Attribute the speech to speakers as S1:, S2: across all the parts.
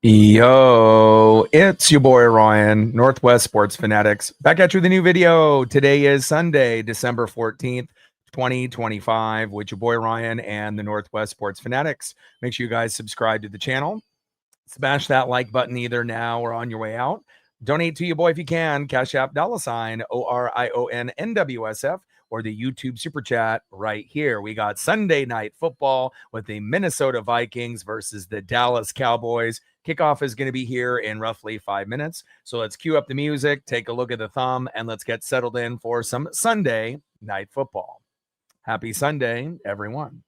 S1: Yo, it's your boy Ryan, Northwest Sports Fanatics, back at you with a new video. Today is Sunday, December 14th, 2025, with your boy Ryan and the Northwest Sports Fanatics. Make sure you guys subscribe to the channel. Smash that like button either now or on your way out. Donate to your boy if you can. Cash App $, ORIONNWSF, or the YouTube Super Chat right here. We got Sunday Night Football with the Minnesota Vikings versus the Dallas Cowboys. Kickoff is going to be here in roughly 5 minutes. So let's cue up the music, take a look at the thumb, and let's get settled in for some Sunday Night Football. Happy Sunday, everyone.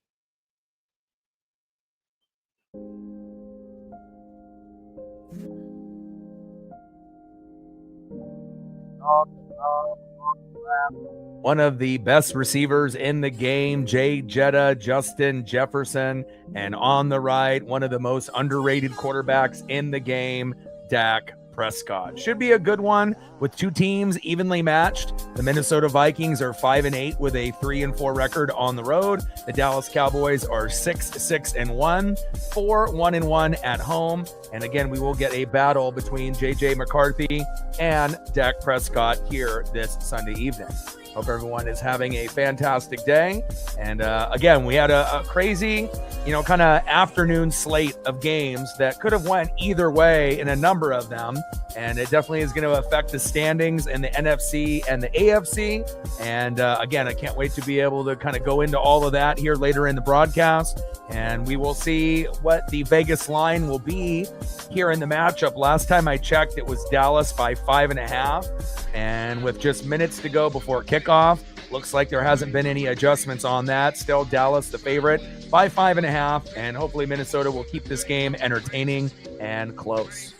S1: One of the best receivers in the game, Jay Jetta, Justin Jefferson, and on the right, one of the most underrated quarterbacks in the game, Dak Prescott. Should be a good one with two teams evenly matched. The Minnesota Vikings are 5-8 with a 3-4 record on the road. The Dallas Cowboys are 6-1, 4-1 at home. And again, we will get a battle between J.J. McCarthy and Dak Prescott here this Sunday evening. Hope everyone is having a fantastic day. And again, we had a crazy, kind of afternoon slate of games that could have went either way in a number of them. And it definitely is going to affect the standings in the NFC and the AFC. And again, I can't wait to be able to kind of go into all of that here later in the broadcast. And we will see what the Vegas line will be here in the matchup. Last time I checked, it was Dallas by 5.5. And with just minutes to go before kickoff, looks like there hasn't been any adjustments on that. Still Dallas the favorite by 5.5. And hopefully Minnesota will keep this game entertaining and close.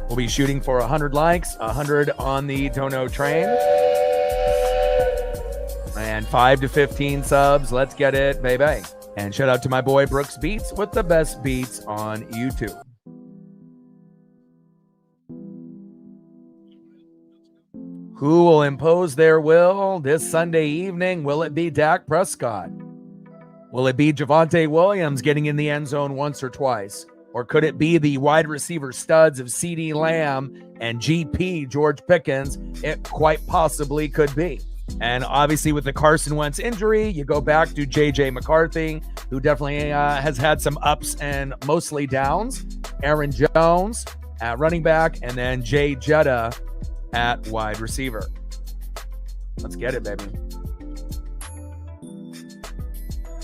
S1: We'll be shooting for 100 likes, 100 on the Dono train, and 5 to 15 subs. Let's get it, baby. And shout out to my boy Brooks Beats with the best beats on YouTube. Who will impose their will this Sunday evening? Will it be Dak Prescott? Will it be Javonte Williams getting in the end zone once or twice? Or could it be the wide receiver studs of CeeDee Lamb and GP, George Pickens? It quite possibly could be. And obviously with the Carson Wentz injury, you go back to J.J. McCarthy, who definitely has had some ups and mostly downs. Aaron Jones at running back, and then Jay Jetta at wide receiver. Let's get it, baby.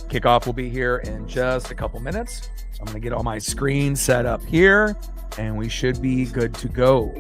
S1: Kickoff will be here in just a couple minutes. So I'm going to get all my screens set up here, and we should be good to go.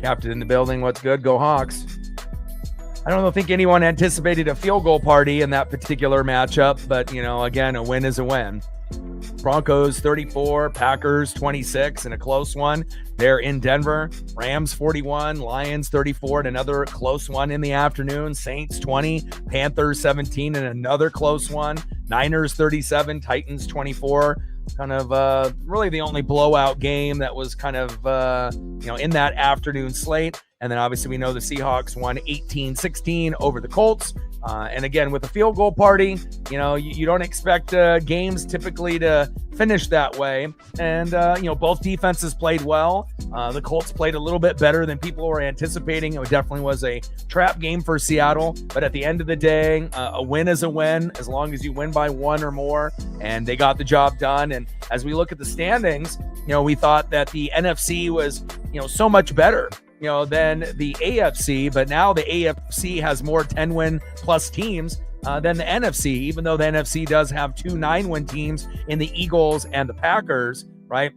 S1: Captain in the building. What's good? Go Hawks. I don't think anyone anticipated a field goal party in that particular matchup, but, again, a win is a win. Broncos 34, Packers 26 in a close one. They're in Denver. Rams 41, Lions 34 and another close one in the afternoon. Saints 20, Panthers 17 and another close one. Niners 37, Titans 24. Kind of really the only blowout game that was kind of, in that afternoon slate. And then obviously we know the Seahawks won 18-16 over the Colts. And again, with a field goal party, you don't expect games typically to finish that way. And, both defenses played well. The Colts played a little bit better than people were anticipating. It definitely was a trap game for Seattle. But at the end of the day, a win is a win as long as you win by one or more. And they got the job done. And as we look at the standings, we thought that the NFC was, so much better, than the AFC. But now the AFC has more 10-win plus teams than the NFC, even though the NFC does have 2 9-win teams in the Eagles and the Packers, right?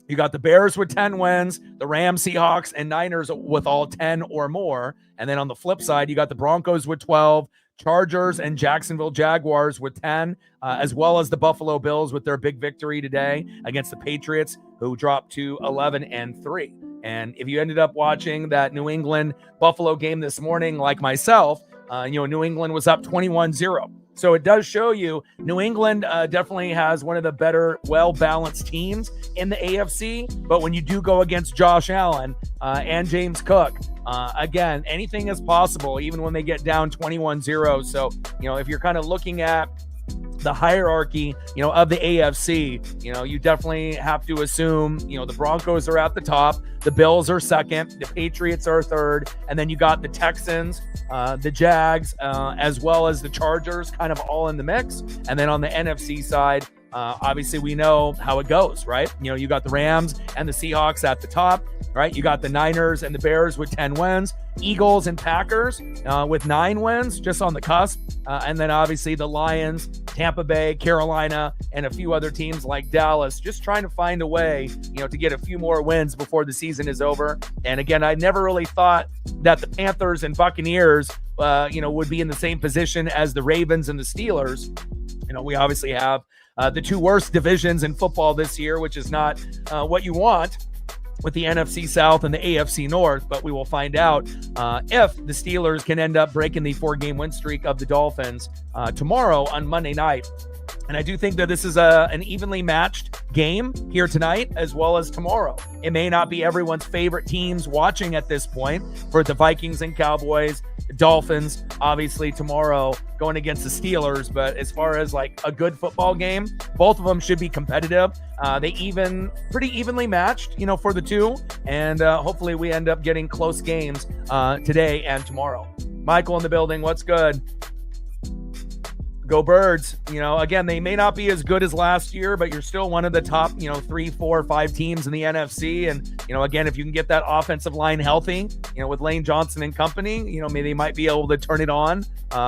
S1: You got the Bears with 10 wins, the Rams, Seahawks, and Niners with all 10 or more. And then on the flip side, you got the Broncos with 12, Chargers and Jacksonville Jaguars with 10, as well as the Buffalo Bills with their big victory today against the Patriots, who dropped to 11-3. And if you ended up watching that New England Buffalo game this morning, like myself, New England was up 21-0. So it does show you New England definitely has one of the better, well-balanced teams in the AFC. But when you do go against Josh Allen and James Cook, again, anything is possible, even when they get down 21-0. So, if you're kind of looking at the hierarchy, of the AFC, you definitely have to assume, the Broncos are at the top, the Bills are second, the Patriots are third, and then you got the Texans, the Jags, as well as the Chargers, kind of all in the mix. And then on the NFC side, obviously we know how it goes, right? You got the Rams and the Seahawks at the top, right? You got the Niners and the Bears with 10 wins, Eagles and Packers with 9 wins, just on the cusp. And then obviously the Lions, Tampa Bay, Carolina, and a few other teams like Dallas, just trying to find a way, to get a few more wins before the season is over. And again, I never really thought that the Panthers and Buccaneers, would be in the same position as the Ravens and the Steelers. We obviously have the 2 worst divisions in football this year, which is not what you want with the NFC South and the AFC North, but we will find out if the Steelers can end up breaking the 4-game win streak of the Dolphins tomorrow on Monday night. And I do think that this is an evenly matched game here tonight as well as tomorrow. It may not be everyone's favorite teams watching at this point for the Vikings and Cowboys, Dolphins, obviously tomorrow going against the Steelers. But as far as like a good football game, both of them should be competitive. They pretty evenly matched, for the two. And hopefully we end up getting close games today and tomorrow. Michael in the building, what's good? Go Birds. Again, they may not be as good as last year, but you're still one of the top, 3, 4, 5 teams in the NFC. And, again, if you can get that offensive line healthy, with Lane Johnson and company, maybe they might be able to turn it on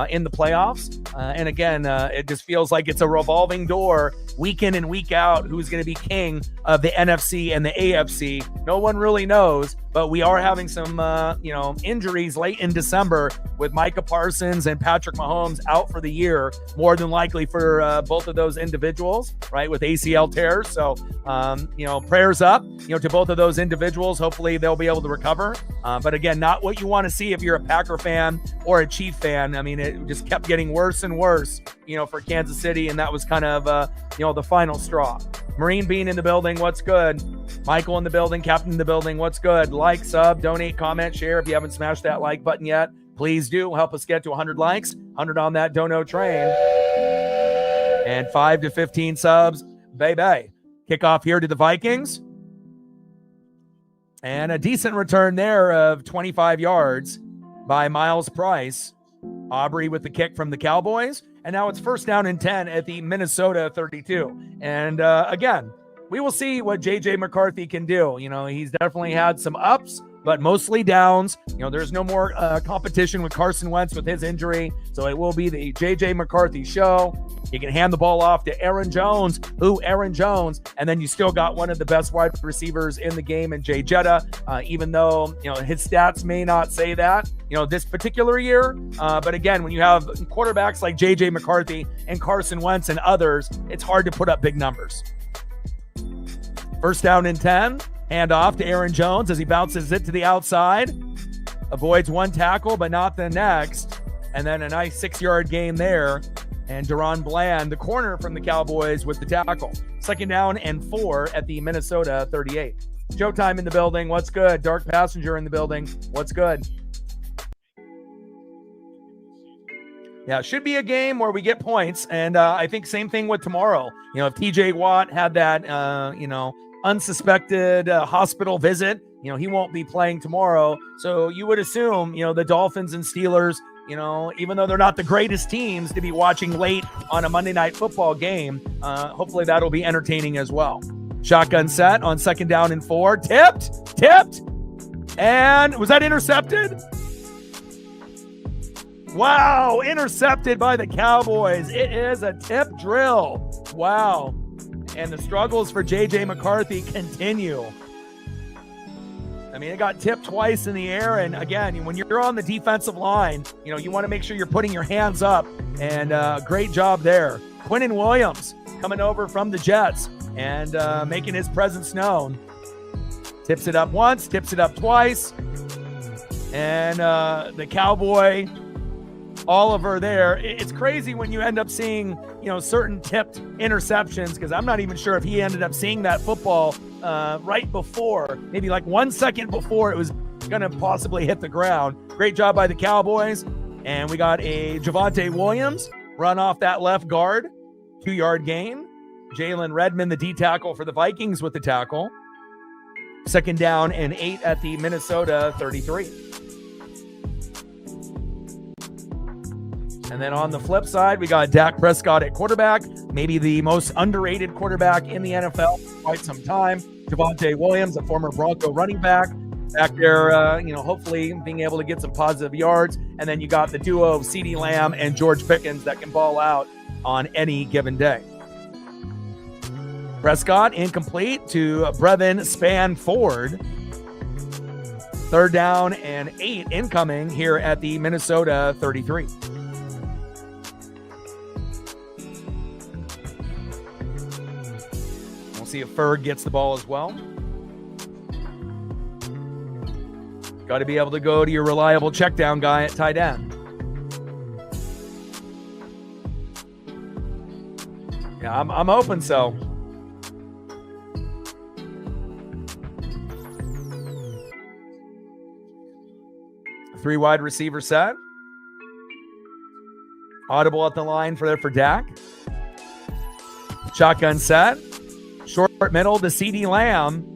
S1: in the playoffs. And again, it just feels like it's a revolving door week in and week out. Who's going to be king of the NFC and the AFC? No one really knows, but we are having some, injuries late in December with Micah Parsons and Patrick Mahomes out for the year, more than likely for both of those individuals, right, with ACL tears. So, prayers up, to both of those individuals. Hopefully they'll be able to recover. But again, not what you want to see if you're a Packer fan or a Chief fan. I mean, it just kept getting worse and worse, for Kansas City. And that was kind of, the final straw. Marine Bean in the building. What's good? Michael in the building. Captain in the building. What's good? Like, sub, donate, comment, share. If you haven't smashed that like button yet, please do. Help us get to 100 likes, 100 on that dono train, and 5 to 15 subs. Baby. Kickoff here to the Vikings. And a decent return there of 25 yards by Miles Price. Aubrey with the kick from the Cowboys. And now it's 1st down and 10 at the Minnesota 32. And again, we will see what J.J. McCarthy can do. He's definitely had some ups, but mostly downs. There's no more competition with Carson Wentz with his injury. So it will be the J.J. McCarthy show. You can hand the ball off to Aaron Jones. Aaron Jones. And then you still got one of the best wide receivers in the game in Jay Jetta, even though, his stats may not say that, this particular year. But again, when you have quarterbacks like J.J. McCarthy and Carson Wentz and others, it's hard to put up big numbers. 1st down and 10. Hand off to Aaron Jones as he bounces it to the outside. Avoids one tackle, but not the next. And then a nice 6-yard gain there. And Deron Bland, the corner from the Cowboys, with the tackle. 2nd down and 4 at the Minnesota 38. Showtime in the building. What's good? Dark Passenger in the building. What's good? Yeah, should be a game where we get points. And I think same thing with tomorrow. If TJ Watt had that, unsuspected hospital visit, he won't be playing tomorrow. So you would assume, the Dolphins and Steelers, even though they're not the greatest teams to be watching late on a Monday Night Football game, hopefully that'll be entertaining as well. Shotgun set on 2nd down and 4. Tipped. And was that intercepted? Wow, intercepted by the Cowboys. It is a tip drill. Wow. And the struggles for J.J. McCarthy continue. I mean, it got tipped twice in the air. And again, when you're on the defensive line, you want to make sure you're putting your hands up. And great job there. Quinnen Williams coming over from the Jets and making his presence known. Tips it up once, tips it up twice. And the Cowboy Oliver there. It's crazy when you end up seeing, certain tipped interceptions, because I'm not even sure if he ended up seeing that football right before, maybe like 1 second before it was going to possibly hit the ground. Great job by the Cowboys. And we got a Javonte Williams run off that left guard, 2-yard gain. Jalen Redmond, the D tackle for the Vikings, with the tackle. 2nd down and 8 at the Minnesota 33. And then on the flip side, we got Dak Prescott at quarterback, maybe the most underrated quarterback in the NFL for quite some time. Javonte Williams, a former Bronco running back there, hopefully being able to get some positive yards. And then you got the duo of CeeDee Lamb and George Pickens that can ball out on any given day. Prescott incomplete to Brevin Spanford. 3rd down and 8 incoming here at the Minnesota 33. We'll see if Ferg gets the ball as well. Got to be able to go to your reliable check down guy at tight end. Yeah, I'm hoping so. Three wide receiver set. Audible at the line for Dak. Shotgun set. Short middle to CeeDee Lamb.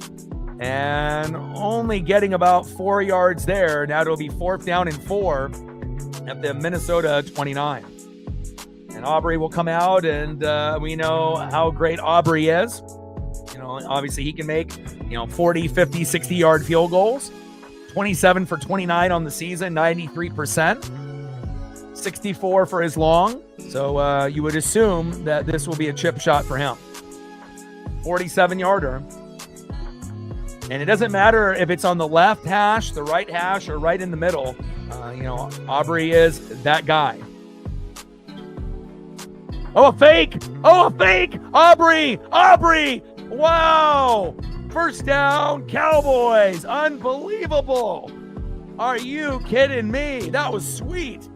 S1: And only getting about 4 yards there. Now it'll be 4th down and 4 at the Minnesota 29. And Aubrey will come out, and we know how great Aubrey is. Obviously he can make, 40, 50, 60-yard field goals. 27 for 29 on the season, 93%. 64 for his long. So you would assume that this will be a chip shot for him. 47-yarder. And it doesn't matter if it's on the left hash, the right hash, or right in the middle. Aubrey is that guy. Oh, a fake! Aubrey! Wow! 1st down, Cowboys. Unbelievable. Are you kidding me? That was sweet.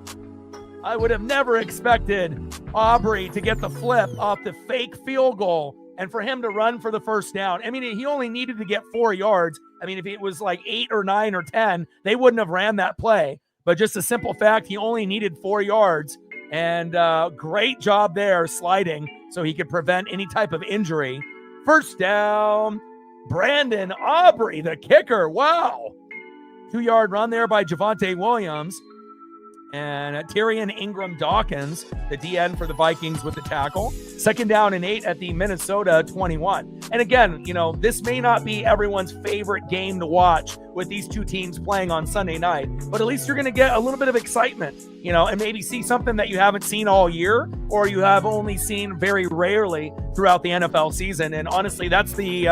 S1: I would have never expected Aubrey to get the flip off the fake field goal and for him to run for the 1st down. I mean, he only needed to get 4 yards. I mean, if it was like 8 or 9 or 10, they wouldn't have ran that play. But just a simple fact, he only needed 4 yards. And great job there sliding so he could prevent any type of injury. 1st down, Brandon Aubrey, the kicker. Wow. 2-yard run there by Javonte Williams. And Tyrion Ingram Dawkins, the DN for the Vikings, with the tackle. 2nd down and 8 at the Minnesota 21. And again, this may not be everyone's favorite game to watch with these two teams playing on Sunday night, but at least you're going to get a little bit of excitement, and maybe see something that you haven't seen all year, or you have only seen very rarely throughout the NFL season. And honestly, that's the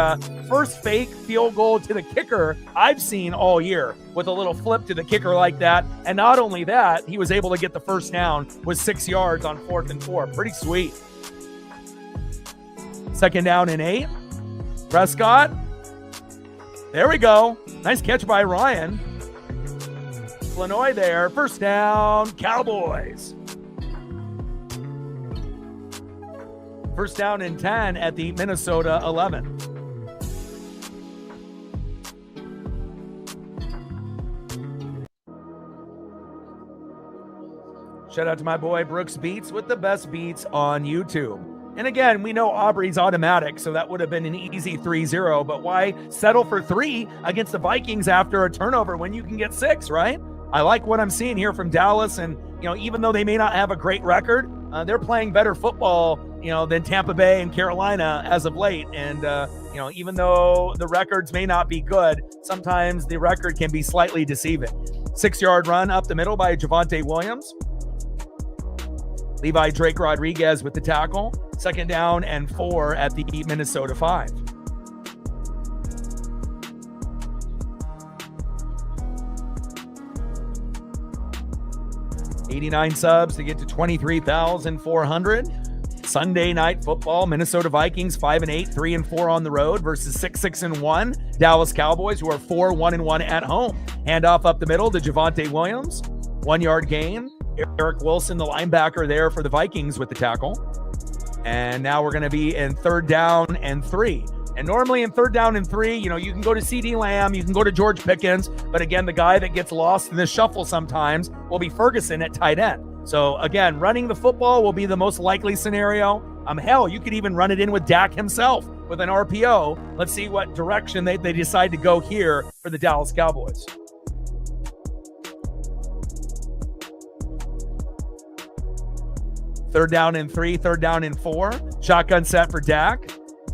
S1: first fake field goal to the kicker I've seen all year, with a little flip to the kicker like that. And not only that, he was able to get the 1st down with 6 yards on 4th and 4. Pretty sweet. 2nd down and 8. Prescott. There we go. Nice catch by Ryan. Flanoy there. 1st down, Cowboys. 1st down and 10 at the Minnesota 11. Shout out to my boy Brooks Beats with the best beats on YouTube. And again, we know Aubrey's automatic, so that would have been an easy 3-0, but why settle for 3 against the Vikings after a turnover when you can get 6, right? I like what I'm seeing here from Dallas, and even though they may not have a great record, they're playing better football, than Tampa Bay and Carolina as of late. And even though the records may not be good, sometimes the record can be slightly deceiving. 6-yard run up the middle by Javonte Williams. Levi Drake Rodriguez with the tackle. 2nd down and 4 at the Minnesota 5. $89 subs to get to 23,400. Sunday night football, Minnesota Vikings 5-8, 3-4 on the road versus 6-1 Dallas Cowboys, who are 4-1-1 at home. Handoff up the middle to Javonte Williams. 1-yard gain. Eric Wilson, the linebacker there for the Vikings with the tackle. And now we're going to be in 3rd down and 3. And normally in 3rd down and 3, you can go to CD Lamb, you can go to George Pickens, but again, the guy that gets lost in the shuffle sometimes will be Ferguson at tight end. So again, running the football will be the most likely scenario. Hell, you could even run it in with Dak himself with an RPO. Let's see what direction they decide to go here for the Dallas Cowboys. Third down and 3, 3rd down and 4. Shotgun set for Dak.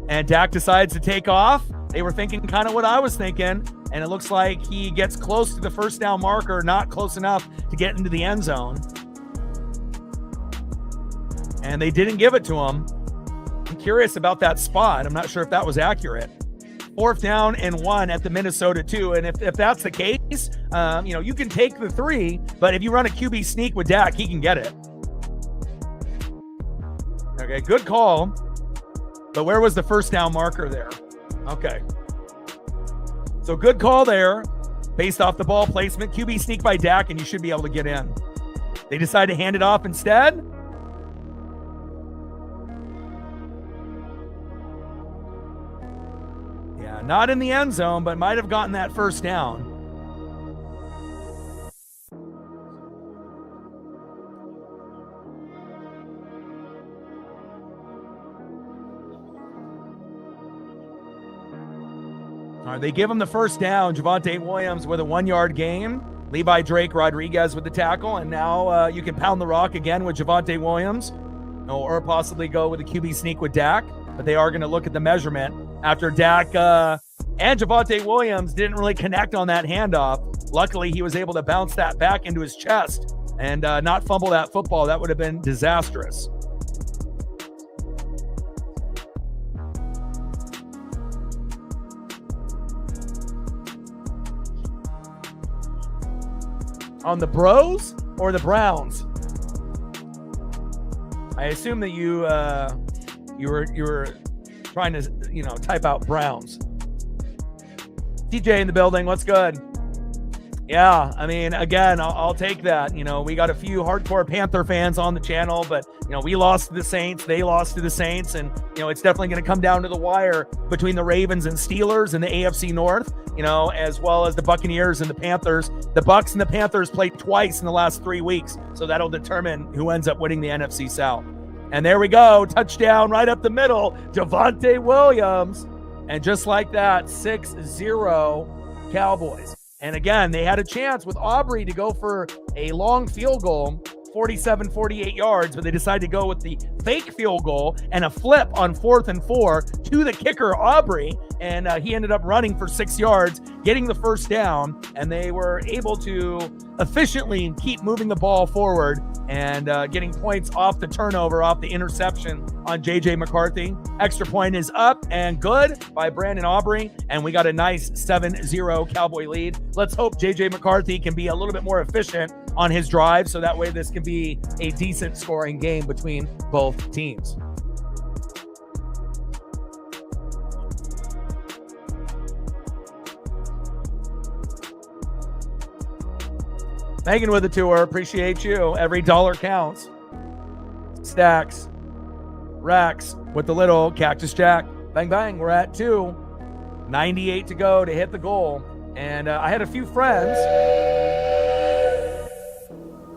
S1: And Dak decides to take off. They were thinking kind of what I was thinking. And it looks like he gets close to the 1st down marker, not close enough to get into the end zone. And they didn't give it to him. I'm curious about that spot. I'm not sure if that was accurate. 4th down and 1 at the Minnesota 2. And if that's the case, you can take the 3, but if you run a QB sneak with Dak, he can get it. Okay, good call. But where was the 1st down marker there? Okay. So good call there. Based off the ball placement. QB sneak by Dak, and you should be able to get in. They decide to hand it off instead. Yeah, not in the end zone, but might have gotten that 1st down. All right, they give him the 1st down. Javonte Williams with a 1-yard gain. Levi Drake Rodriguez with the tackle. And now you can pound the rock again with Javonte Williams. Or possibly go with a QB sneak with Dak. But they are going to look at the measurement after Dak and Javonte Williams didn't really connect on that handoff. Luckily, he was able to bounce that back into his chest and not fumble that football. That would have been disastrous. On the Bros or the Browns? I assume that you were trying to type out Browns. TJ in the building, what's good? Yeah, I mean, again, I'll take that. We got a few hardcore Panther fans on the channel, but we lost to the Saints, they lost to the Saints, and it's definitely going to come down to the wire between the Ravens and Steelers in the AFC North. As well as the Buccaneers and the Panthers. The Bucs and the Panthers played twice in the last 3 weeks, so that'll determine who ends up winning the NFC South. And there we go, touchdown right up the middle, Javonte Williams. And just like that, 6-0 Cowboys. And again, they had a chance with Aubrey to go for a long field goal, 47, 48 yards, but they decided to go with the fake field goal and a flip on 4th and 4 to the kicker, Aubrey, and he ended up running for 6 yards, getting the 1st down, and they were able to efficiently keep moving the ball forward and getting points off the turnover, off the interception on J.J. McCarthy. Extra point is up and good by Brandon Aubrey, and we got a nice 7-0 Cowboy lead. Let's hope J.J. McCarthy can be a little bit more efficient on his drive, so that way this can be a decent scoring game between both teams. Megan with the tour, appreciate you. Every dollar counts. Stacks, racks with the little Cactus Jack. Bang, bang, we're at 2. 98 to go to hit the goal. And I had a few friends.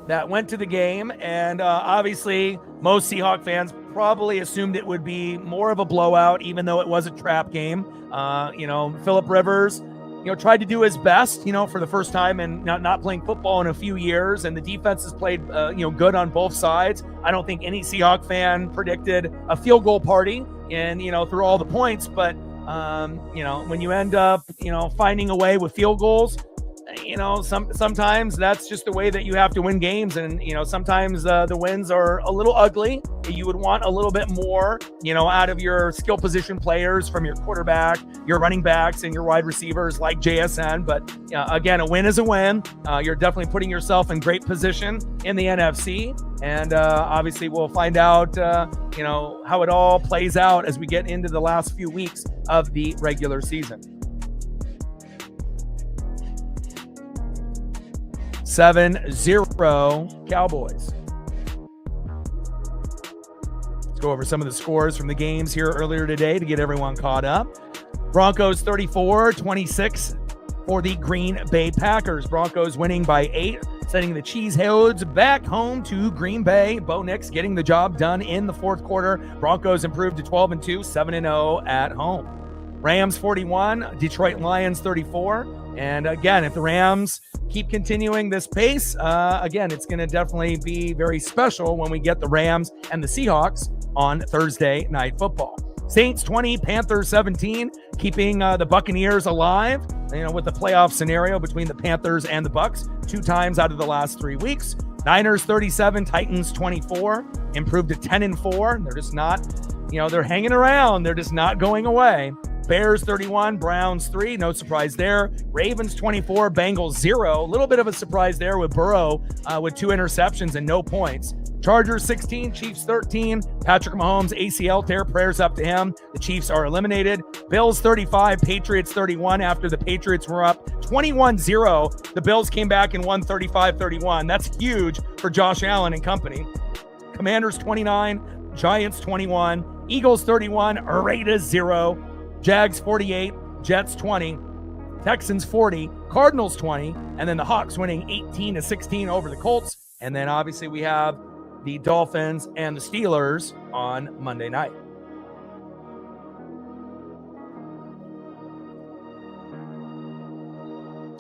S1: that went to the game, and obviously most Seahawk fans probably assumed it would be more of a blowout, even though it was a trap game. Phillip Rivers, tried to do his best, for the first time and not playing football in a few years, and the defense has played, good on both sides. I don't think any Seahawk fan predicted a field goal party and, through all the points, but, when you end up, finding a way with field goals, sometimes that's just the way that you have to win games. And, sometimes the wins are a little ugly. You would want a little bit more, out of your skill position players, from your quarterback, your running backs, and your wide receivers like JSN. But again, a win is a win. You're definitely putting yourself in great position in the NFC. And obviously we'll find out, how it all plays out as we get into the last few weeks of the regular season. 7-0 Cowboys. Let's go over some of the scores from the games here earlier today to get everyone caught up. Broncos 34-26 for the Green Bay Packers. Broncos winning by 8, sending the Cheeseheads back home to Green Bay. Bo Nix getting the job done in the fourth quarter. Broncos improved to 12-2, 7-0 at home. Rams 41, Detroit Lions 34. And again, if the Rams keep continuing this pace, again, it's going to definitely be very special when we get the Rams and the Seahawks on Thursday Night Football. Saints 20, Panthers 17, keeping the Buccaneers alive, with the playoff scenario between the Panthers and the Bucs 2 times out of the last 3 weeks. Niners 37, Titans 24, improved to 10-4. They're just not, they're hanging around. They're just not going away. Bears 31, Browns 3, no surprise there. Ravens 24, Bengals 0. A little bit of a surprise there with Burrow with 2 interceptions and no points. Chargers 16, Chiefs 13. Patrick Mahomes ACL tear, prayers up to him. The Chiefs are eliminated. Bills 35, Patriots 31 after the Patriots were up 21-0. The Bills came back and won 35-31. That's huge for Josh Allen and company. Commanders 29, Giants 21, Eagles 31, Raiders 0. Jags 48, Jets 20, Texans 40, Cardinals 20, and then the Hawks winning 18-16 over the Colts. And then obviously we have the Dolphins and the Steelers on Monday night.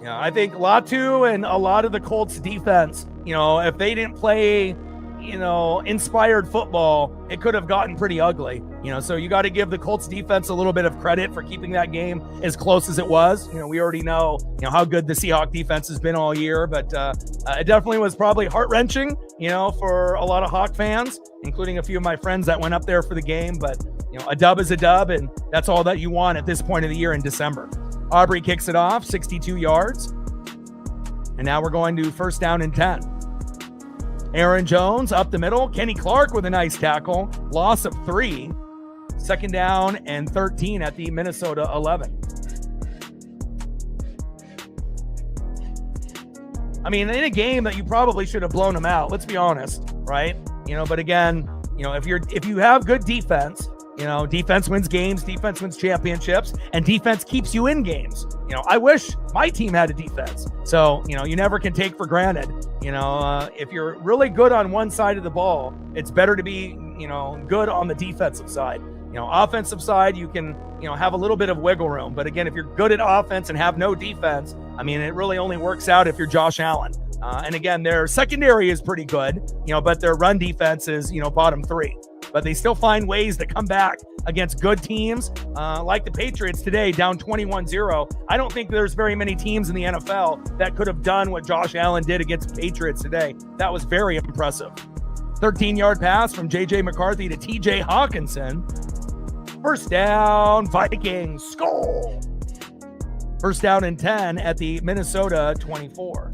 S1: Yeah, I think Latu and a lot of the Colts defense, if they didn't play, inspired football, it could have gotten pretty ugly. So you got to give the Colts defense a little bit of credit for keeping that game as close as it was. We already know, how good the Seahawk defense has been all year, but it definitely was probably heart-wrenching, for a lot of Hawk fans, including a few of my friends that went up there for the game. But, a dub is a dub, and that's all that you want at this point of the year in December. Aubrey kicks it off, 62 yards. And now we're going to 1st down and 10. Aaron Jones up the middle. Kenny Clark with a nice tackle. Loss of 3. 2nd down and 13 at the Minnesota 11. I mean, in a game that you probably should have blown them out, let's be honest, right? But again, if you have good defense, defense wins games, defense wins championships, and defense keeps you in games. I wish my team had a defense. So, you never can take for granted. If you're really good on one side of the ball, it's better to be, good on the defensive side. Offensive side, you can, have a little bit of wiggle room. But again, if you're good at offense and have no defense, I mean, it really only works out if you're Josh Allen. And again, their secondary is pretty good, but their run defense is, bottom 3. But they still find ways to come back against good teams like the Patriots today, down 21-0. I don't think there's very many teams in the NFL that could have done what Josh Allen did against the Patriots today. That was very impressive. 13-yard pass from J.J. McCarthy to T.J. Hawkinson. 1st down, Vikings, score. 1st down and 10 at the Minnesota 24.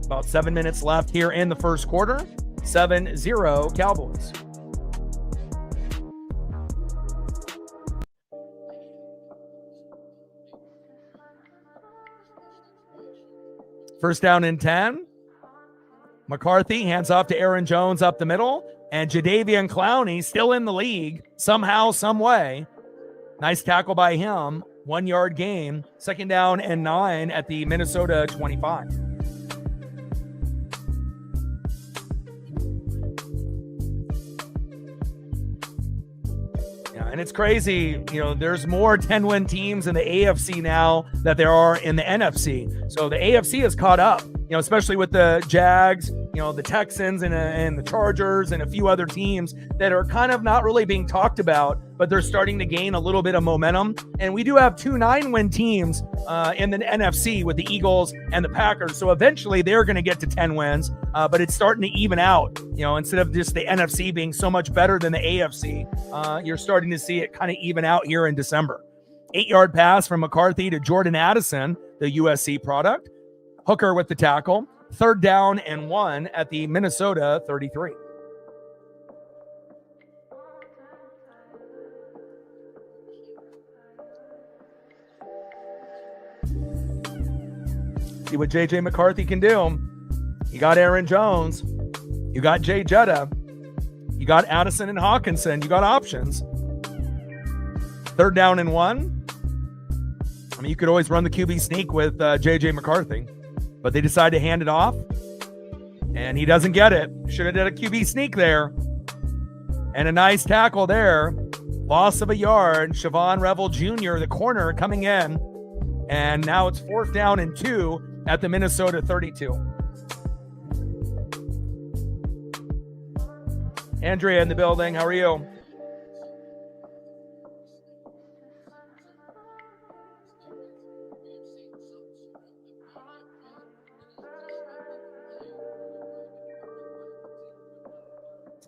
S1: About 7 minutes left here in the first quarter. 7-0 Cowboys. First down and 10. McCarthy hands off to Aaron Jones up the middle. And Jadeveon Clowney still in the league somehow, some way. Nice tackle by him. 1 yard gain. 2nd down and 9 at the Minnesota 25. And it's crazy, there's more 10-win teams in the AFC now that there are in the NFC. So the AFC has caught up, especially with the Jags, the Texans and the Chargers and a few other teams that are kind of not really being talked about, but they're starting to gain a little bit of momentum. And we do have 2 9-win teams in the NFC with the Eagles and the Packers. So eventually they're going to get to 10 wins, but it's starting to even out. Instead of just the NFC being so much better than the AFC, you're starting to see it kind of even out here in December. 8-yard pass from McCarthy to Jordan Addison, the USC product. Hooker with the tackle. 3rd down and 1 at the Minnesota 33. See what J.J. McCarthy can do. You got Aaron Jones. You got Jay Jetta. You got Addison and Hawkinson. You got options. 3rd down and 1. I mean, you could always run the QB sneak with J.J. McCarthy, but they decide to hand it off, and he doesn't get it. Should have did a QB sneak there. And a nice tackle there. Loss of a yard. Siobhan Revel Jr., the corner, coming in. And now it's 4th down and 2 at the Minnesota 32. Andrea in the building. How are you?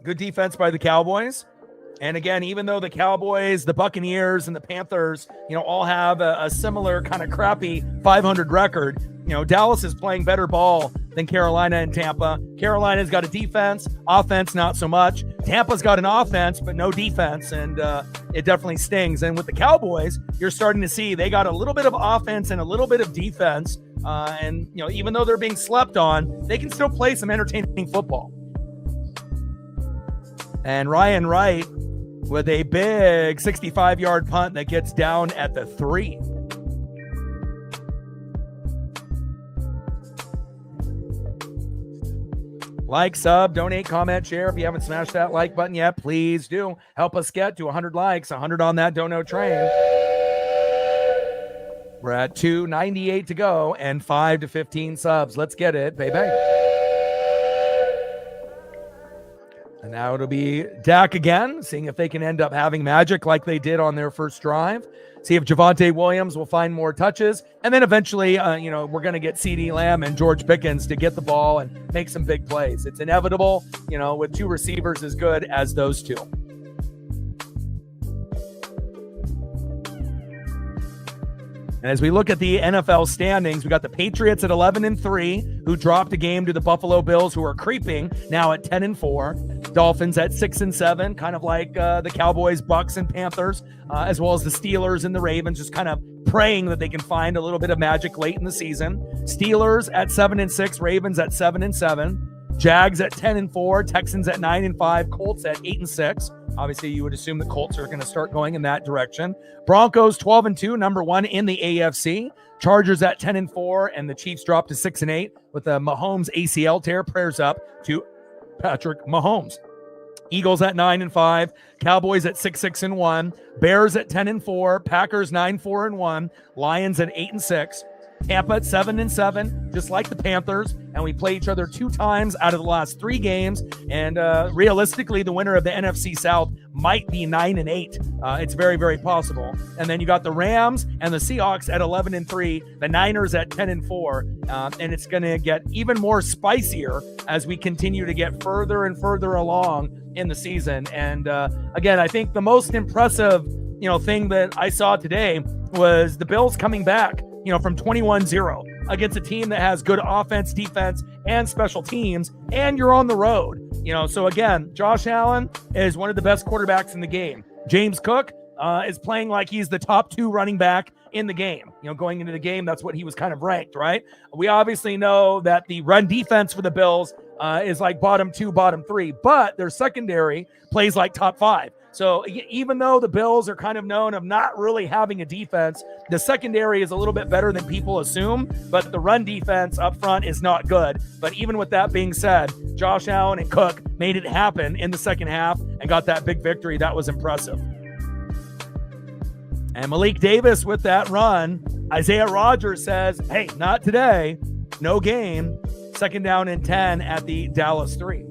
S1: Good defense by the Cowboys. And again, even though the Cowboys, the Buccaneers, and the Panthers, all have a similar kind of crappy 500 record, Dallas is playing better ball than Carolina and Tampa. Carolina's got a defense, offense not so much. Tampa's got an offense, but no defense, and it definitely stings. And with the Cowboys, you're starting to see they got a little bit of offense and a little bit of defense. And even though they're being slept on, they can still play some entertaining football. And Ryan Wright with a big 65-yard punt that gets down at the 3. Like, sub, donate, comment, share. If you haven't smashed that like button yet, please do. Help us get to 100 likes, 100 on that dono train. We're at 298 to go and 5 to 15 subs. Let's get it, baby. And now it'll be Dak again, seeing if they can end up having magic like they did on their first drive. See if Javonte Williams will find more touches. And then eventually, we're going to get CeeDee Lamb and George Pickens to get the ball and make some big plays. It's inevitable, with 2 receivers as good as those 2. And as we look at the NFL standings, we got the Patriots at 11-3, who dropped a game to the Buffalo Bills, who are creeping now at 10-4. Dolphins at 6-7, kind of like the Cowboys, Bucks, and Panthers, as well as the Steelers and the Ravens, just kind of praying that they can find a little bit of magic late in the season. Steelers at 7-6, Ravens at 7-7, Jags at 10-4, Texans at 9-5, Colts at 8-6. Obviously, you would assume the Colts are going to start going in that direction. Broncos 12-2, number 1 in the AFC. Chargers at 10-4, and the Chiefs dropped to 6-8 with the Mahomes ACL tear. Prayers up to Patrick Mahomes. Eagles at 9-5, Cowboys at 6-1, Bears at 10-4, Packers 9-4-1, Lions at 8-6. Tampa at 7-7, just like the Panthers, and we play each other 2 times out of the last 3 games. And realistically, the winner of the NFC South might be 9-8. It's very, very possible. And then you got the Rams and the Seahawks at 11-3, the Niners at 10-4, and it's going to get even more spicier as we continue to get further and further along in the season. And again, I think the most impressive, thing that I saw today was the Bills coming back, from 21-0 against a team that has good offense, defense, and special teams, and you're on the road. So again, Josh Allen is one of the best quarterbacks in the game. James Cook is playing like he's the top 2 running back in the game. Going into the game, that's what he was kind of ranked, right? We obviously know that the run defense for the Bills is like bottom 2, bottom 3, but their secondary plays like top 5. So even though the Bills are kind of known of not really having a defense, the secondary is a little bit better than people assume, but the run defense up front is not good. But even with that being said, Josh Allen and Cook made it happen in the second half and got that big victory. That was impressive. And Malik Davis with that run. Isaiah Rodgers says, hey, not today. No game. 2nd down and 10 at the Dallas 3.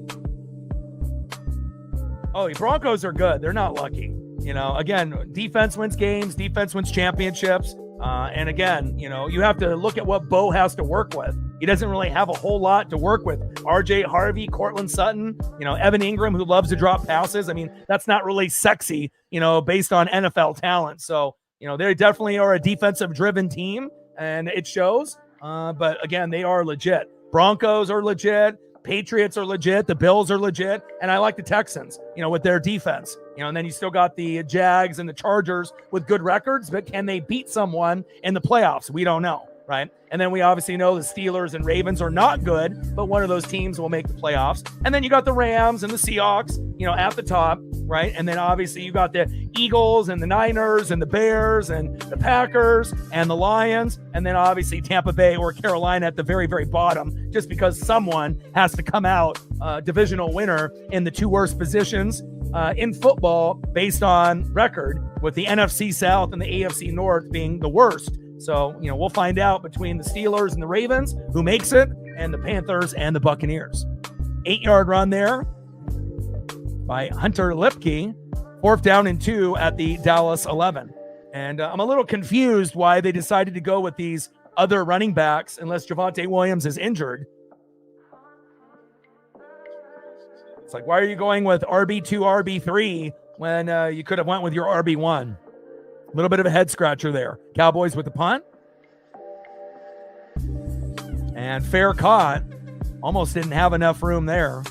S1: Oh, the Broncos are good. They're not lucky. Again, defense wins games. Defense wins championships. And again, you have to look at what Bo has to work with. He doesn't really have a whole lot to work with. RJ Harvey, Cortland Sutton, Evan Ingram, who loves to drop passes. I mean, that's not really sexy, based on NFL talent. So, they definitely are a defensive-driven team, and it shows. But again, they are legit. Broncos are legit. Patriots are legit. The Bills are legit. And I like the Texans, with their defense. And then you still got the Jags and the Chargers with good records, but can they beat someone in the playoffs? We don't know, right? And then we obviously know the Steelers and Ravens are not good, but one of those teams will make the playoffs. And then you got the Rams and the Seahawks, at the top, right? And then obviously you got the Eagles and the Niners and the Bears and the Packers and the Lions. And then obviously Tampa Bay or Carolina at the very, very bottom, just because someone has to come out divisional winner in the 2 worst positions in football based on record, with the NFC South and the AFC North being the worst. So, we'll find out between the Steelers and the Ravens who makes it, and the Panthers and the Buccaneers. 8-yard run there by Hunter Lipke. 4th down and 2 at the Dallas 11. And I'm a little confused why they decided to go with these other running backs unless Javonte Williams is injured. It's like, why are you going with RB2, RB3 when you could have went with your RB1? A little bit of a head scratcher there. Cowboys with the punt. And fair caught. Almost didn't have enough room there.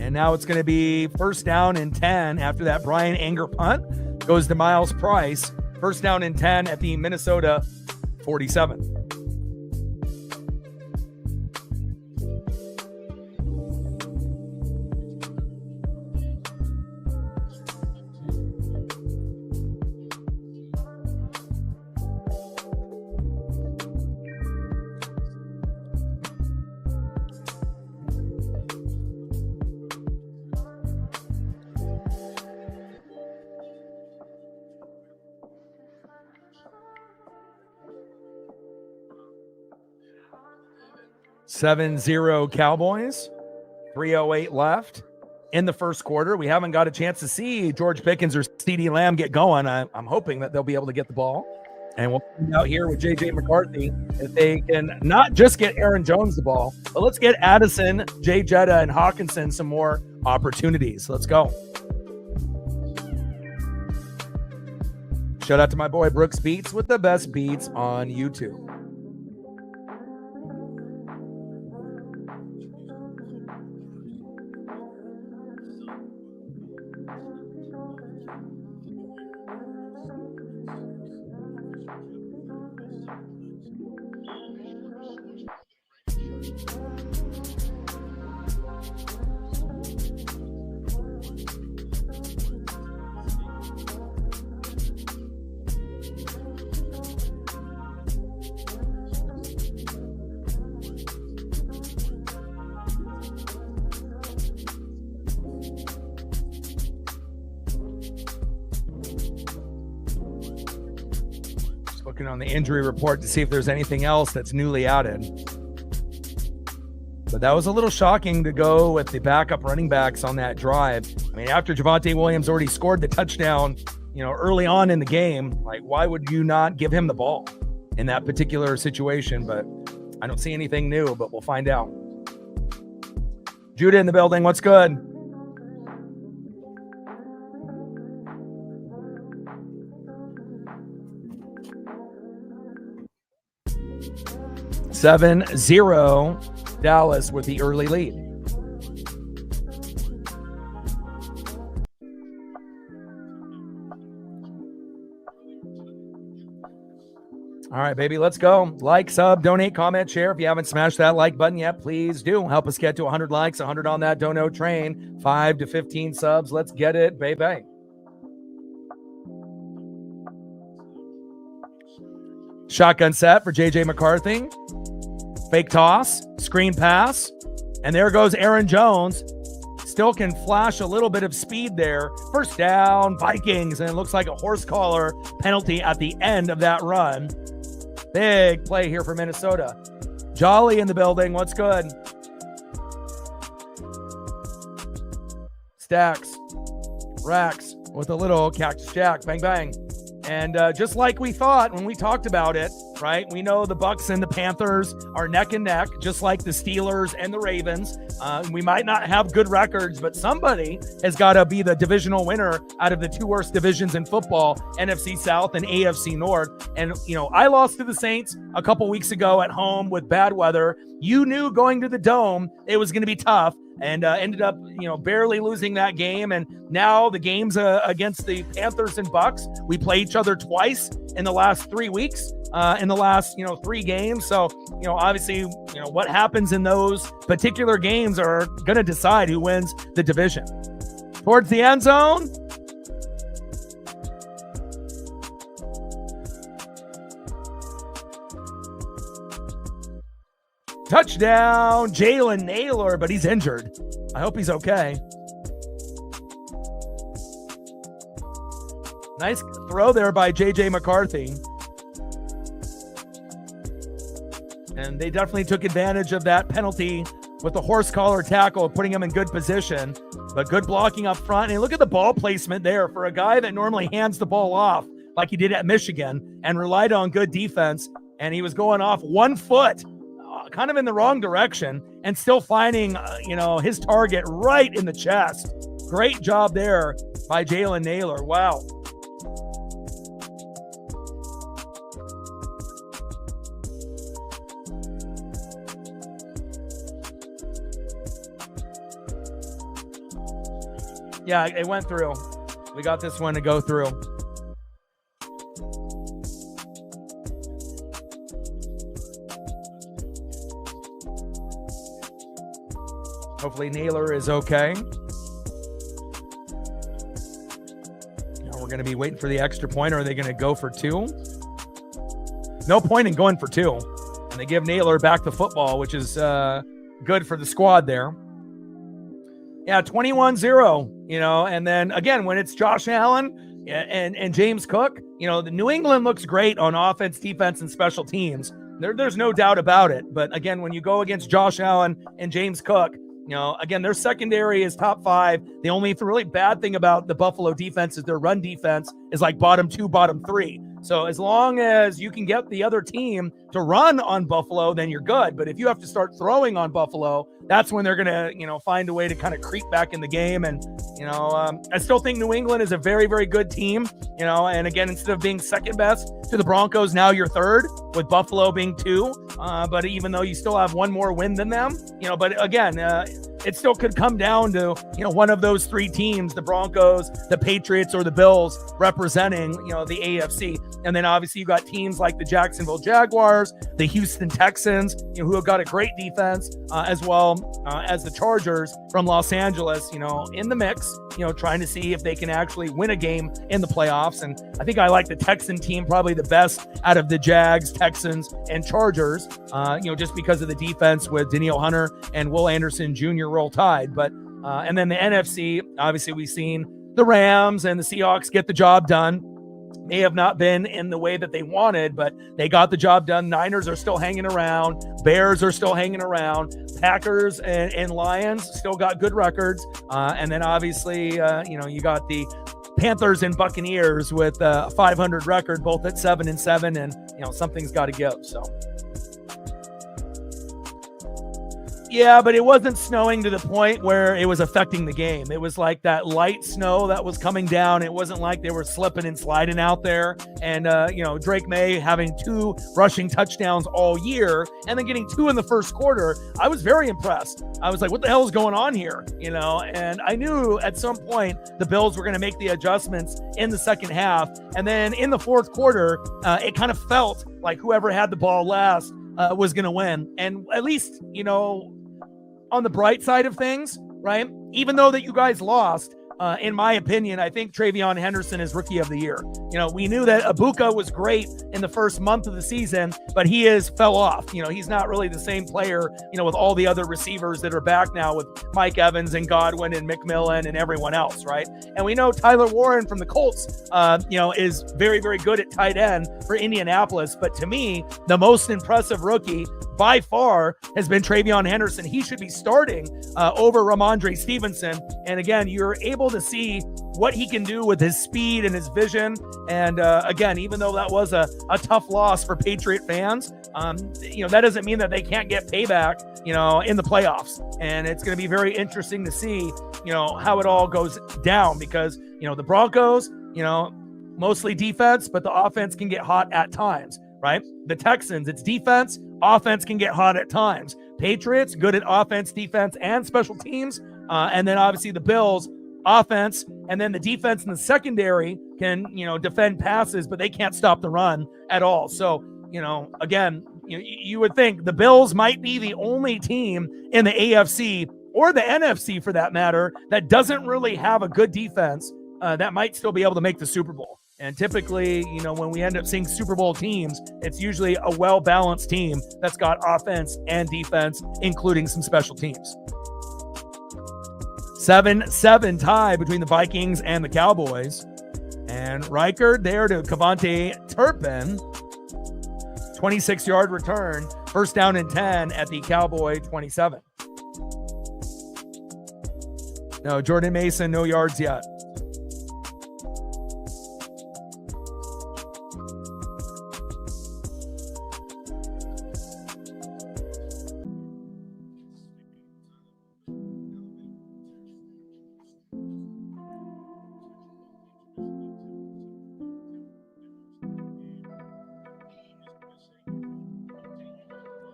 S1: And now it's going to be 1st down and 10 after that Brian Anger punt. Goes to Miles Price. 1st down and 10 at the Minnesota 47. (7-0) Cowboys. 3:08 left in the first quarter. We haven't got a chance to see George Pickens or CeeDee Lamb get going. I'm hoping that they'll be able to get the ball. And we'll find out here with J.J. McCarthy if they can not just get Aaron Jones the ball, but let's get Addison, Jay Jetta, and Hawkinson some more opportunities. Let's go. Shout out to my boy Brooks Beats with the best beats on YouTube. Looking on the injury report to see if there's anything else that's newly added. But that was a little shocking to go with the backup running backs on that drive. I mean, after Javonte Williams already scored the touchdown, early on in the game, like, why would you not give him the ball in that particular situation? But I don't see anything new, but we'll find out. Judah in the building. What's good? (7-0) Dallas with the early lead. All right, baby, let's go. Like, sub, donate, comment, share. If you haven't smashed that like button yet, please do. Help us get to 100 likes, 100 on that dono train, 5 to 15 subs. Let's get it, baby. Shotgun set for J.J. McCarthy. Fake toss, screen pass, and there goes Aaron Jones. still can flash a little bit of speed there. First down, Vikings, and it looks like a horse collar penalty at the end of that run. Big play here for Minnesota. Jolly in the building. What's good? Stacks, Racks with a little Cactus Jack. Bang, bang. And just like we thought when we talked about it, right? We know the Bucs and the Panthers are neck and neck, just like the Steelers and the Ravens. We might not have good records, but somebody has got to be the divisional winner out of the two worst divisions in football, NFC South and AFC North. And, I lost to the Saints a couple weeks ago at home with bad weather. You knew going to the Dome, it was going to be tough. And ended up, barely losing that game. And now the games against the Panthers and Bucs, we play each other twice in the last 3 weeks, in the last, 3 games. So, obviously, what happens in those particular games are going to decide who wins the division. Towards the end zone. Touchdown, Jalen Naylor, but he's injured. I hope he's okay. Nice throw there by J.J. McCarthy. And they definitely took advantage of that penalty with the horse collar tackle, putting him in good position. But good blocking up front. And look at the ball placement there for a guy that normally hands the ball off like he did at Michigan and relied on good defense. And he was going off 1 foot, kind of in the wrong direction, and still finding, his target right in the chest. Great job there by Jalen Naylor. Wow. Yeah, it went through. We got this one to go through. Hopefully Naylor is okay. Now we're going to be waiting for the extra point. Or are they going to go for 2? No point in going for 2. And they give Naylor back the football, which is good for the squad there. Yeah, 21-0, and then again, when it's Josh Allen and James Cook, the New England looks great on offense, defense, and special teams. There's no doubt about it. But again, when you go against Josh Allen and James Cook, again, their secondary is top 5. The only really bad thing about the Buffalo defense is their run defense is like bottom 2, bottom 3. So as long as you can get the other team to run on Buffalo, then you're good. But if you have to start throwing on Buffalo, that's when they're going to, find a way to kind of creep back in the game. And, I still think New England is a very, very good team, and again, instead of being second best to the Broncos, now you're third with Buffalo being 2. But even though you still have one more win than them, but again, it still could come down to, one of those 3 teams, the Broncos, the Patriots, or the Bills representing, the AFC. And then obviously you got teams like the Jacksonville Jaguars, the Houston Texans, who have got a great defense, as well as the Chargers from Los Angeles, in the mix, trying to see if they can actually win a game in the playoffs. And I think I like the Texan team probably the best out of the Jags, Texans, and Chargers, just because of the defense with Danielle Hunter and Will Anderson Jr. Roll Tide. But and then the NFC, obviously we've seen the Rams and the Seahawks get the job done. May have not been in the way that they wanted, but they got the job done. Niners are still hanging around. Bears are still hanging around. Packers and Lions still got good records. And then obviously, you got the Panthers and Buccaneers with a 500 record, both at 7-7, and something's got to give. So. Yeah, but it wasn't snowing to the point where it was affecting the game. It was like that light snow that was coming down. It wasn't like they were slipping and sliding out there. And, Drake May having 2 rushing touchdowns all year and then getting 2 in the first quarter. I was very impressed. I was like, what the hell is going on here? And I knew at some point the Bills were going to make the adjustments in the second half. And then in the fourth quarter, it kind of felt like whoever had the ball last was going to win. And at least, on the bright side of things, right? Even though that you guys lost,
S2: in my opinion, I think TreVeyon Henderson is Rookie of the Year. We knew that Ibuka was great in the first month of the season, but he fell off. He's not really the same player, with all the other receivers that are back now with Mike Evans and Godwin and McMillan and everyone else, right? And we know Tyler Warren from the Colts, is very, very good at tight end for Indianapolis. But to me, the most impressive rookie by far has been TreVeyon Henderson. He should be starting over Ramondre Stevenson. And again, you're able to see what he can do with his speed and his vision. And again, even though that was a tough loss for Patriot fans, that doesn't mean that they can't get payback, in the playoffs. And it's going to be very interesting to see, how it all goes down because, the Broncos, mostly defense, but the offense can get hot at times, right? The Texans, it's defense, offense can get hot at times. Patriots, good at offense, defense, and special teams. And then obviously the Bills, offense, and then the defense in the secondary can, defend passes, but they can't stop the run at all. So, again, you would think the Bills might be the only team in the AFC or the NFC for that matter that doesn't really have a good defense that might still be able to make the Super Bowl. And typically, when we end up seeing Super Bowl teams, it's usually a well-balanced team that's got offense and defense, including some special teams. 7-7 tie between the Vikings and the Cowboys. And Reichard there to Javonte Turpin. 26-yard return. First down and 10 at the Cowboy 27. No, Jordan Mason, no yards yet.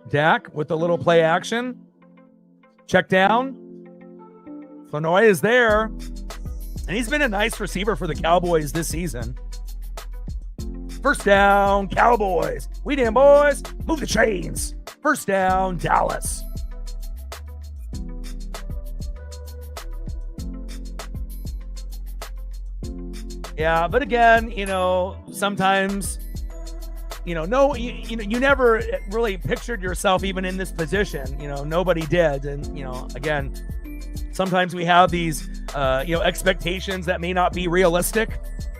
S2: Dak with a little play action. Check down. Flournoy is there. And he's been a nice receiver for the Cowboys this season. First down, Cowboys. We damn boys, move the chains. First down, Dallas. Yeah, but again, sometimes... you never really pictured yourself even in this position. Nobody did. And, again, sometimes we have these, expectations that may not be realistic.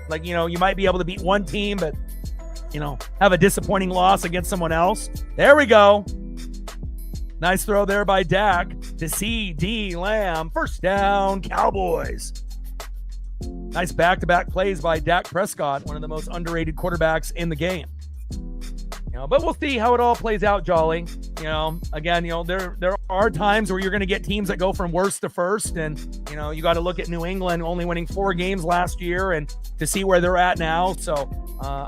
S2: Like, you might be able to beat one team, but, have a disappointing loss against someone else. There we go. Nice throw there by Dak to CeeDee Lamb. First down, Cowboys. Nice back-to-back plays by Dak Prescott, one of the most underrated quarterbacks in the game. But we'll see how it all plays out, Jolly. Again, there are times where you're going to get teams that go from worst to first. And, you got to look at New England only winning 4 games last year and to see where they're at now. So,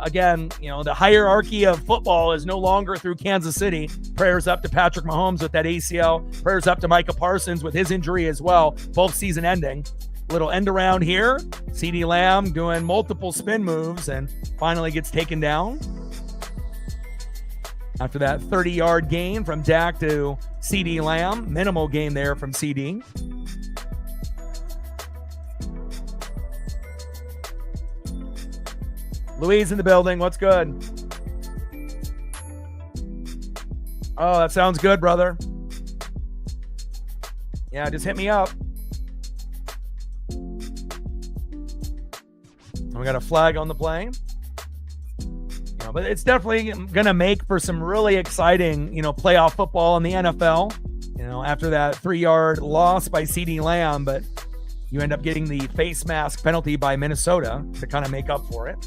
S2: again, the hierarchy of football is no longer through Kansas City. Prayers up to Patrick Mahomes with that ACL. Prayers up to Micah Parsons with his injury as well, both season ending. Little end around here. CeeDee Lamb doing multiple spin moves and finally gets taken down. After that 30-yard gain from Dak to CeeDee Lamb. Minimal gain there from CD. Louise in the building. What's good? Oh, that sounds good, brother. Yeah, just hit me up. We got a flag on the play. But it's definitely going to make for some really exciting, playoff football in the NFL, after that 3-yard loss by CeeDee Lamb, but you end up getting the face mask penalty by Minnesota to kind of make up for it.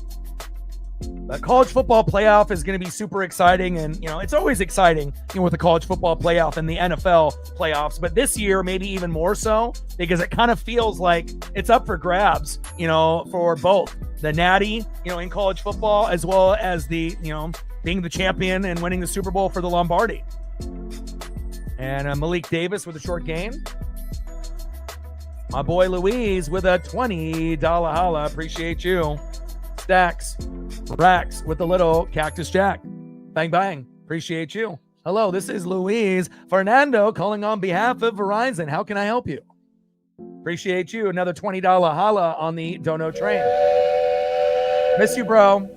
S2: But college football playoff is going to be super exciting. And, it's always exciting with the college football playoff and the NFL playoffs. But this year, maybe even more so because it kind of feels like it's up for grabs, for both the Natty, in college football, as well as the, being the champion and winning the Super Bowl for the Lombardi. And Malik Davis with a short gain. My boy Louise with a $20 holla. Appreciate you. Stacks. Rax with the little Cactus Jack. Bang, bang. Appreciate you. Hello, this is Louise Fernando calling on behalf of Verizon. How can I help you? Appreciate you. Another $20 holla on the Dono train. Miss you, bro.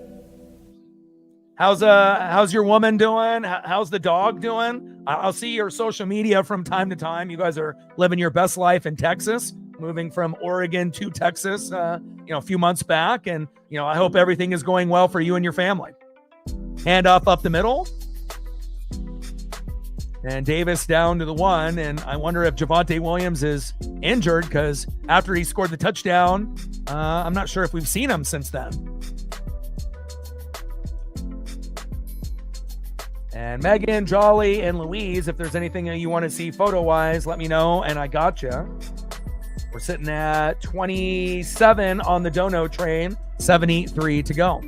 S2: How's your woman doing? How's the dog doing? I'll see your social media from time to time. You guys are living your best life in Texas, moving from Oregon to Texas, a few months back. And, I hope everything is going well for you and your family. Handoff up the middle. And Davis down to the 1. And I wonder if Javonte Williams is injured because after he scored the touchdown, I'm not sure if we've seen him since then. And Megan, Jolly, and Louise, if there's anything that you want to see photo-wise, let me know, and I gotcha. We're sitting at 27 on the Dono train, 73 to go.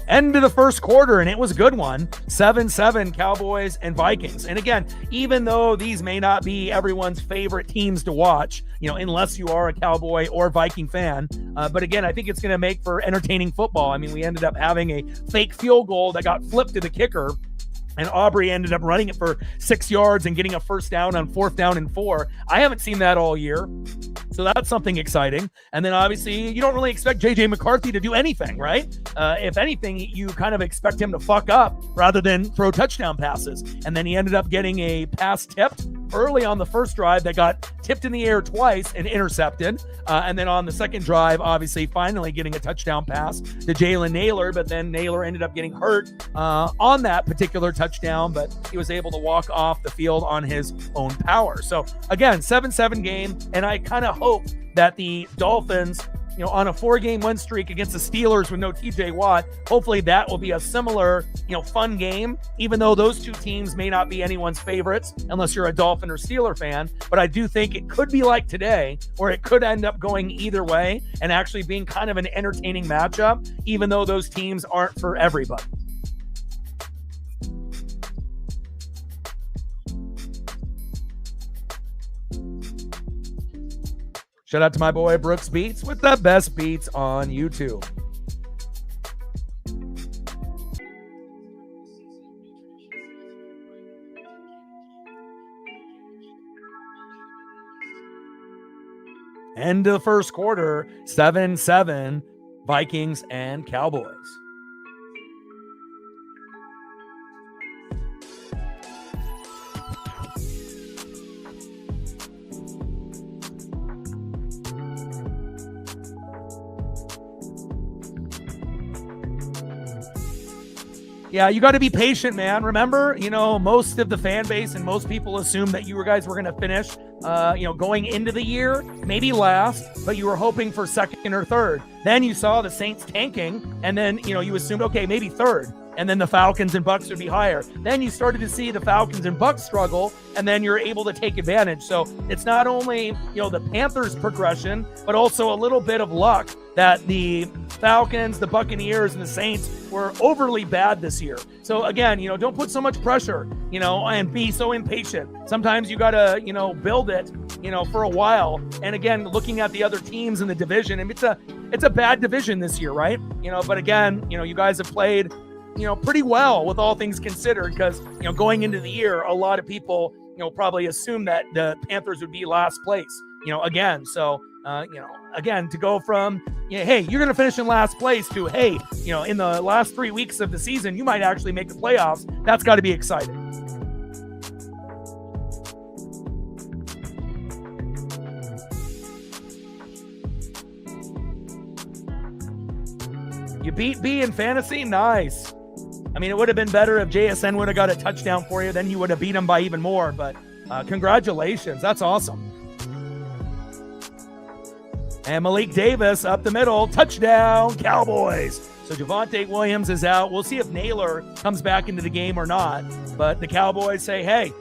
S2: End of the first quarter, and it was a good one. 7-7 Cowboys and Vikings. And again, even though these may not be everyone's favorite teams to watch, unless you are a Cowboy or Viking fan, but again, I think it's going to make for entertaining football. I mean, we ended up having a fake field goal that got flipped to the kicker, and Aubrey ended up running it for 6 yards and getting a first down on 4th down and 4. I haven't seen that all year. So that's something exciting. And then obviously you don't really expect JJ McCarthy to do anything, right? If anything, you kind of expect him to fuck up rather than throw touchdown passes. And then he ended up getting a pass tipped early on the first drive that got tipped in the air twice and intercepted. And then on the second drive, obviously finally getting a touchdown pass to Jalen Naylor, but then Naylor ended up getting hurt on that particular touchdown, but he was able to walk off the field on his own power. So again, 7-7 game, and I kind of hope that the Dolphins, on a 4-game win streak against the Steelers with no TJ Watt, hopefully that will be a similar, fun game, even though those two teams may not be anyone's favorites unless you're a Dolphin or Steeler fan. But I do think it could be like today, or it could end up going either way and actually being kind of an entertaining matchup, even though those teams aren't for everybody. Shout out to my boy Brooks Beats with the best beats on YouTube. End of the first quarter, 7-7, Vikings and Cowboys. Yeah, you got to be patient, man. Remember, most of the fan base and most people assume that you guys were going to finish, going into the year, maybe last, but you were hoping for second or third. Then you saw the Saints tanking, and then, you assumed, okay, maybe third. And then the Falcons and Bucks would be higher. Then you started to see the Falcons and Bucks struggle, and then you're able to take advantage. So it's not only, the Panthers' progression, but also a little bit of luck that the Falcons, the Buccaneers, and the Saints were overly bad this year. So again, don't put so much pressure, and be so impatient. Sometimes you got to, build it, for a while. And again, looking at the other teams in the division, and it's a bad division this year, right? But again, you guys have played pretty well with all things considered, because, going into the year, a lot of people, probably assume that the Panthers would be last place, again. So, again, to go from, hey, you're going to finish in last place to, hey, in the last 3 weeks of the season, you might actually make the playoffs. That's got to be exciting. You beat B in fantasy? Nice. I mean, it would have been better if JSN would have got a touchdown for you. Then you would have beat him by even more. But congratulations. That's awesome. And Malik Davis up the middle. Touchdown, Cowboys. So Javonte Williams is out. We'll see if Naylor comes back into the game or not. But the Cowboys say, hey,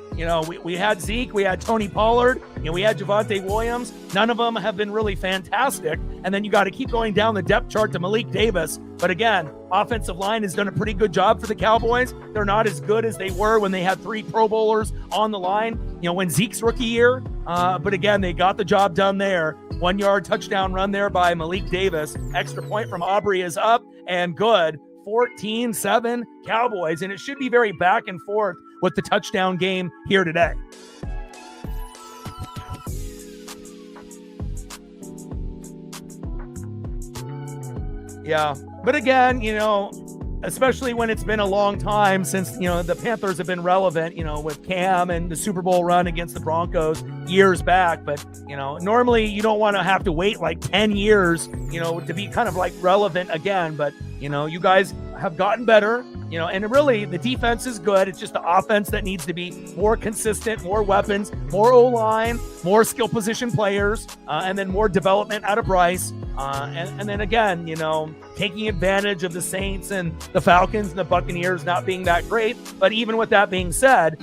S2: we had Zeke, we had Tony Pollard, we had Javonte Williams. None of them have been really fantastic. And then you got to keep going down the depth chart to Malik Davis. But again, offensive line has done a pretty good job for the Cowboys. They're not as good as they were when they had 3 Pro Bowlers on the line, when Zeke's rookie year. But again, they got the job done there. 1-yard touchdown run there by Malik Davis. Extra point from Aubrey is up and good. 14-7 Cowboys. And it should be very back and forth with the touchdown game here today. Yeah. But again, especially when it's been a long time since, the Panthers have been relevant, with Cam and the Super Bowl run against the Broncos years back. But, normally you don't want to have to wait like 10 years, to be kind of like relevant again. But, you guys have gotten better, and really the defense is good. It's just the offense that needs to be more consistent, more weapons, more O-line, more skill position players, and then more development out of Bryce. And then again, taking advantage of the Saints and the Falcons and the Buccaneers not being that great. But even with that being said,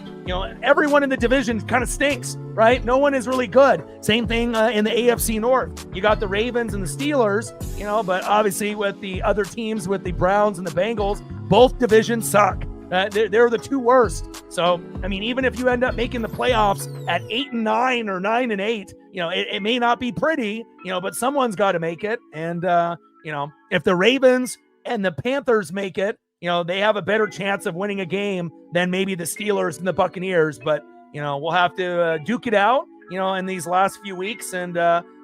S2: everyone in the division kind of stinks, right? No one is really good. Same thing in the AFC North. You got the Ravens and the Steelers, but obviously with the other teams, with the Browns and the Bengals, both divisions suck. They're the two worst. So, even if you end up making the playoffs at 8-9 or 9-8, it may not be pretty, but someone's got to make it. And, if the Ravens and the Panthers make it, they have a better chance of winning a game than maybe the Steelers and the Buccaneers. But, we'll have to duke it out, in these last few weeks. And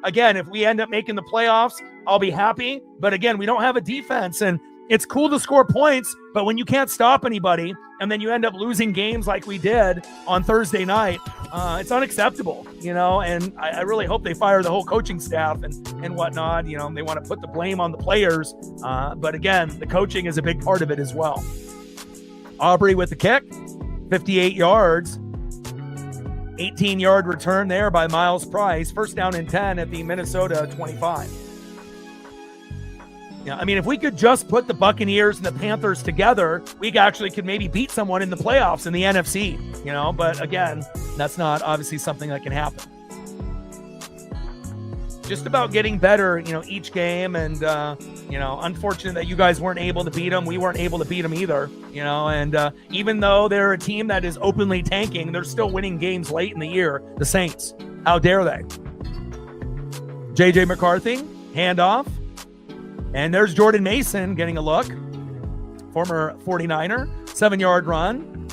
S2: again, if we end up making the playoffs, I'll be happy. But again, we don't have a defense, and it's cool to score points, but when you can't stop anybody and then you end up losing games like we did on Thursday night, it's unacceptable, and I really hope they fire the whole coaching staff and whatnot. They want to put the blame on the players. But again, the coaching is a big part of it as well. Aubrey with the kick, 58 yards, 18-yard return there by Miles Price. First down and 10 at the Minnesota 25. Yeah, if we could just put the Buccaneers and the Panthers together, we actually could maybe beat someone in the playoffs in the NFC, but again, that's not obviously something that can happen. Just about getting better, each game, and, unfortunate that you guys weren't able to beat them. We weren't able to beat them either, and even though they're a team that is openly tanking, they're still winning games late in the year, the Saints. How dare they? J.J. McCarthy, handoff. And there's Jordan Mason getting a look. Former 49er, 7-yard run.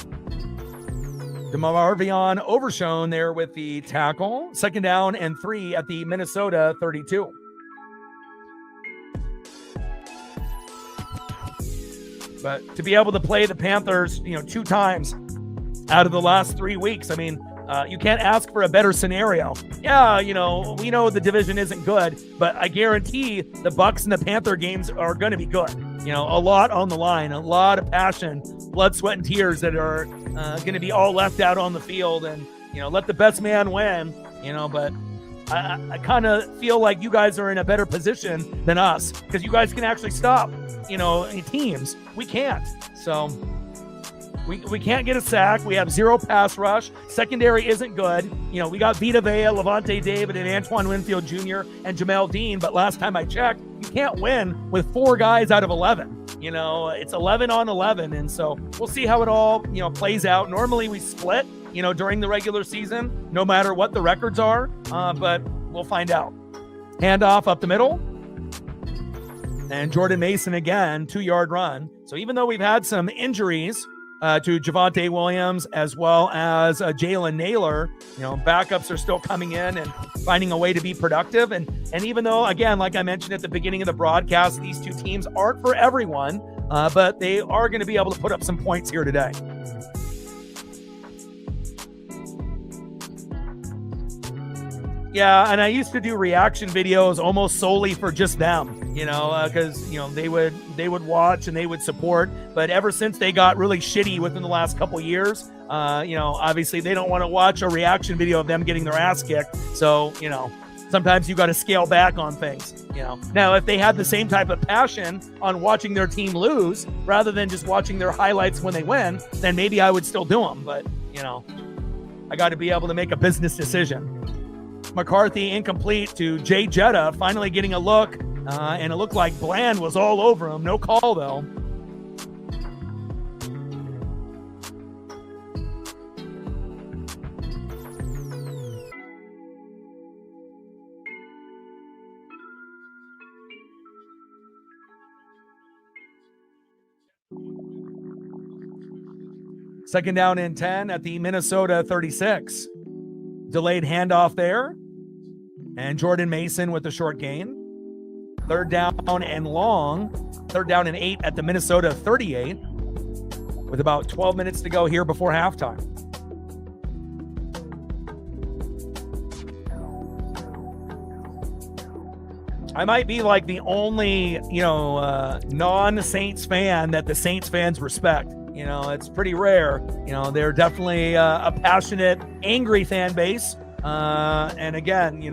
S2: DeMarvion Overshone there with the tackle. Second down and 3 at the Minnesota 32. But to be able to play the Panthers, 2 times out of the last 3 weeks, you can't ask for a better scenario. Yeah, we know the division isn't good, but I guarantee the Bucs and the Panther games are going to be good. A lot on the line, a lot of passion, blood, sweat, and tears that are going to be all left out on the field, and, let the best man win, but I kind of feel like you guys are in a better position than us because you guys can actually stop, teams. We can't. So we can't get a sack. We have 0 pass rush. Secondary isn't good. We got Vita Vea, Levante David, and Antoine Winfield Jr. and Jamel Dean. But last time I checked, you can't win with 4 guys out of 11. It's 11 on 11. And so we'll see how it all, plays out. Normally we split, during the regular season, no matter what the records are. But we'll find out. Handoff up the middle. And Jordan Mason again, 2-yard run. So even though we've had some injuries, to Javonte Williams as well as Jalen Naylor, backups are still coming in and finding a way to be productive. And even though, again, like I mentioned at the beginning of the broadcast, these 2 teams aren't for everyone, but they are going to be able to put up some points here today. Yeah, and I used to do reaction videos almost solely for just them, because, they would watch and they would support. But ever since they got really shitty within the last couple years, obviously they don't want to watch a reaction video of them getting their ass kicked. So, sometimes you got to scale back on things, Now, if they had the same type of passion on watching their team lose rather than just watching their highlights when they win, then maybe I would still do them. But, I got to be able to make a business decision. McCarthy incomplete to Jay Jetta, finally getting a look, and it looked like Bland was all over him. No call, though. Second down and 10 at the Minnesota 36. Delayed handoff there. And Jordan Mason with the short gain. Third down and long. Third down and 8 at the Minnesota 38. With about 12 minutes to go here before halftime. I might be like the only, non-Saints fan that the Saints fans respect. It's pretty rare. They're definitely a passionate, angry fan base. And again,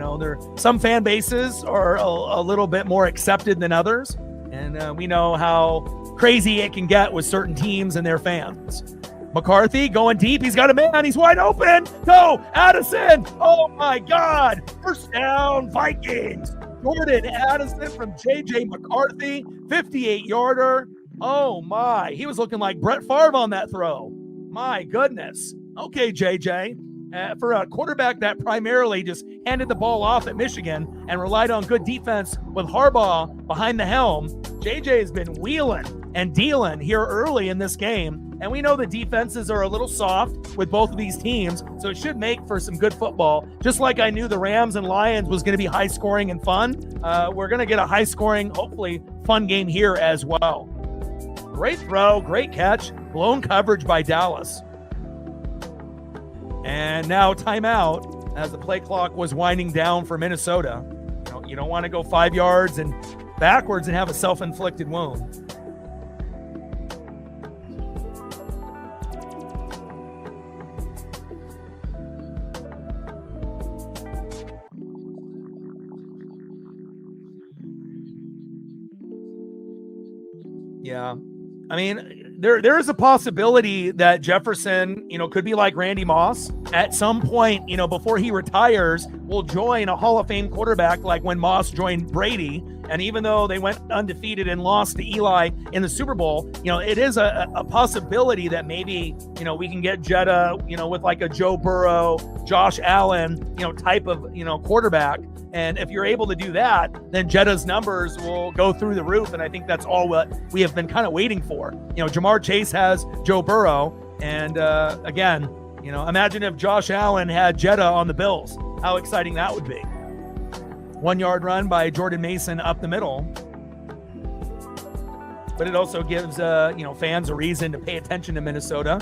S2: some fan bases are a little bit more accepted than others. And we know how crazy it can get with certain teams and their fans. McCarthy going deep. He's got a man. He's wide open. Go, Addison. Oh, my God. First down, Vikings. Jordan Addison from J.J. McCarthy, 58-yarder. Oh, my. He was looking like Brett Favre on that throw. My goodness. Okay, J.J. For a quarterback that primarily just handed the ball off at Michigan and relied on good defense with Harbaugh behind the helm, J.J. has been wheeling and dealing here early in this game. And we know the defenses are a little soft with both of these teams, so it should make for some good football. Just like I knew the Rams and Lions was going to be high-scoring and fun, we're going to get a high-scoring, hopefully fun game here as well. Great throw, great catch, blown coverage by Dallas. And now timeout as the play clock was winding down for Minnesota. You don't want to go 5 yards and backwards and have a self-inflicted wound. Yeah. I mean, there is a possibility that Jefferson, could be like Randy Moss at some point, before he retires, will join a Hall of Fame quarterback like when Moss joined Brady. And even though they went undefeated and lost to Eli in the Super Bowl, it is a possibility that maybe, we can get Jetta, with like a Joe Burrow, Josh Allen, type of, quarterback. And if you're able to do that, then Jetta's numbers will go through the roof. And I think that's all what we have been kind of waiting for. Jamar Chase has Joe Burrow. And again, imagine if Josh Allen had Jetta on the Bills, how exciting that would be. 1 yard run by Jordan Mason up the middle. But it also gives, fans a reason to pay attention to Minnesota,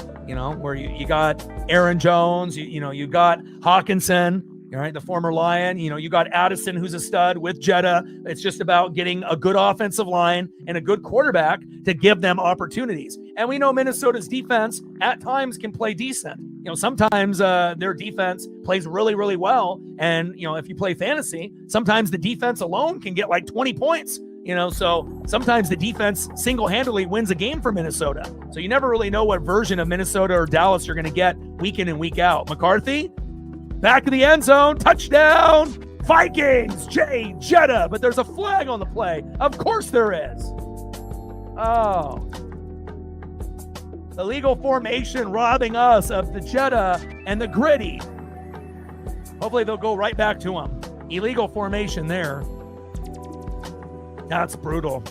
S2: where you got Aaron Jones, you got Hawkinson, all right, the former Lion, you got Addison, who's a stud with Jetta. It's just about getting a good offensive line and a good quarterback to give them opportunities. And we know Minnesota's defense at times can play decent. Sometimes their defense plays really, really well. And, if you play fantasy, sometimes the defense alone can get like 20 points. So sometimes the defense single-handedly wins a game for Minnesota. So you never really know what version of Minnesota or Dallas you're going to get week in and week out. McCarthy, back of the end zone, touchdown, Vikings, Jetta. But there's a flag on the play. Of course there is. Oh. Illegal formation robbing us of the Jetta and the gritty. Hopefully they'll go right back to him. Illegal formation there. That's brutal.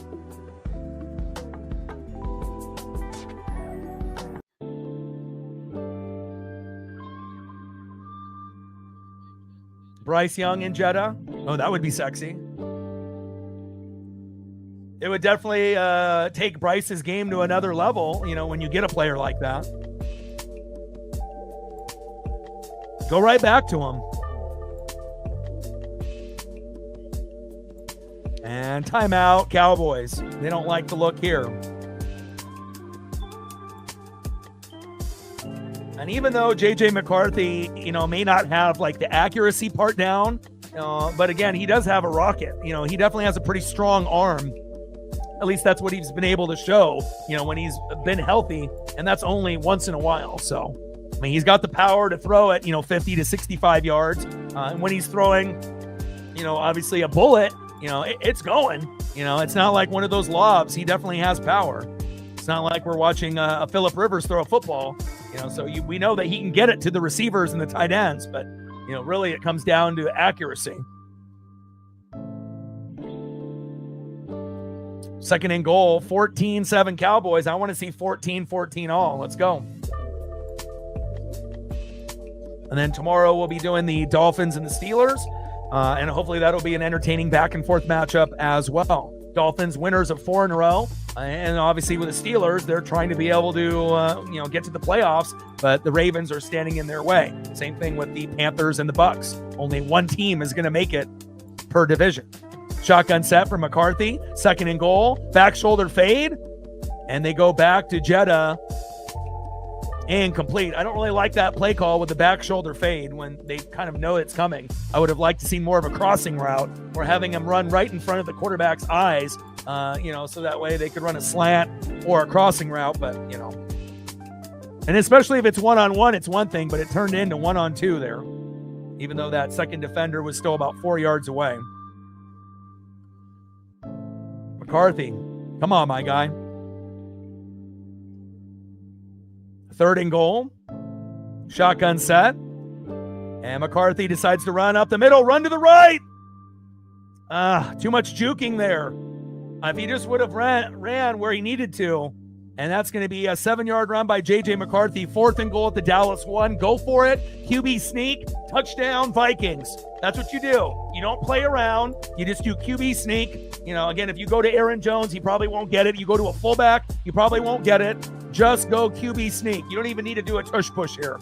S2: Bryce Young in Jetta. Oh, that would be sexy. It would definitely take Bryce's game to another level, when you get a player like that. Go right back to him. And timeout, Cowboys. They don't like the look here. And even though J.J. McCarthy, may not have like the accuracy part down, but again, he does have a rocket. He definitely has a pretty strong arm. At least that's what he's been able to show, when he's been healthy, and that's only once in a while. So, I mean, he's got the power to throw it, 50 to 65 yards. And when he's throwing, obviously a bullet, it's going. It's not like one of those lobs. He definitely has power. It's not like we're watching a Phillip Rivers throw a football. We know that he can get it to the receivers and the tight ends, but, really it comes down to accuracy. Second and goal, 14-7 Cowboys. I want to see 14-14 all. Let's go. And then tomorrow we'll be doing the Dolphins and the Steelers. And hopefully that'll be an entertaining back and forth matchup as well. Dolphins winners of 4 in a row. And obviously with the Steelers, they're trying to be able to, get to the playoffs, but the Ravens are standing in their way. Same thing with the Panthers and the Bucks. Only one team is going to make it per division. Shotgun set for McCarthy, 2nd and goal, back shoulder fade, and they go back to Jetta. Incomplete. I don't really like that play call with the back shoulder fade when they kind of know it's coming. I would have liked to see more of a crossing route or having him run right in front of the quarterback's eyes, so that way they could run a slant or a crossing route, but, And especially if it's one-on-one, it's one thing, but it turned into one-on-two there, even though that second defender was still about 4 yards away. McCarthy, come on, my guy. 3rd and goal, shotgun set, and McCarthy decides to run up the middle, run to the right. Too much juking there. If he just would have ran where he needed to, and that's going to be a 7-yard run by J.J. McCarthy, 4th and goal at the Dallas 1. Go for it. QB sneak, touchdown, Vikings. That's what you do. You don't play around. You just do QB sneak. Again, if you go to Aaron Jones, he probably won't get it. You go to a fullback, you probably won't get it. Just go QB sneak. You don't even need to do a tush push here.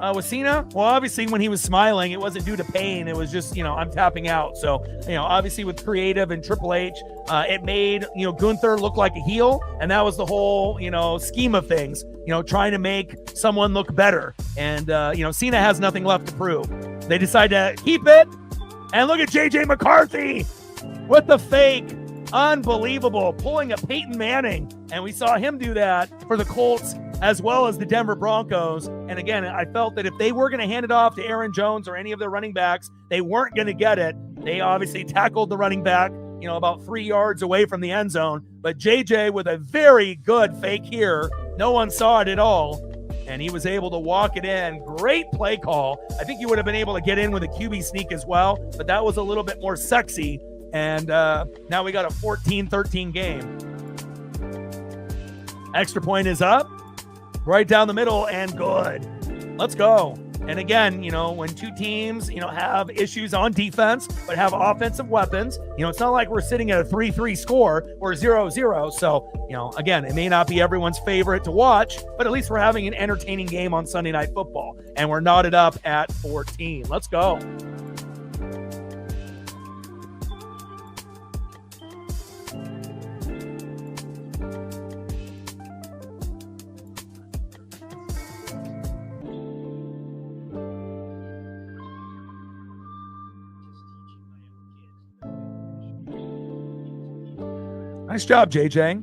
S2: Wasina, well, obviously when he was smiling, it wasn't due to pain. It was just, I'm tapping out. So, obviously with Creative and Triple H, it made, Gunther look like a heel. And that was the whole, scheme of things, trying to make someone look better. And, Cena has nothing left to prove. They decide to keep it. And look at J.J. McCarthy with the fake. Unbelievable. Pulling a Peyton Manning. And we saw him do that for the Colts as well as the Denver Broncos. And again, I felt that if they were going to hand it off to Aaron Jones or any of their running backs, they weren't going to get it. They obviously tackled the running back, about 3 yards away from the end zone. But JJ with a very good fake here. No one saw it at all. And he was able to walk it in. Great play call. I think he would have been able to get in with a QB sneak as well, but that was a little bit more sexy. And now we got a 14-13 game. Extra point is up. Right down the middle and good. Let's go. And again, when two teams, have issues on defense, but have offensive weapons, it's not like we're sitting at a 3-3 score or 0-0. So, again, it may not be everyone's favorite to watch, but at least we're having an entertaining game on Sunday Night Football. And we're knotted up at 14. Let's go. Nice job, JJ.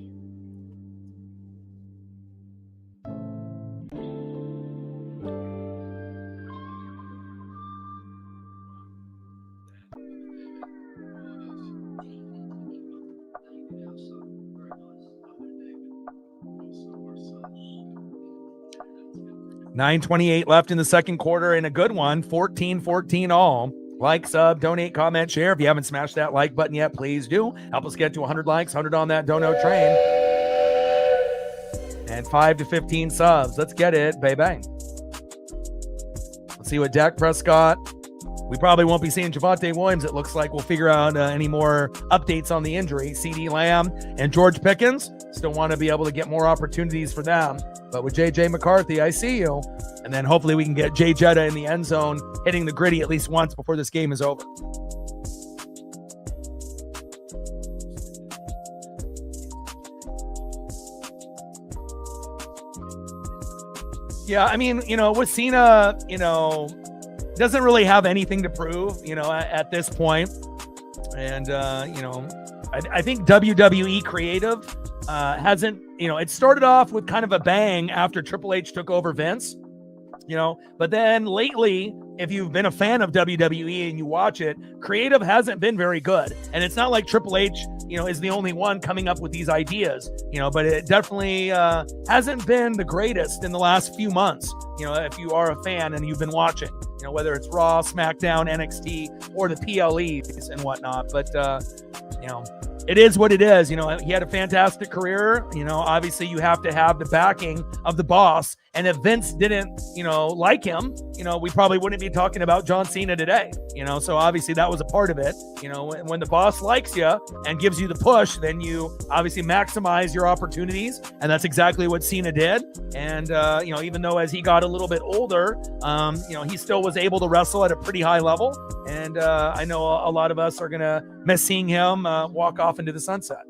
S2: $9:28 left in the second quarter and a good one. 14-14 all. Like, sub, donate, comment, share. If you haven't smashed that like button yet, please do. Help us get to 100 likes, 100 on that dono train. And 5 to 15 subs. Let's get it, baby. Let's see what Dak Prescott. We probably won't be seeing Javonte Williams. It looks like we'll figure out any more updates on the injury. CeeDee Lamb and George Pickens. Still want to be able to get more opportunities for them. But with J.J. McCarthy, I see you. And then hopefully we can get Jay Jetta in the end zone, hitting the gritty at least once before this game is over. Yeah, I mean, with Cena, doesn't really have anything to prove, at this point. And, I think WWE creative hasn't, it started off with kind of a bang after Triple H took over Vince, but then lately, if you've been a fan of WWE and you watch it, creative hasn't been very good. And it's not like Triple H, is the only one coming up with these ideas, but it definitely hasn't been the greatest in the last few months, if you are a fan and you've been watching, whether it's Raw, SmackDown, NXT, or the PLEs and whatnot. But, it is what it is. He had a fantastic career. Obviously you have to have the backing of the boss. And if Vince didn't, like him, we probably wouldn't be talking about John Cena today. So obviously that was a part of it. When the boss likes you and gives you the push, then you obviously maximize your opportunities. And that's exactly what Cena did. And, even though as he got a little bit older, he still was able to wrestle at a pretty high level. And I know a lot of us are going to miss seeing him walk off into the sunset.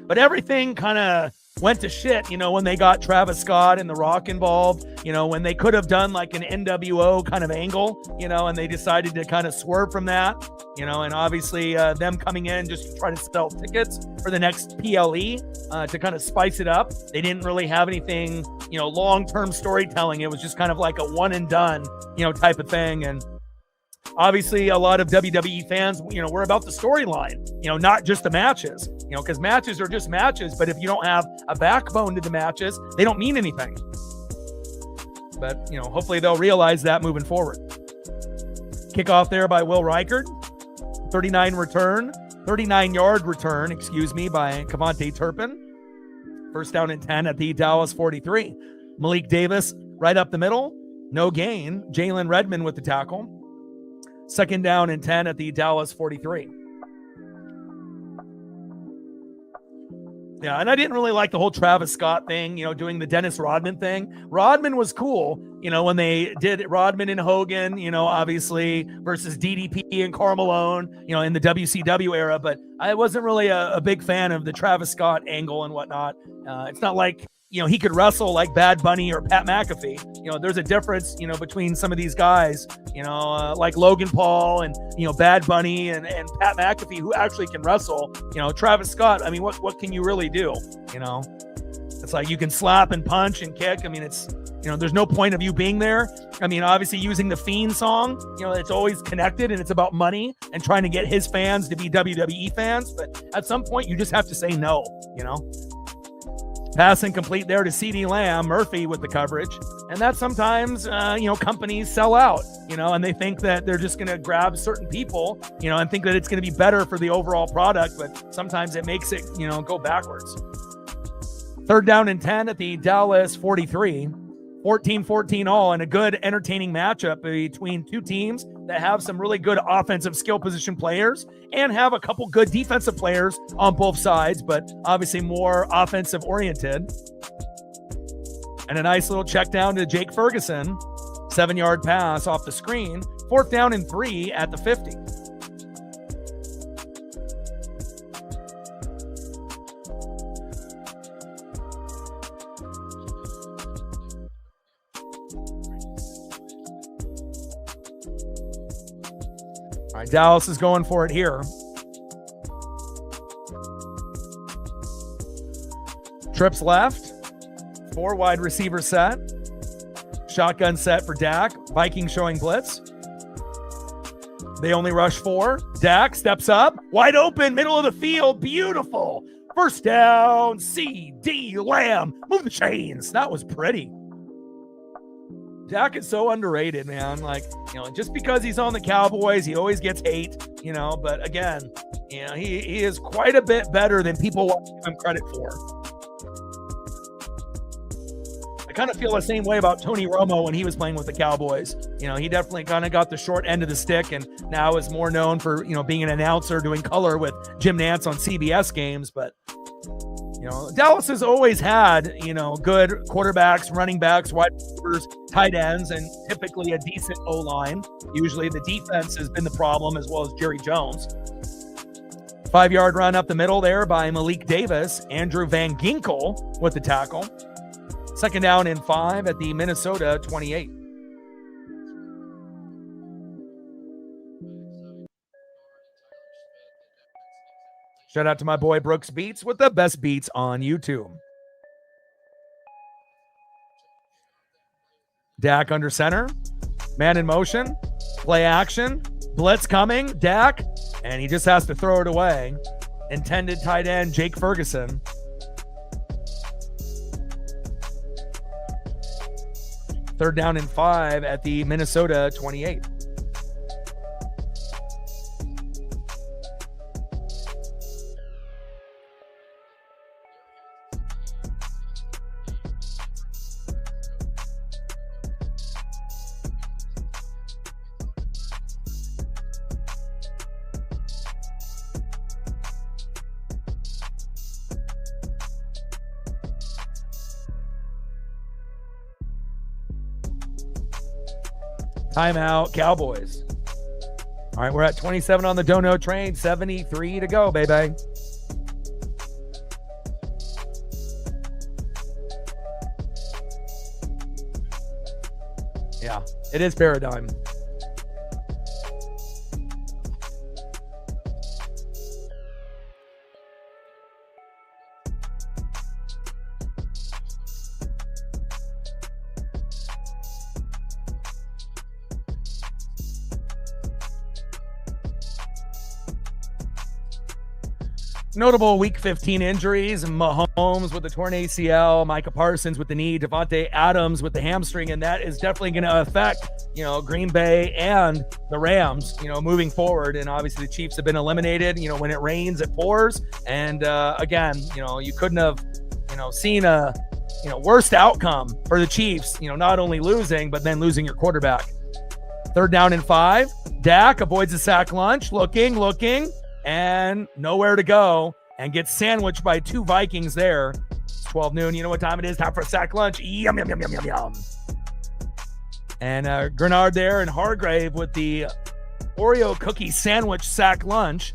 S2: But everything kind of went to shit, when they got Travis Scott and The Rock involved, when they could have done like an NWO kind of angle, and they decided to kind of swerve from that, and obviously them coming in just to try to sell tickets for the next PLE to kind of spice it up. They didn't really have anything, long-term storytelling. It was just kind of like a one and done, type of thing. And obviously, a lot of WWE fans, we're about the storyline, not just the matches, because matches are just matches. But if you don't have a backbone to the matches, they don't mean anything. But, hopefully they'll realize that moving forward. Kickoff there by Will Reichard. 39-yard return, by Javonte Turpin. First down and 10 at the Dallas 43. Malik Davis right up the middle. No gain. Jalen Redmond with the tackle. Second down and 10 at the Dallas 43. Yeah, and I didn't really like the whole Travis Scott thing, doing the Dennis Rodman thing. Rodman was cool, when they did Rodman and Hogan, obviously, versus DDP and Karl Malone, in the WCW era. But I wasn't really a big fan of the Travis Scott angle and whatnot. It's not like, he could wrestle like Bad Bunny or Pat McAfee. There's a difference, between some of these guys, like Logan Paul and, Bad Bunny and Pat McAfee, who actually can wrestle. Travis Scott, I mean, what can you really do? It's like you can slap and punch and kick. I mean, it's, there's no point of you being there. I mean, obviously using the Fiend song, it's always connected and it's about money and trying to get his fans to be WWE fans. But at some point you just have to say no, Pass incomplete there to CeeDee Lamb. Murphy with the coverage. And that sometimes, companies sell out, and they think that they're just going to grab certain people, and think that it's going to be better for the overall product. But sometimes it makes it, go backwards. Third down and 10 at the Dallas 43. 14-14 all, and a good entertaining matchup between two teams that have some really good offensive skill position players and have a couple good defensive players on both sides, but obviously more offensive oriented. And a nice little check down to Jake Ferguson. 7-yard pass off the screen. 4th down and 3 at the 50. All right, Dallas is going for it here. Trips left. 4 wide receiver set. Shotgun set for Dak. Vikings showing blitz. They only rush 4. Dak steps up. Wide open, middle of the field. Beautiful. First down, CeeDee Lamb. Move the chains. That was pretty. Dak is so underrated, man. Like, just because he's on the Cowboys, he always gets hate, but again, he is quite a bit better than people want to give him credit for. I kind of feel the same way about Tony Romo when he was playing with the Cowboys. He definitely kind of got the short end of the stick and now is more known for, being an announcer doing color with Jim Nantz on CBS games, but Dallas has always had, good quarterbacks, running backs, wide receivers, tight ends, and typically a decent O-line. Usually the defense has been the problem, as well as Jerry Jones. 5-yard run up the middle there by Malik Davis. Andrew Van Ginkel with the tackle. 2nd down and 5 at the Minnesota 28. Shout out to my boy Brooks Beats with the best beats on YouTube. Dak under center. Man in motion. Play action. Blitz coming. Dak. And he just has to throw it away. Intended tight end Jake Ferguson. Third down and 5 at the Minnesota 28. Timeout, Cowboys. All right, we're at 27 on the Dono train, 73 to go, baby. Yeah, it is paradigm. Notable Week 15 injuries: Mahomes with the torn ACL, Micah Parsons with the knee, Javonte Adams with the hamstring, and that is definitely going to affect, Green Bay and the Rams, moving forward. And obviously the Chiefs have been eliminated. When it rains, it pours. And again, you couldn't have, seen a, worst outcome for the Chiefs, not only losing, but then losing your quarterback. 3rd down and 5. Dak avoids a sack lunch, looking, and nowhere to go, and gets sandwiched by 2 Vikings there. It's 12 noon. You know what time it is? Time for a sack lunch. Yum, yum, yum, yum, yum, yum. And Grenard there and Hargrave with the Oreo cookie sandwich sack lunch.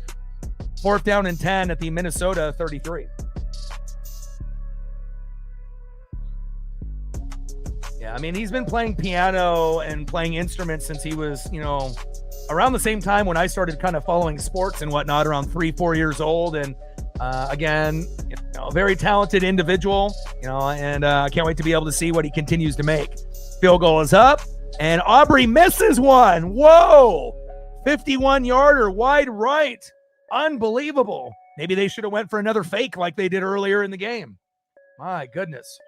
S2: 4th down and 10 at the Minnesota 33. Yeah, I mean, he's been playing piano and playing instruments since he was, around the same time when I started kind of following sports and whatnot, around 3-4 years old. And again, a very talented individual, and I can't wait to be able to see what he continues to make. Field goal is up, and Aubrey misses one. Whoa! 51-yarder wide right. Unbelievable. Maybe they should have went for another fake like they did earlier in the game. My goodness.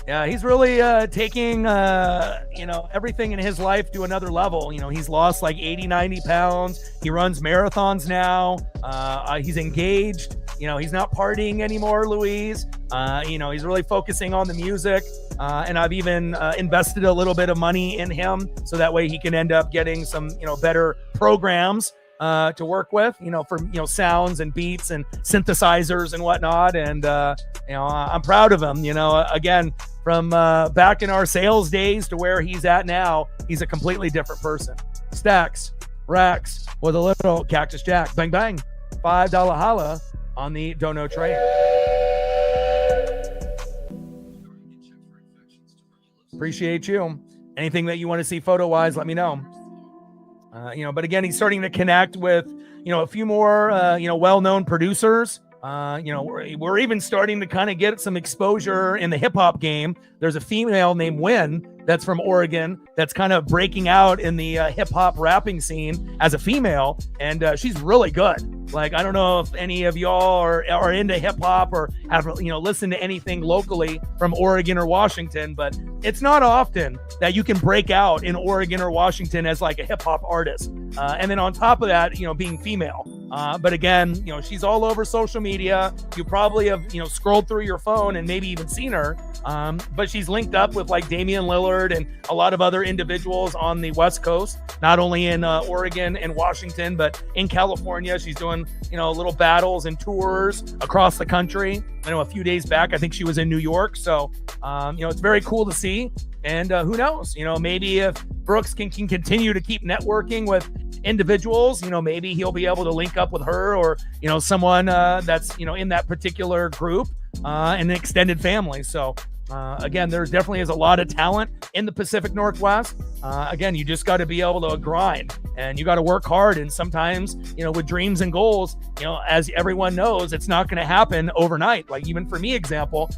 S2: Yeah, he's really taking, everything in his life to another level. He's lost like 80, 90 pounds. He runs marathons now. He's engaged. He's not partying anymore, Louise. He's really focusing on the music. And I've even invested a little bit of money in him so that way he can end up getting some, better programs to work with, for, sounds and beats and synthesizers and whatnot. And, I'm proud of him, again, from back in our sales days to where he's at now, he's a completely different person. Stacks, racks with a little Cactus Jack. Bang, bang. $5 holla on the Dono train. Appreciate you. Anything that you want to see photo-wise, let me know. But again, he's starting to connect with, a few more, well-known producers. We're even starting to kind of get some exposure in the hip hop game. There's a female named Wynn that's from Oregon that's kind of breaking out in the hip hop rapping scene as a female. And she's really good. Like, I don't know if any of y'all are into hip hop or have, listened to anything locally from Oregon or Washington, but it's not often that you can break out in Oregon or Washington as like a hip hop artist. And then on top of that, being female. But again, she's all over social media. You probably have, scrolled through your phone and maybe even seen her. But she's linked up with like Damian Lillard and a lot of other individuals on the West Coast, not only in Oregon and Washington, but in California. She's doing, little battles and tours across the country. I know a few days back, I think she was in New York. So, it's very cool to see. And who knows, maybe if Brooks can continue to keep networking with individuals, maybe he'll be able to link up with her or, someone that's, in that particular group, and an extended family. So, again, there definitely is a lot of talent in the Pacific Northwest. Again, you just got to be able to grind and you got to work hard. And sometimes, with dreams and goals, as everyone knows, it's not going to happen overnight. Like even for me, example,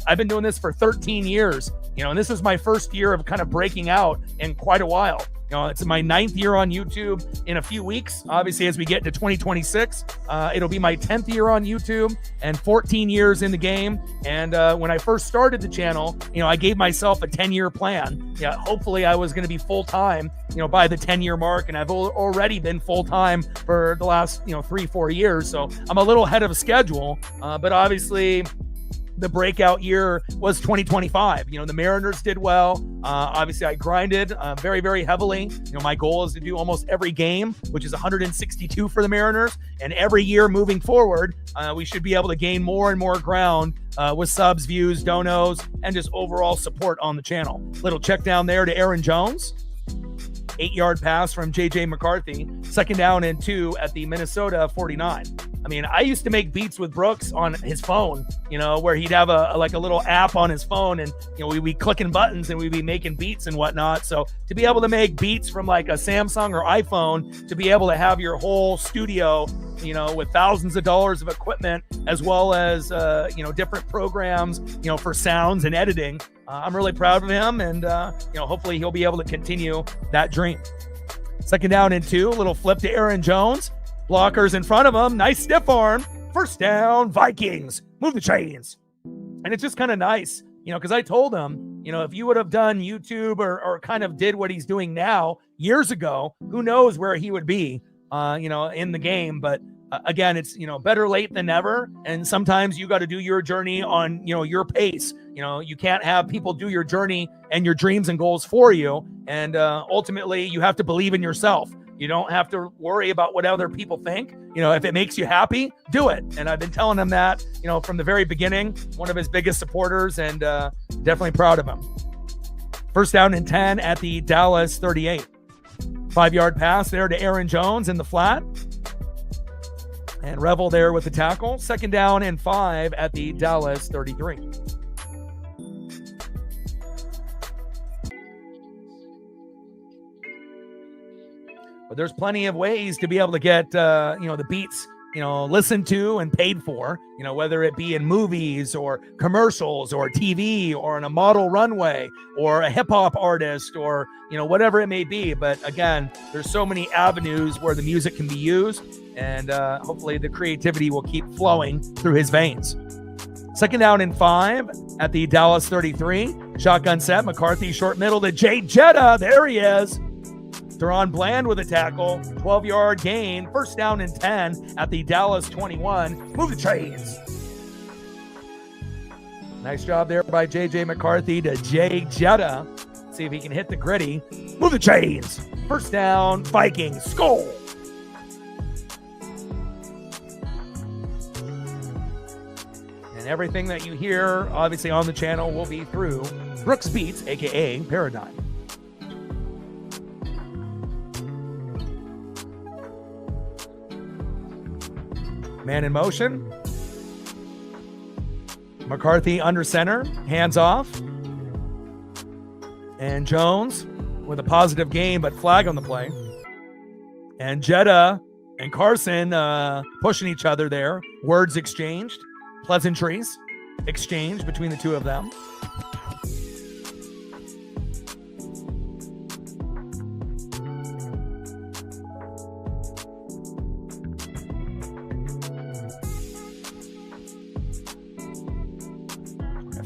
S2: I've been doing this for 13 years, and this is my first year of kind of breaking out in quite a while. It's my 9th year on YouTube in a few weeks. Obviously, as we get into 2026, it'll be my 10th year on YouTube and 14 years in the game. And when I first started the channel, I gave myself a 10-year plan. Yeah, hopefully I was going to be full-time, by the 10-year mark. And I've already been full-time for the last, 3-4 years. So I'm a little ahead of schedule. But obviously, the breakout year was 2025. The Mariners did well. Obviously, I grinded very, very heavily. My goal is to do almost every game, which is 162 for the Mariners. And every year moving forward, we should be able to gain more and more ground with subs, views, donos, and just overall support on the channel. Little check down there to Aaron Jones. 8-yard pass from J.J. McCarthy. 2nd down and 2 at the Minnesota 49. I mean, I used to make beats with Brooks on his phone, where he'd have a little app on his phone, and we'd be clicking buttons and we'd be making beats and whatnot. So to be able to make beats from like a Samsung or iPhone, to be able to have your whole studio, with thousands of dollars of equipment, as well as different programs, for sounds and editing, I'm really proud of him, and hopefully he'll be able to continue that dream. 2nd down and 2, little flip to Aaron Jones. Blockers in front of him. Nice stiff arm. 1st down, Vikings. Move the chains. And it's just kind of nice, because I told him, if you would have done YouTube or kind of did what he's doing now years ago, who knows where he would be, in the game. But again, it's, better late than never. And sometimes you got to do your journey on, your pace. You can't have people do your journey and your dreams and goals for you. And ultimately, you have to believe in yourself. You don't have to worry about what other people think. If it makes you happy, do it. And I've been telling him that, from the very beginning, one of his biggest supporters, and definitely proud of him. 1st down and 10 at the Dallas 38. 5-yard pass there to Aaron Jones in the flat. And Revel there with the tackle. 2nd down and 5 at the Dallas 33. But there's plenty of ways to be able to get, the beats, listened to and paid for, whether it be in movies or commercials or TV or in a model runway or a hip hop artist or, whatever it may be. But again, there's so many avenues where the music can be used, and hopefully the creativity will keep flowing through his veins. 2nd down and 5 at the Dallas 33. Shotgun set. McCarthy short middle to Jay Jetta. There he is. Deron Bland with a tackle, 12-yard gain, 1st down and 10 at the Dallas 21. Move the chains. Nice job there by J.J. McCarthy to Jay Jetta. See if he can hit the gritty. Move the chains. 1st down, Vikings. Score. And everything that you hear, obviously, on the channel will be through Brooks Beats, a.k.a. Paradigm. Man in motion. McCarthy under center, hands off. And Jones with a positive gain, but flag on the play. And Jetta and Carson pushing each other there. Words exchanged, pleasantries exchanged between the two of them.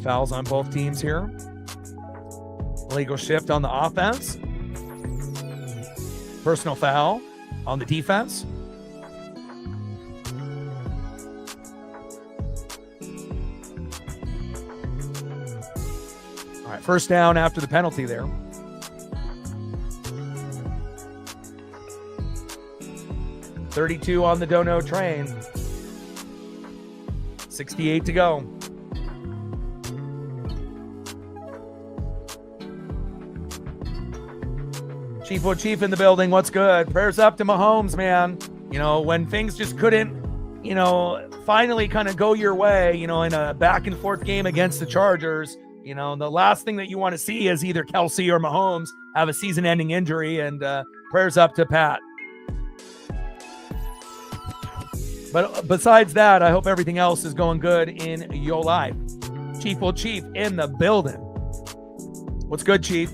S2: Fouls on both teams here. Illegal shift on the offense. Personal foul on the defense. All right, 1st down after the penalty there. .32 on the Dono train. 68 to go. Chief in the building. What's good? Prayers up to Mahomes, man. When things just couldn't, finally kind of go your way, in a back and forth game against the Chargers, the last thing that you want to see is either Kelsey or Mahomes have a season-ending injury, and prayers up to Pat. But besides that, I hope everything else is going good in your life. Chief in the building. What's good, Chief?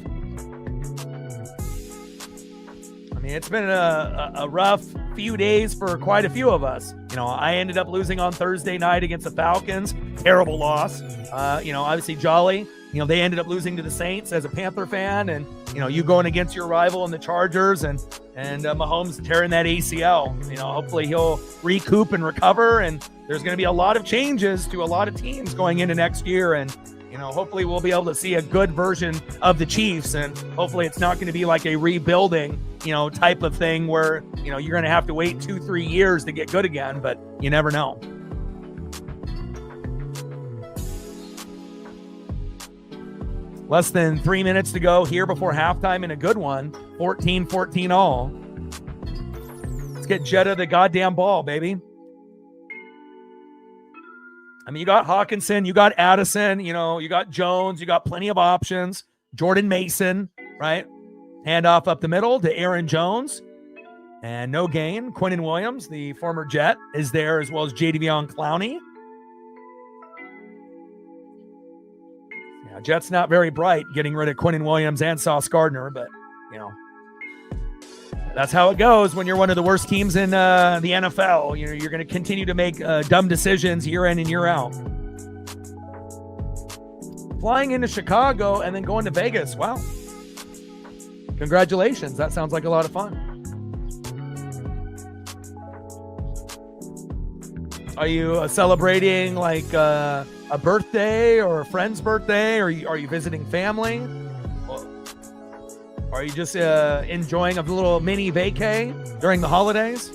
S2: It's been a rough few days for quite a few of us. I ended up losing on Thursday night against the Falcons. Terrible loss. Obviously Jolly they ended up losing to the Saints as a Panther fan, and you going against your rival in the Chargers, and Mahomes tearing that ACL. Hopefully he'll recoup and recover, and there's going to be a lot of changes to a lot of teams going into next year, and hopefully we'll be able to see a good version of the Chiefs, and hopefully it's not going to be like a rebuilding type of thing where you're going to have to wait 2-3 years to get good again, but you never know. Less than 3 minutes to go here before halftime in a good one. 14-14 all. Let's get Jetta the goddamn ball, baby. I mean, you got Hawkinson, you got Addison, you got Jones, you got plenty of options. Jordan Mason, right? Handoff up the middle to Aaron Jones. And no gain. Quinnen Williams, the former Jet, is there, as well as Jadeveon Clowney. Jet's not very bright getting rid of Quinnen Williams and Sauce Gardner, but, that's how it goes when you're one of the worst teams in the NFL. You're going to continue to make dumb decisions year in and year out. Flying into Chicago and then going to Vegas. Wow. Congratulations. That sounds like a lot of fun. Are you celebrating like a birthday or a friend's birthday? Or are you visiting family? Or are you just enjoying a little mini vacay during the holidays?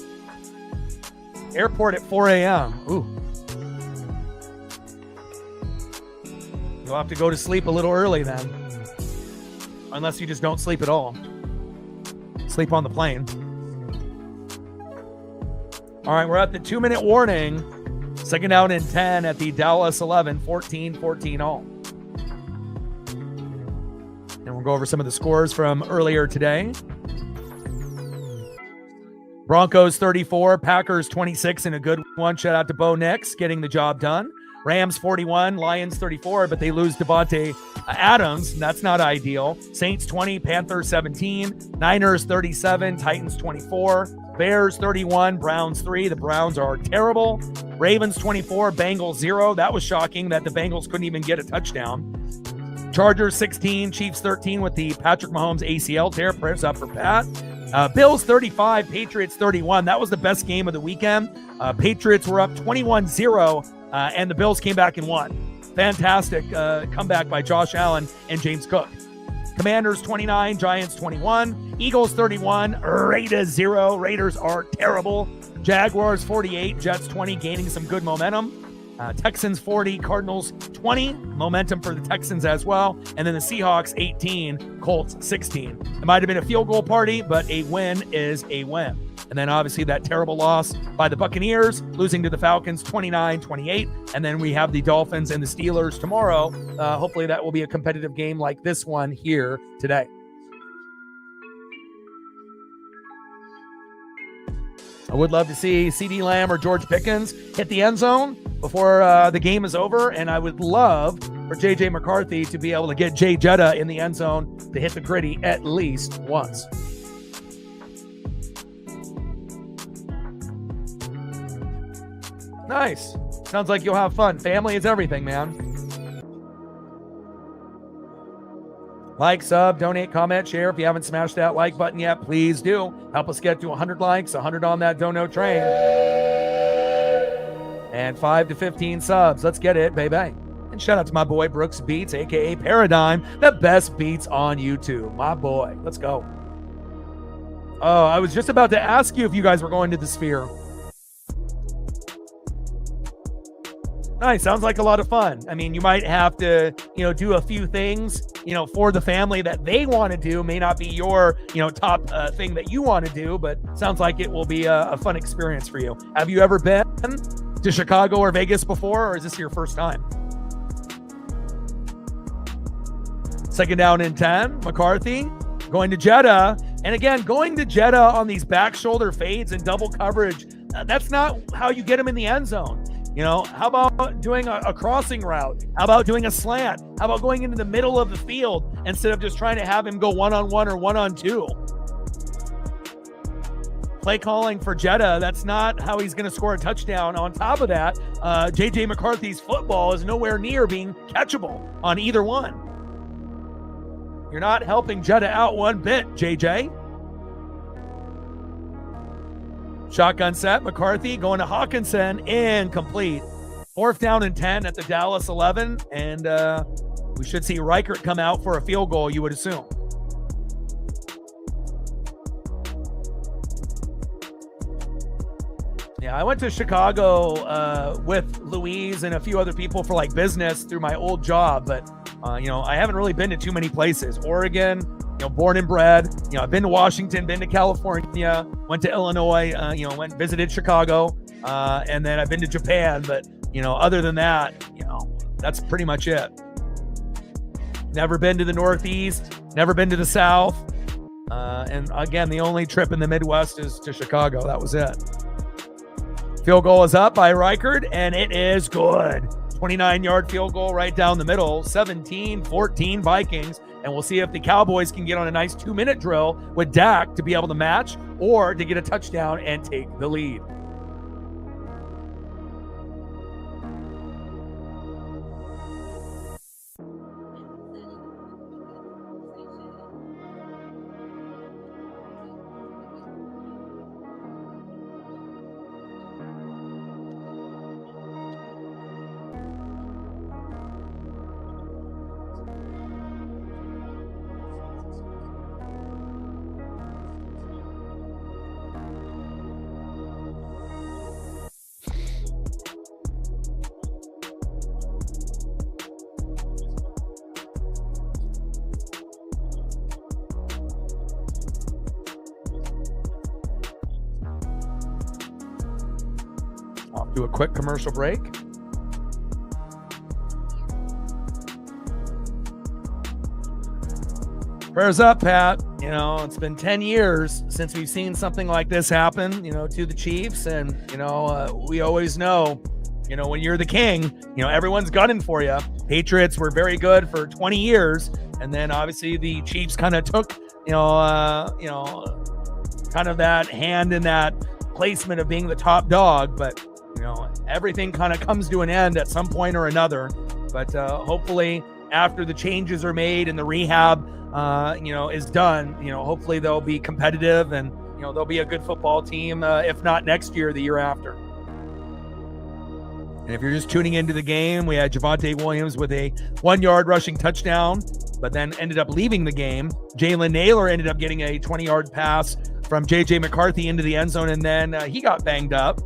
S2: Airport at 4 a.m. Ooh. You'll have to go to sleep a little early then. Unless you just don't sleep at all. Sleep on the plane. All right, we're at the 2-minute warning. Second down and 10 at the Dallas 11, 14-14 all. And we'll go over some of the scores from earlier today. Broncos 34, Packers 26 in a good one. Shout out to Bo Nix getting the job done. Rams 41, Lions 34, but they lose Devontae Adams. That's not ideal. Saints 20, Panthers 17, Niners 37, Titans 24, Bears 31, Browns 3. The Browns are terrible. Ravens 24, Bengals 0. That was shocking that the Bengals couldn't even get a touchdown. Chargers 16, Chiefs 13 with the Patrick Mahomes ACL tear. Prayers up for Pat. Bills 35, Patriots 31. That was the best game of the weekend. Patriots were up 21-0, and the Bills came back and won. Fantastic comeback by Josh Allen and James Cook. Commanders 29, Giants 21, Eagles 31, Raiders 0. Raiders are terrible. Jaguars 48, Jets 20, gaining some good momentum. Texans 40, Cardinals 20, momentum for the Texans as well. And then the Seahawks 18, Colts 16. It might have been a field goal party, but a win is a win. And then obviously that terrible loss by the Buccaneers, losing to the Falcons 29-28. And then we have the Dolphins and the Steelers tomorrow. Hopefully that will be a competitive game like this one here today. I would love to see CeeDee Lamb or George Pickens hit the end zone before the game is over. And I would love for J.J. McCarthy to be able to get Jay Jetta in the end zone to hit the gritty at least once. Nice. Sounds like you'll have fun. Family is everything, man. Like, sub, donate, comment, share. If you haven't smashed that like button yet, please do. Help us get to 100 likes, 100 on that dono train. And 5 to 15 subs. Let's get it, baby. And shout out to my boy Brooks Beats, a.k.a. Paradigm, the best beats on YouTube. My boy. Let's go. Oh, I was just about to ask you if you guys were going to the Sphere. Nice. Sounds like a lot of fun. I mean, you might have to, do a few things, for the family that they want to do. May not be your, top thing that you want to do, but sounds like it will be a fun experience for you. Have you ever been to Chicago or Vegas before, or is this your first time? Second down and 10. McCarthy going to Jetta. And again, going to Jetta on these back shoulder fades and double coverage, that's not how you get him in the end zone. How about doing a crossing route? How about doing a slant? How about going into the middle of the field instead of just trying to have him go one-on-one or one-on-two? Play calling for Jetta, that's not how he's going to score a touchdown. On top of that, J.J. McCarthy's football is nowhere near being catchable on either one. You're not helping Jetta out one bit, JJ. Shotgun set, McCarthy going to Hawkinson, incomplete. 4th down and 10 at the Dallas 11, and we should see Reichert come out for a field goal, you would assume. Yeah, I went to Chicago with Louise and a few other people for like business through my old job, but I haven't really been to too many places. Oregon, born and bred. I've been to Washington, been to California, went to Illinois, went and visited Chicago, and then I've been to Japan. But, other than that, that's pretty much it. Never been to the Northeast, never been to the South. And again, the only trip in the Midwest is to Chicago. That was it. Field goal is up by Reichert, and it is good. 29-yard field goal right down the middle, 17-14 Vikings. And we'll see if the Cowboys can get on a nice 2-minute drill with Dak to be able to match or to get a touchdown and take the lead. Off to a quick commercial break. Prayers up, Pat. It's been 10 years since we've seen something like this happen, to the Chiefs. And, we always know, when you're the king, everyone's gunning for you. Patriots were very good for 20 years. And then obviously the Chiefs kind of took, kind of that hand in that placement of being the top dog. But, everything kind of comes to an end at some point or another. But hopefully after the changes are made and the rehab, is done, hopefully they'll be competitive and, they'll be a good football team, if not next year, the year after. And if you're just tuning into the game, we had Javonte Williams with a 1-yard rushing touchdown, but then ended up leaving the game. Jalen Naylor ended up getting a 20-yard pass from J.J. McCarthy into the end zone, and then he got banged up.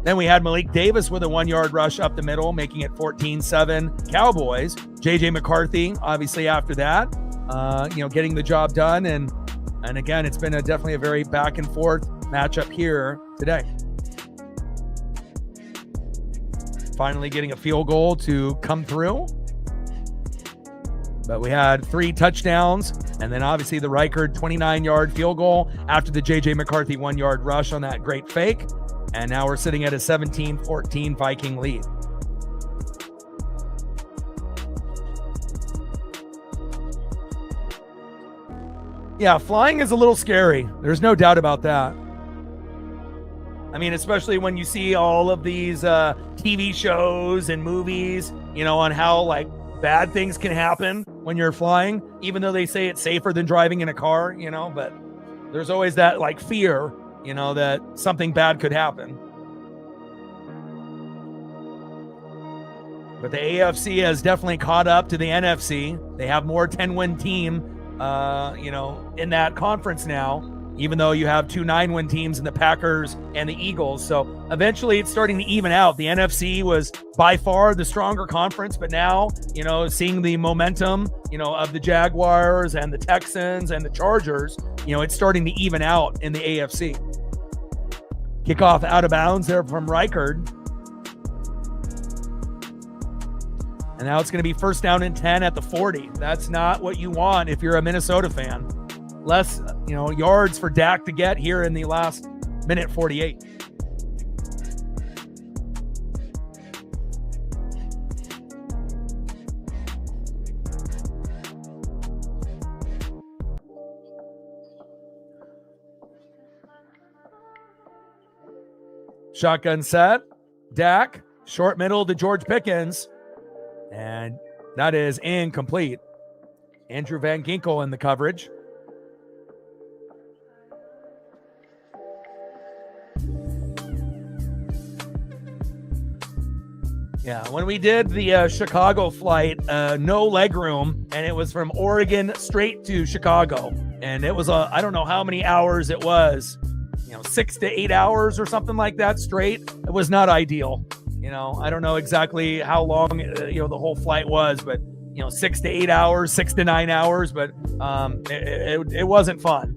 S2: Then we had Malik Davis with a 1-yard rush up the middle, making it 14-7 Cowboys. J.J. McCarthy, obviously after that, getting the job done. And again, it's been definitely a very back and forth matchup here today. Finally getting a field goal to come through. But we had 3 touchdowns, and then obviously the Reichert 29-yard field goal after the J.J. McCarthy 1-yard rush on that great fake. And now we're sitting at a 17-14 Viking lead. Yeah, flying is a little scary. There's no doubt about that. I mean, especially when you see all of these TV shows and movies, on how bad things can happen when you're flying, even though they say it's safer than driving in a car, but there's always that fear, that something bad could happen. But the AFC has definitely caught up to the NFC. They have more 10-win team, in that conference now, even though you have 2 9-win teams in the Packers and the Eagles. So eventually it's starting to even out. The NFC was by far the stronger conference, but now, seeing the momentum, of the Jaguars and the Texans and the Chargers, it's starting to even out in the AFC. Kickoff out of bounds there from Reichert. And now it's going to be 1st down and 10 at the 40. That's not what you want if you're a Minnesota fan. Less, yards for Dak to get here in the last minute 48. Shotgun set. Dak, short middle to George Pickens. And that is incomplete. Andrew Van Ginkel in the coverage. Yeah, when we did the Chicago flight, no leg room, and it was from Oregon straight to Chicago. And it was, I don't know how many hours it was, 6 to 8 hours or something like that straight. It was not ideal. I don't know exactly how long, the whole flight was, but, 6 to 8 hours, 6 to 9 hours, but it wasn't fun.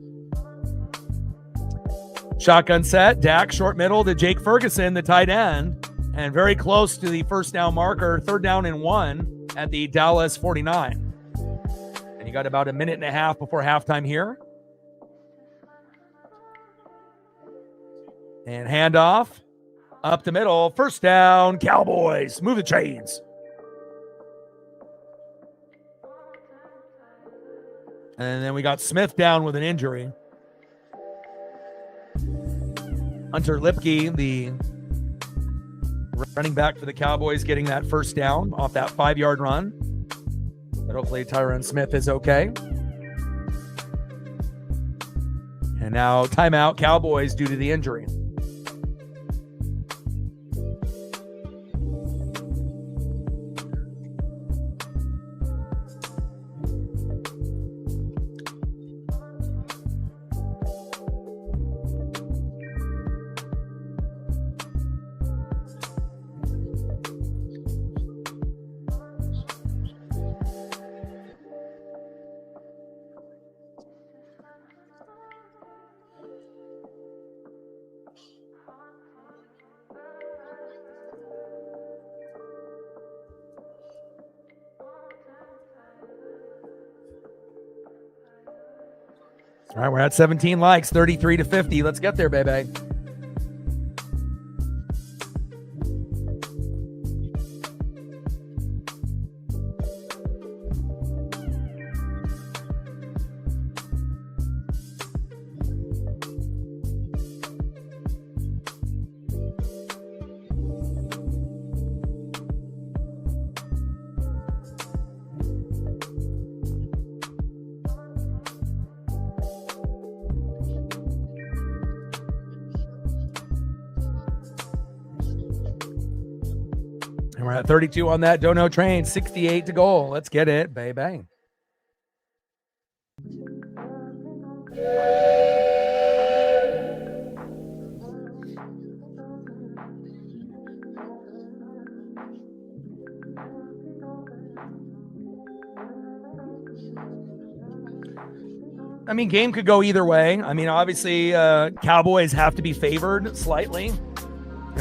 S2: Shotgun set, Dak short middle to Jake Ferguson, the tight end, and very close to the first down marker, 3rd down and 1 at the Dallas 49. And you got about a minute and a half before halftime here. And handoff up the middle, 1st down, Cowboys, move the chains. And then we got Smith down with an injury. Hunter Lipke, the running back for the Cowboys, getting that 1st down off that 5-yard run. But hopefully Tyron Smith is okay. And now timeout, Cowboys, due to the injury. All right, we're at 17 likes, 33 to 50. Let's get there, baby. And we're at 32 on that Dono train, 68 to go. Let's get it, baby. I mean, game could go either way. I mean, obviously, Cowboys have to be favored slightly.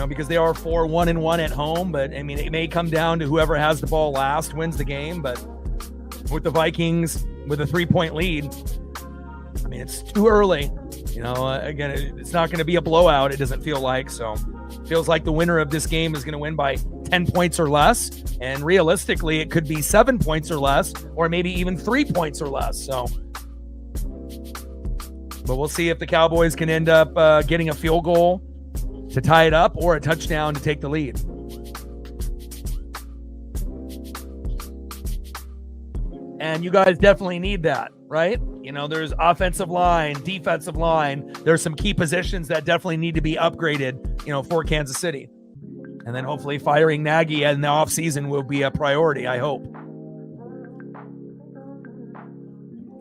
S2: Because they are 4-1-1 at home, but I mean, it may come down to whoever has the ball last wins the game. But with the Vikings with a 3-point lead, I mean, it's too early. Again, it's not going to be a blowout. It doesn't feel like. So it feels like the winner of this game is going to win by 10 points or less. And realistically, it could be 7 points or less, or maybe even 3 points or less. So, but we'll see if the Cowboys can end up getting a field goal to tie it up or a touchdown to take the lead. And you guys definitely need that, right? There's offensive line, defensive line. There's some key positions that definitely need to be upgraded, for Kansas City. And then hopefully firing Nagy in the offseason will be a priority, I hope.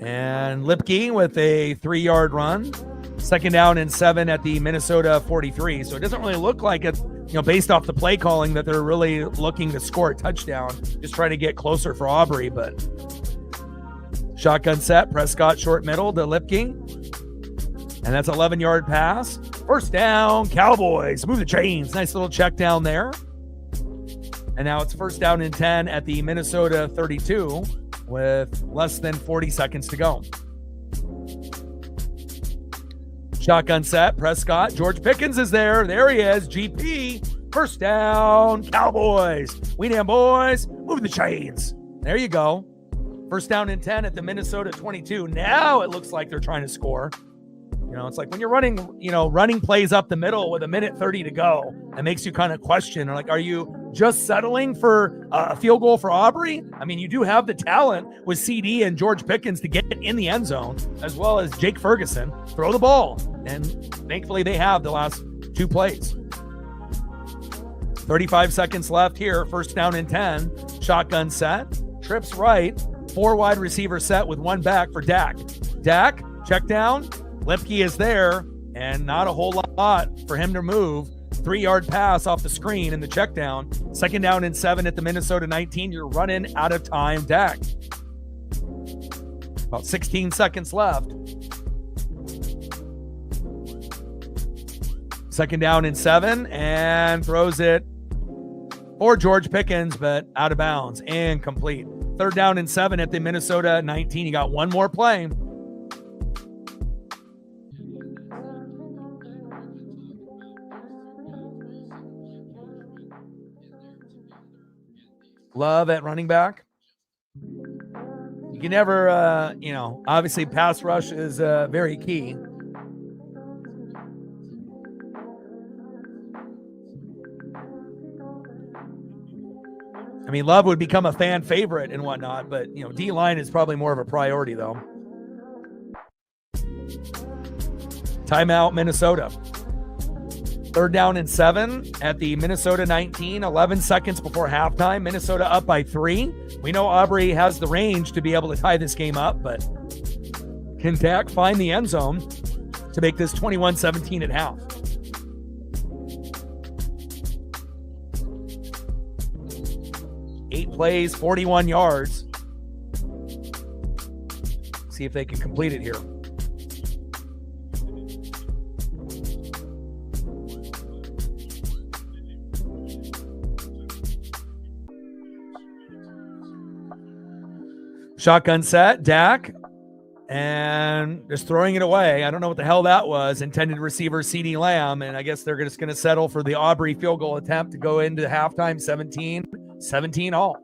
S2: And Lipke with a 3-yard run. 2nd down and 7 at the Minnesota 43. So it doesn't really look like it's, based off the play calling, that they're really looking to score a touchdown, just trying to get closer for Aubrey. But shotgun set, Prescott short middle to Lipke. And that's 11-yard pass. 1st down, Cowboys. Move the chains. Nice little check down there. And now it's 1st down and 10 at the Minnesota 32 with less than 40 seconds to go. Shotgun set, Prescott. George Pickens is there. There he is. GP. 1st down, Cowboys. We damn boys. Move the chains. There you go. 1st down and 10 at the Minnesota 22. Now it looks like they're trying to score. It's like when you're running plays up the middle with 1:30 to go, it makes you kind of question, like, are you just settling for a field goal for Aubrey? I mean, you do have the talent with CD and George Pickens to get in the end zone, as well as Jake Ferguson. Throw the ball. And thankfully they have the last 2 plays. 35 seconds left here. First down and 10. Shotgun set. Trips right. 4 wide receiver set with 1 back for Dak. Dak, check down. Lipke is there, and not a whole lot for him to move. 3-yard pass off the screen in the check down. Second down and 7 at the Minnesota 19. You're running out of time, Dak. About 16 seconds left. Second down and 7, and throws it for George Pickens, but out of bounds, incomplete. Third down and 7 at the Minnesota 19. You got one more play. Love at running back. You can never, obviously pass rush is very key. I mean, Love would become a fan favorite and whatnot, but, D-line is probably more of a priority, though. Timeout, Minnesota. Third down and 7 at the Minnesota 19, 11 seconds before halftime. Minnesota up by 3. We know Aubrey has the range to be able to tie this game up, but can Dak find the end zone to make this 21-17 at half? Eight plays, 41 yards. See if they can complete it here. Shotgun set, Dak, and just throwing it away. I don't know what the hell that was. Intended receiver, CeeDee Lamb, and I guess they're just going to settle for the Aubrey field goal attempt to go into halftime 17 all.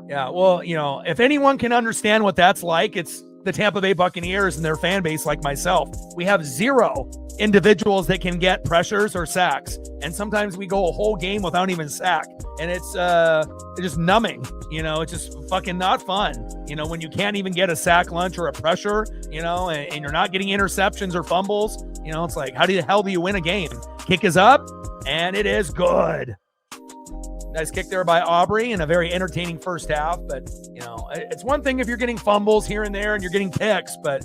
S2: Yeah, well, if anyone can understand what that's like, it's the Tampa Bay Buccaneers and their fan base like myself. We have 0 individuals that can get pressures or sacks, and sometimes we go a whole game without even sack, and it's just numbing. It's just fucking not fun. When you can't even get a sack lunch or a pressure, and you're not getting interceptions or fumbles. It's like, how the hell do you win a game? Kick is up, and it is good. Nice kick there by Aubrey in a very entertaining first half. But, it's one thing if you're getting fumbles here and there and you're getting kicks, but,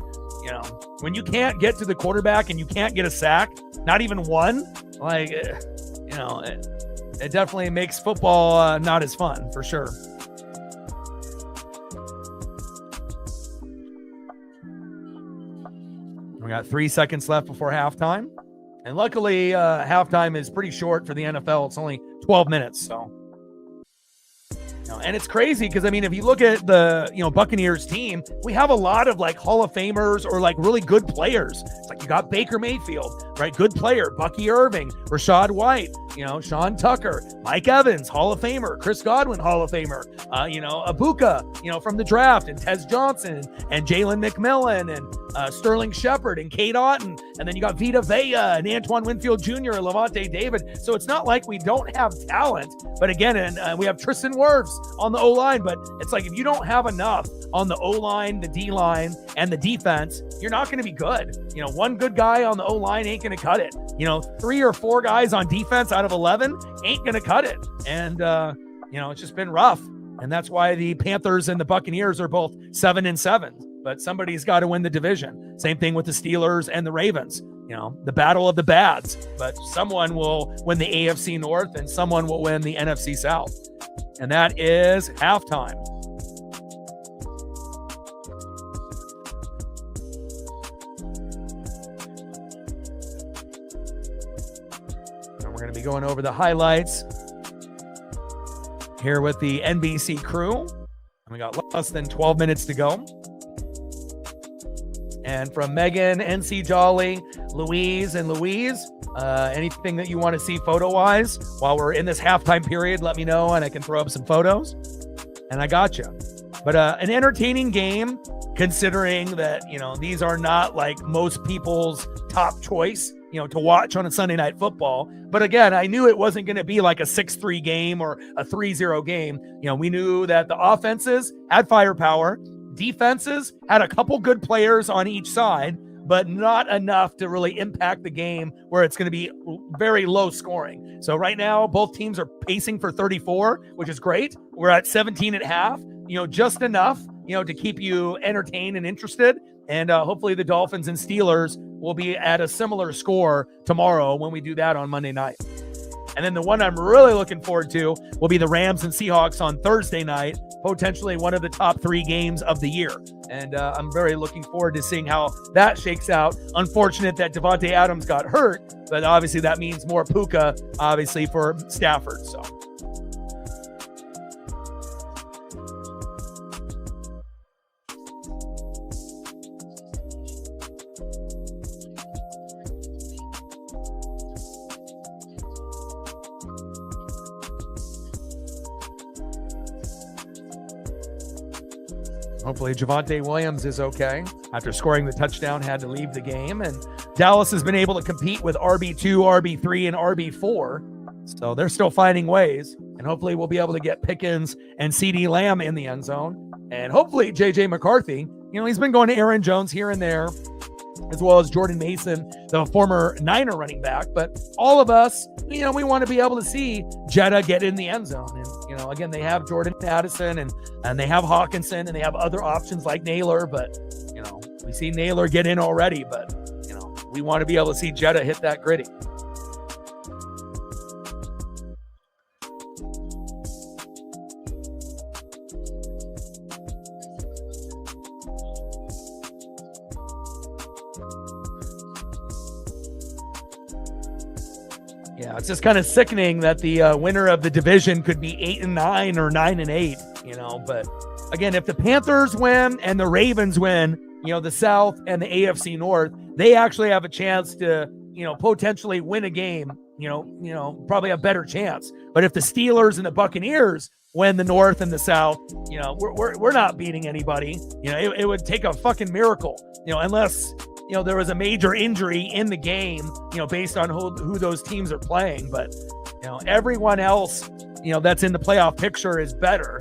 S2: when you can't get to the quarterback and you can't get a sack, not even one, like, it definitely makes football not as fun, for sure. We got 3 seconds left before halftime. And luckily, halftime is pretty short for the NFL. It's only 12 minutes, so. And it's crazy because, if you look at the, Buccaneers team, we have a lot of, Hall of Famers or, really good players. It's like you got Baker Mayfield, right? Good player. Bucky Irving, Rashad White, Sean Tucker, Mike Evans, Hall of Famer, Chris Godwin, Hall of Famer, Abuka, from the draft, and Tez Johnson, and Jalen McMillan, and Sterling Shepard, and Kate Otten, and then you got Vita Vea, and Antoine Winfield Jr., and Levante David. So it's not like we don't have talent, but again, and we have Tristan Wirfs on the O-line, but it's like if you don't have enough on the O-line, the D-line, and the defense, you're not going to be good. One good guy on the O-line ain't going to cut it. 3 or 4 guys on defense out of 11 ain't going to cut it. And, it's just been rough. And that's why the Panthers and the Buccaneers are both 7-7. But somebody's got to win the division. Same thing with the Steelers and the Ravens. The battle of the bads. But someone will win the AFC North and someone will win the NFC South. And that is halftime. And we're going to be going over the highlights here with the NBC crew. And we got less than 12 minutes to go. And from Megan, NC Jolly, Louise, and Louise, anything that you want to see photo-wise while we're in this halftime period, let me know and I can throw up some photos. And I got you. But an entertaining game. considering that, these are not like most people's top choice, to watch on a Sunday Night Football. But again, I knew it wasn't going to be like a 6-3 game or a 3-0 game. We knew that the offenses had firepower, defenses had a couple good players on each side, but not enough to really impact the game where it's going to be very low scoring. So right now, both teams are pacing for 34, which is great. We're at 17 and a half, just enough, to keep you entertained and interested. And hopefully the Dolphins and Steelers will be at a similar score tomorrow when we do that on Monday night. And then the one I'm really looking forward to will be the Rams and Seahawks on Thursday night, potentially one of the top 3 games of the year. And I'm very looking forward to seeing how that shakes out. Unfortunate that Javonte Adams got hurt, but obviously that means more Puka, obviously, for Stafford. So. Hopefully Javonte Williams is okay. After scoring the touchdown, had to leave the game. And Dallas has been able to compete with RB2, RB3, and RB4. So they're still finding ways. And hopefully we'll be able to get Pickens and CeeDee Lamb in the end zone. And hopefully JJ McCarthy, he's been going to Aaron Jones here and there, as well as Jordan Mason, the former Niner running back. But all of us, we want to be able to see Jetta get in the end zone. And, again, they have Jordan Addison and they have Hawkinson and they have other options like Naylor. But, we see Naylor get in already. But, we want to be able to see Jetta hit that gritty. Yeah, it's just kind of sickening that the winner of the division could be 8-9 or 9-8, But again, if the Panthers win and the Ravens win, the South and the AFC North, they actually have a chance to, potentially win a game, probably a better chance. But if the Steelers and the Buccaneers win the North and the South, we're not beating anybody. It would take a fucking miracle, unless there was a major injury in the game, based on who those teams are playing. But, everyone else, that's in the playoff picture is better,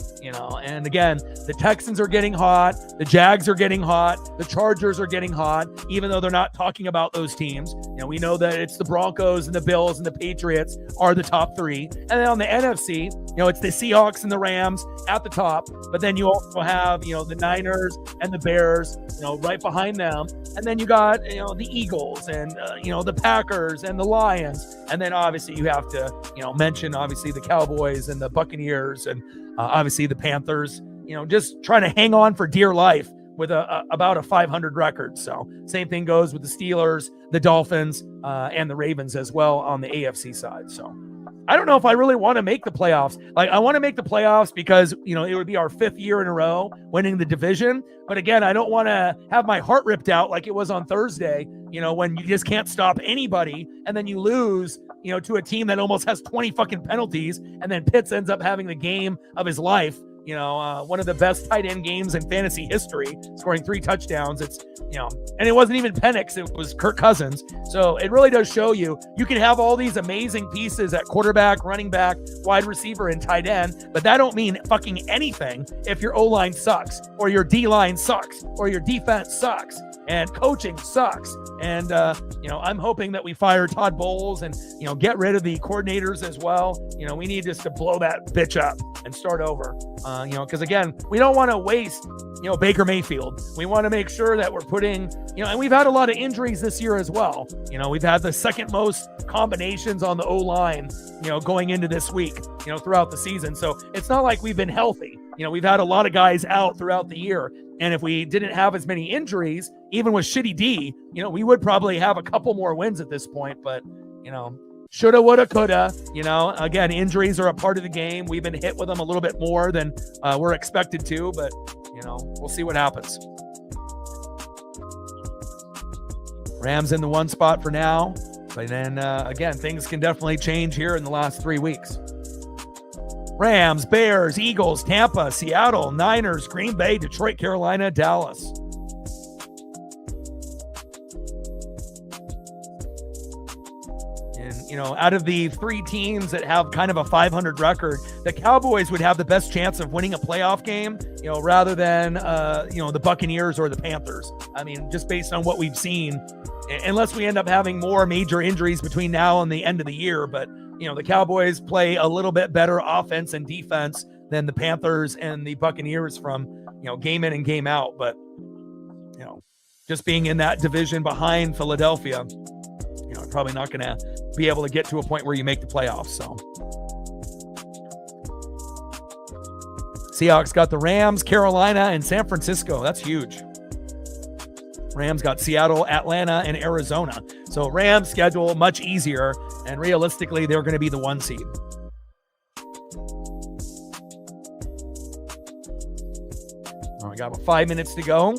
S2: and again, the Texans are getting hot. The Jags are getting hot. The Chargers are getting hot, even though they're not talking about those teams. We know that it's the Broncos and the Bills and the Patriots are the top 3. And then on the NFC, it's the Seahawks and the Rams at the top. But then you also have, the Niners and the Bears, right behind them. And then you got, the Eagles and, the Packers and the Lions. And then obviously you have to, mention obviously the Cowboys and the Buccaneers and obviously the Panthers, just trying to hang on for dear life with about a 500 record. So same thing goes with the Steelers, the Dolphins, and the Ravens as well on the AFC side. So I don't know if I really want to make the playoffs. Like, I want to make the playoffs because, it would be our 5th year in a row winning the division. But again, I don't want to have my heart ripped out like it was on Thursday, when you just can't stop anybody. And then you lose, to a team that almost has 20 fucking penalties. And then Pitts ends up having the game of his life. One of the best tight end games in fantasy history, scoring 3 touchdowns. It's, and it wasn't even Penix, it was Kirk Cousins. So it really does show you can have all these amazing pieces at quarterback, running back, wide receiver, and tight end, but that don't mean fucking anything if your O-line sucks, or your D-line sucks, or your defense sucks, and coaching sucks. And, I'm hoping that we fire Todd Bowles and, get rid of the coordinators as well. We need just to blow that bitch up and start over. Because again, we don't want to waste, Baker Mayfield. We want to make sure that we're putting, and we've had a lot of injuries this year as well. We've had the second most combinations on the O-line, going into this week, throughout the season. So it's not like we've been healthy. We've had a lot of guys out throughout the year. And if we didn't have as many injuries, even with shitty D, we would probably have a couple more wins at this point. But, shoulda, woulda, coulda, again, injuries are a part of the game. We've been hit with them a little bit more than we're expected to, but, we'll see what happens. Rams in the 1 spot for now. But then, again, things can definitely change here in the last 3 weeks. Rams, Bears, Eagles, Tampa, Seattle, Niners, Green Bay, Detroit, Carolina, Dallas. And, out of the 3 teams that have kind of a 500 record, the Cowboys would have the best chance of winning a playoff game, rather than, the Buccaneers or the Panthers. I mean, just based on what we've seen, unless we end up having more major injuries between now and the end of the year. But, the Cowboys play a little bit better offense and defense than the Panthers and the Buccaneers from, game in and game out. But, just being in that division behind Philadelphia, probably not going to be able to get to a point where you make the playoffs. So Seahawks got the Rams, Carolina, and San Francisco. That's huge. Rams got Seattle, Atlanta, and Arizona. So Rams schedule much easier, and realistically, they're going to be the 1 seed. We got about 5 minutes to go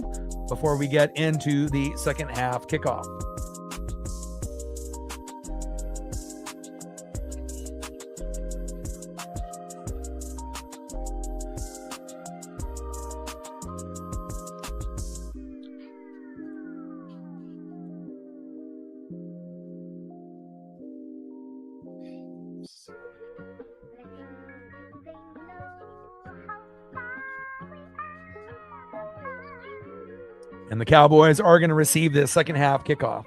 S2: before we get into the second half kickoff. And the Cowboys are going to receive the second half kickoff.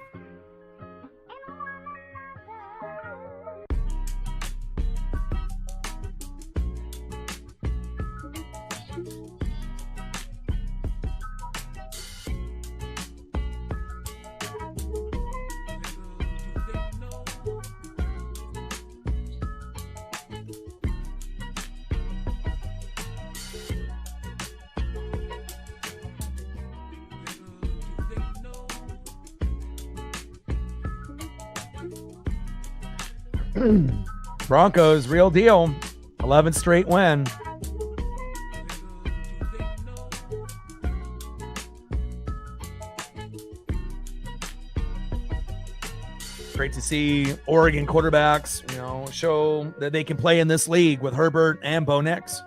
S2: Broncos, real deal. 11th straight win. Great to see Oregon quarterbacks, show that they can play in this league with Herbert and Bo Nix.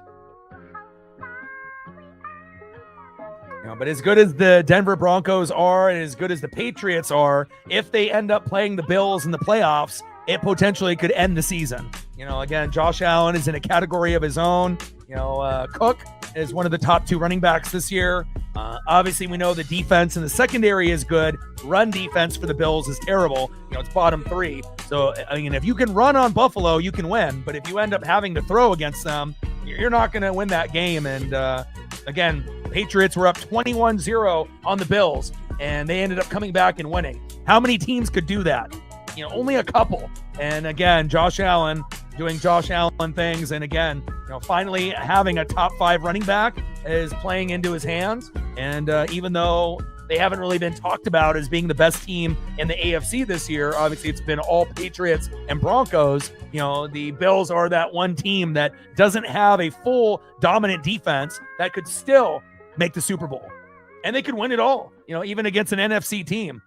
S2: But as good as the Denver Broncos are, and as good as the Patriots are, if they end up playing the Bills in the playoffs, it potentially could end the season. Again, Josh Allen is in a category of his own. Cook is one of the top 2 running backs this year. Obviously, we know the defense in the secondary is good. Run defense for the Bills is terrible. It's bottom 3. So, if you can run on Buffalo, you can win. But if you end up having to throw against them, you're not going to win that game. And again, Patriots were up 21-0 on the Bills, and they ended up coming back and winning. How many teams could do that? Only a couple. And again, Josh Allen doing Josh Allen things. And again, finally having a top 5 running back is playing into his hands. And even though they haven't really been talked about as being the best team in the AFC this year, obviously it's been all Patriots and Broncos. The Bills are that one team that doesn't have a full dominant defense that could still make the Super Bowl. And they could win it all, even against an NFC team.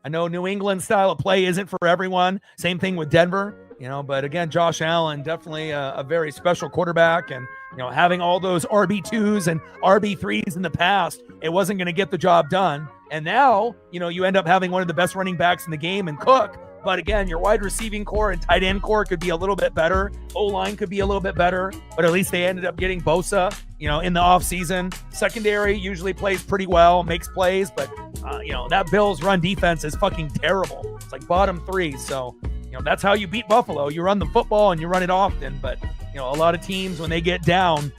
S2: I know New England style of play isn't for everyone. Same thing with Denver, but again, Josh Allen, definitely a very special quarterback. And, having all those RB2s and RB3s in the past, it wasn't going to get the job done. And now, you end up having one of the best running backs in the game in Cook. But again, your wide receiving core and tight end core could be a little bit better. O-line could be a little bit better, but at least they ended up getting Bosa, in the offseason. Secondary usually plays pretty well, makes plays, but, that Bills run defense is fucking terrible. It's like bottom 3. So, that's how you beat Buffalo. You run the football and you run it often, but, a lot of teams, when they get down,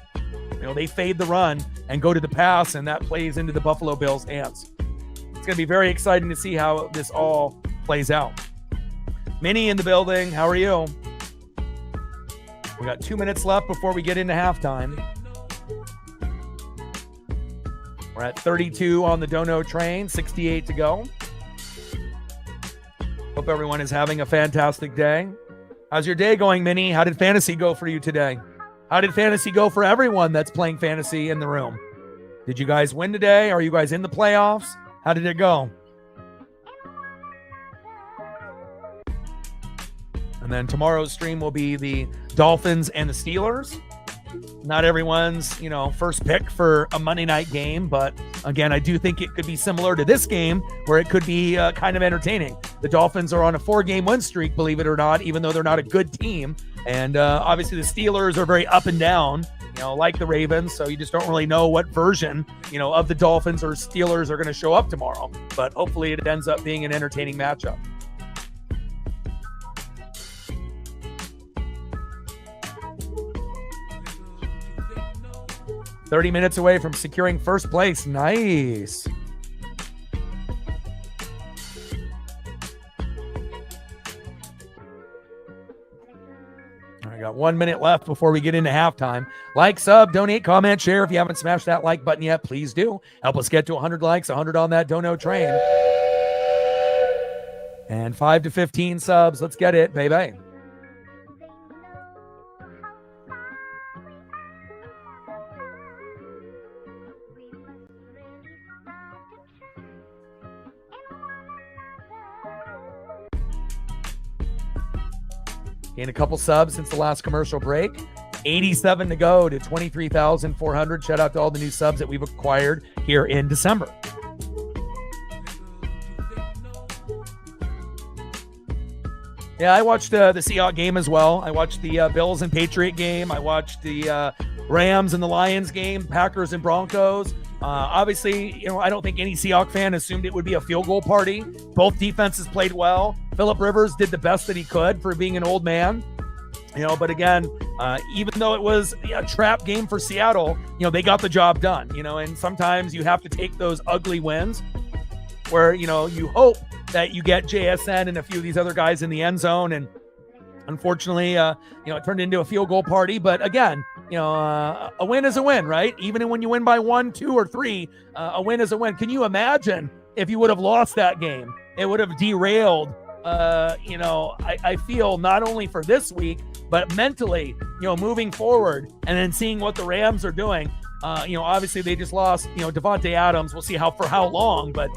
S2: they fade the run and go to the pass, and that plays into the Buffalo Bills' hands. It's going to be very exciting to see how this all plays out. Minnie in the building. How are you? We got 2 minutes left before we get into halftime. We're at 32 on the Dono train, 68 to go. Hope everyone is having a fantastic day. How's your day going, Minnie? How did fantasy go for you today? How did fantasy go for everyone that's playing fantasy in the room? Did you guys win today? Are you guys in the playoffs? How did it go? And And then tomorrow's stream will be the Dolphins and the Steelers. Not everyone's, first pick for a Monday night game, but again, I do think it could be similar to this game where it could be kind of entertaining. The Dolphins are on a 4-game win streak, believe it or not, even though they're not a good team. And obviously the Steelers are very up and down, like the Ravens. So you just don't really know what version, of the Dolphins or Steelers are going to show up tomorrow. But hopefully it ends up being an entertaining matchup. "30 minutes away from securing first place." Nice. I got 1 minute left before we get into halftime. Like, sub, donate, comment, share. If you haven't smashed that like button yet, please do. Help us get to 100 likes, 100 on that dono train. And 5 to 15 subs. Let's get it, baby. Gained a couple subs since the last commercial break. 87 to go to 23,400. Shout out to all the new subs that we've acquired here in December. Yeah, I watched the Seahawks game as well. I watched the Bills and Patriot game. I watched the Rams and the Lions game, Packers and Broncos. Obviously, I don't think any Seahawks fan assumed it would be a field goal party. Both defenses played well. Phillip Rivers did the best that he could for being an old man. But again, even though it was a trap game for Seattle, they got the job done, and sometimes you have to take those ugly wins where, you hope that you get JSN and a few of these other guys in the end zone. And unfortunately, it turned into a field goal party. But again, a win is a win, right? Even when you win by 1, 2, or 3, a win is a win. Can you imagine if you would have lost that game? It would have derailed, I feel not only for this week, but mentally, moving forward and then seeing what the Rams are doing. Obviously they just lost, Javonte Adams. We'll see for how long, but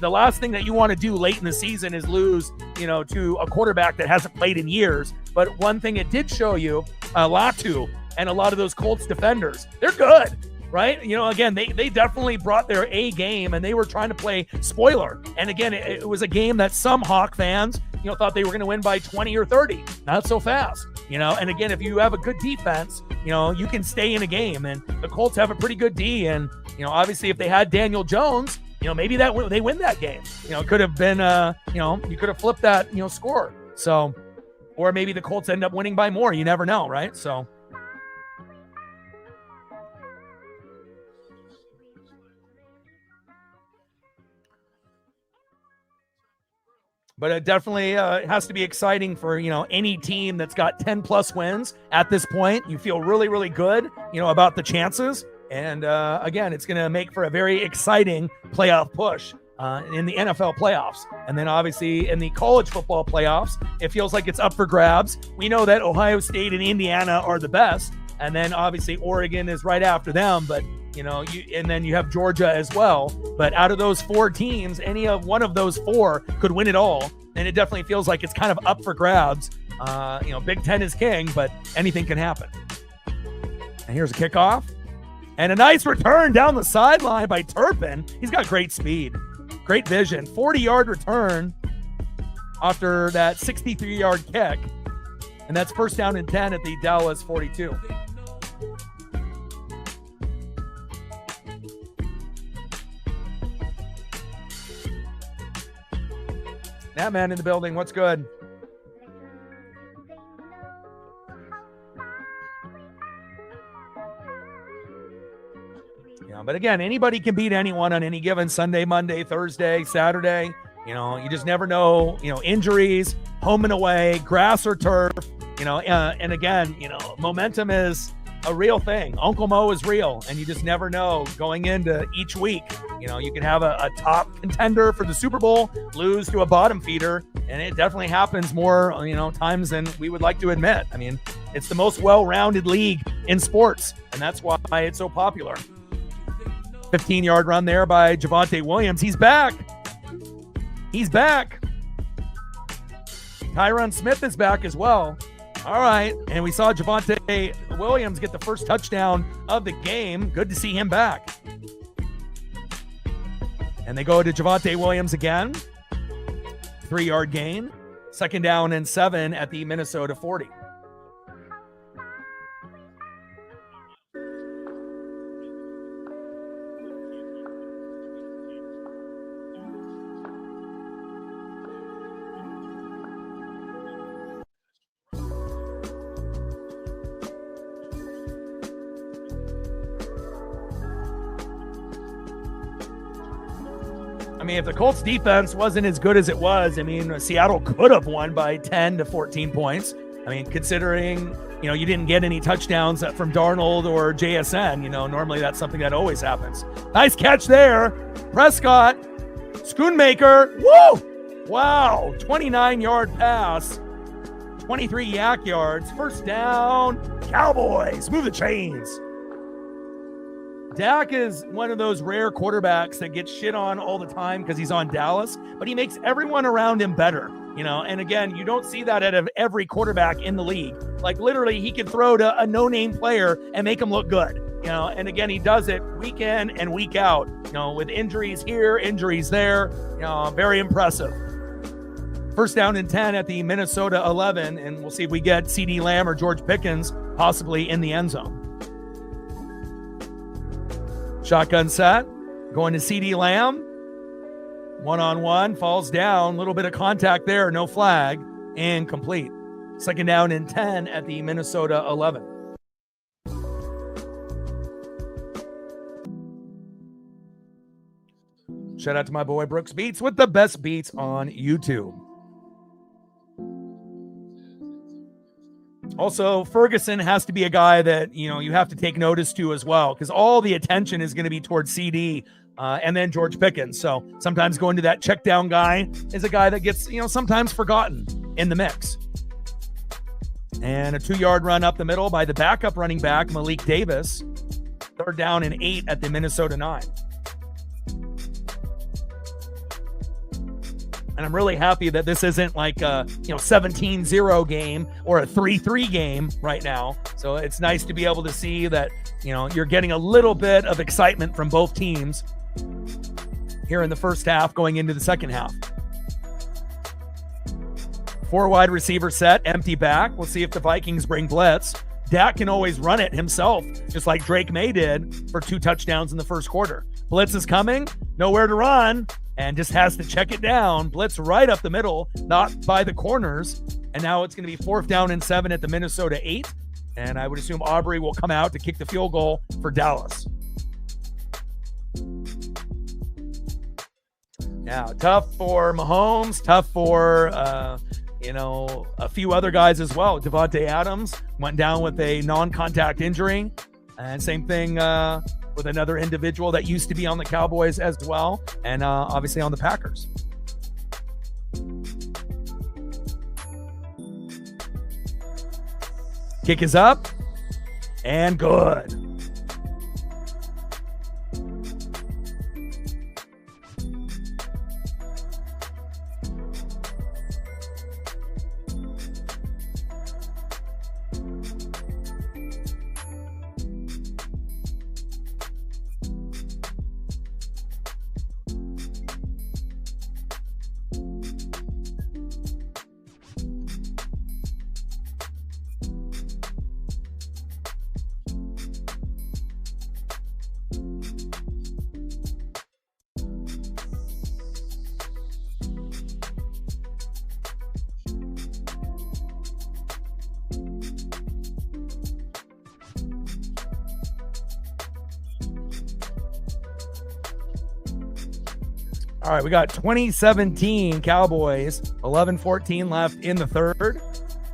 S2: the last thing that you want to do late in the season is lose, to a quarterback that hasn't played in years. But one thing it did show you, Latu and a lot of those Colts defenders, they're good, right? Again, they definitely brought their A game and they were trying to play spoiler. And again, it was a game that some Hawk fans, thought they were going to win by 20 or 30. Not so fast, and again, if you have a good defense, you can stay in a game, and the Colts have a pretty good D. And, obviously if they had Daniel Jones, maybe they win that game. It could have been, you could have flipped that, score. So, or maybe the Colts end up winning by more. You never know, right? So, but it definitely has to be exciting for, any team that's got 10 plus wins at this point. You feel really, really good, about the chances. And again, it's going to make for a very exciting playoff push in the NFL playoffs. And then obviously in the college football playoffs, it feels like it's up for grabs. We know that Ohio State and Indiana are the best. And then obviously Oregon is right after them. But, and then you have Georgia as well. But out of those 4 teams, any of one of those 4 could win it all. And it definitely feels like it's kind of up for grabs. Big Ten is king, but anything can happen. And here's a kickoff. And a nice return down the sideline by Turpin. He's got great speed, great vision. 40-yard return after that 63-yard kick. And that's first down and 10 at the Dallas 42. That man in the building, what's good? Yeah, but again, anybody can beat anyone on any given Sunday, Monday, Thursday, Saturday. You just never know, injuries, home and away, grass or turf, and again, momentum is a real thing. Uncle Mo is real, and you just never know going into each week. You can have a top contender for the Super Bowl, lose to a bottom feeder, and it definitely happens more, times than we would like to admit. I mean, it's the most well-rounded league in sports, and that's why it's so popular. 15-yard run there by Javonte Williams. He's back. Tyron Smith is back as well. All right. And we saw Javonte Williams get the first touchdown of the game. Good to see him back. And they go to Javonte Williams again. 3-yard gain. 2nd down and 7 at the Minnesota 40. I mean, if the Colts defense wasn't as good as it was, I mean, Seattle could have won by 10 to 14 points. I mean, considering, you didn't get any touchdowns from Darnold or JSN, normally that's something that always happens. Nice catch there. Prescott, Schoonmaker. Woo! Wow. 29-yard pass, 23 yak yards. First down. Cowboys. Move the chains. Dak is one of those rare quarterbacks that gets shit on all the time because he's on Dallas, but he makes everyone around him better, and again, you don't see that out of every quarterback in the league. Like literally he could throw to a no-name player and make him look good, and again, he does it week in and week out, with injuries here, injuries there, very impressive. First down and 10 at the Minnesota 11, and we'll see if we get CeeDee Lamb or George Pickens possibly in the end zone. Shotgun set, going to CeeDee Lamb. 1-on-1, falls down. A little bit of contact there, no flag, and complete. 2nd down and 10 at the Minnesota 11. Shout out to my boy Brooks Beats with the best beats on YouTube. Also, Ferguson has to be a guy that, you have to take notice to as well, because all the attention is going to be towards CD and then George Pickens. So sometimes going to that check down guy is a guy that gets, sometimes forgotten in the mix. And a 2-yard run up the middle by the backup running back, Malik Davis. 3rd down and 8 at the Minnesota 9. And I'm really happy that this isn't like a 17-0 game or a 3-3 game right now. So it's nice to be able to see that, you're getting a little bit of excitement from both teams here in the first half going into the second half. 4 wide receiver set, empty back. We'll see if the Vikings bring blitz. Dak can always run it himself, just like Drake May did for 2 touchdowns in the first quarter. Blitz is coming, nowhere to run, and just has to check it down. Blitz right up the middle, not by the corners. And now it's going to be 4th down and 7 at the Minnesota 8. And I would assume Aubrey will come out to kick the field goal for Dallas. Now, tough for Mahomes, tough for, a few other guys as well. Devontae Adams went down with a non-contact injury. And same thing with another individual that used to be on the Cowboys as well, and obviously on the Packers. Kick is up, and good. All right, we got 2017 Cowboys, 11-14 left in the third.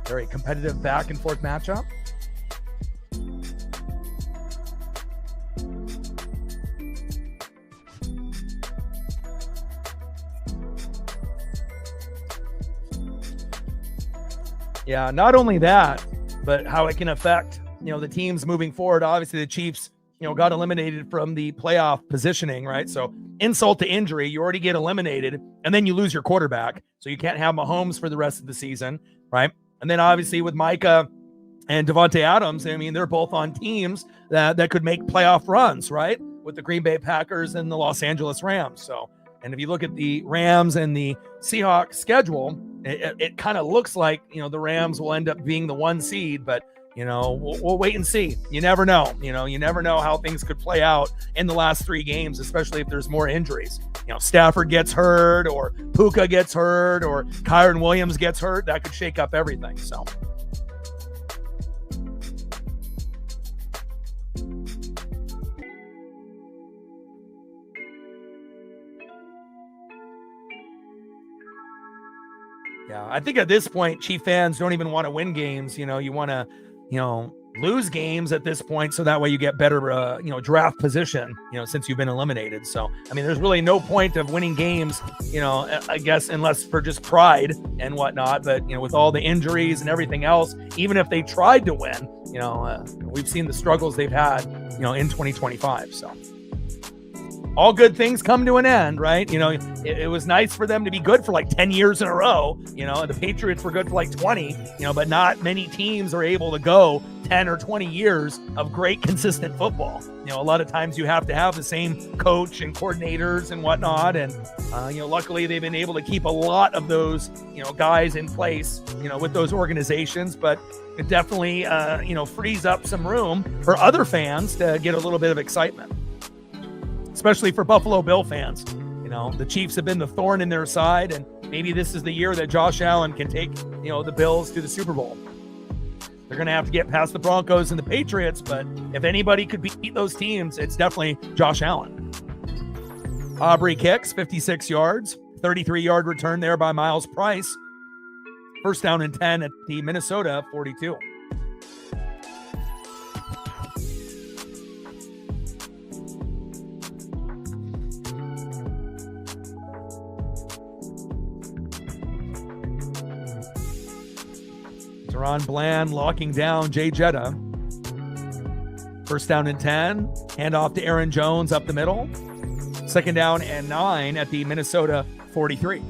S2: Very competitive back and forth matchup. Yeah, not only that, but how it can affect, the teams moving forward. Obviously, the Chiefs, got eliminated from the playoff positioning, right? So insult to injury, you already get eliminated, and then you lose your quarterback. So you can't have Mahomes for the rest of the season, right? And then obviously with Micah and Javonte Adams, I mean, they're both on teams that could make playoff runs, right? With the Green Bay Packers and the Los Angeles Rams. So, and if you look at the Rams and the Seahawks schedule, it kind of looks like, the Rams will end up being the 1 seed, but we'll wait and see. You never know. You never know how things could play out in the last 3 games, especially if there's more injuries. Stafford gets hurt, or Puka gets hurt, or Kyron Williams gets hurt. That could shake up everything. So. Yeah, I think at this point, Chief fans don't even want to win games. You want to, lose games at this point, so that way you get better, draft position, since you've been eliminated. So, I mean, there's really no point of winning games, I guess, unless for just pride and whatnot. But, with all the injuries and everything else, even if they tried to win, we've seen the struggles they've had, in 2025. So. All good things come to an end, right? It was nice for them to be good for like 10 years in a row, and the Patriots were good for like 20, but not many teams are able to go 10 or 20 years of great, consistent football. A lot of times you have to have the same coach and coordinators and whatnot. And, luckily they've been able to keep a lot of those, guys in place, with those organizations, but it definitely, frees up some room for other fans to get a little bit of excitement. Especially for Buffalo Bill fans. The Chiefs have been the thorn in their side, and maybe this is the year that Josh Allen can take, the Bills to the Super Bowl. They're going to have to get past the Broncos and the Patriots, but if anybody could beat those teams, it's definitely Josh Allen. Aubrey kicks 56 yards, 33-yard return there by Miles Price. First down and 10 at the Minnesota 42. Ron Bland locking down Jay Jetta. First down and 10. Handoff to Aaron Jones up the middle. Second down and 9 at the Minnesota 43.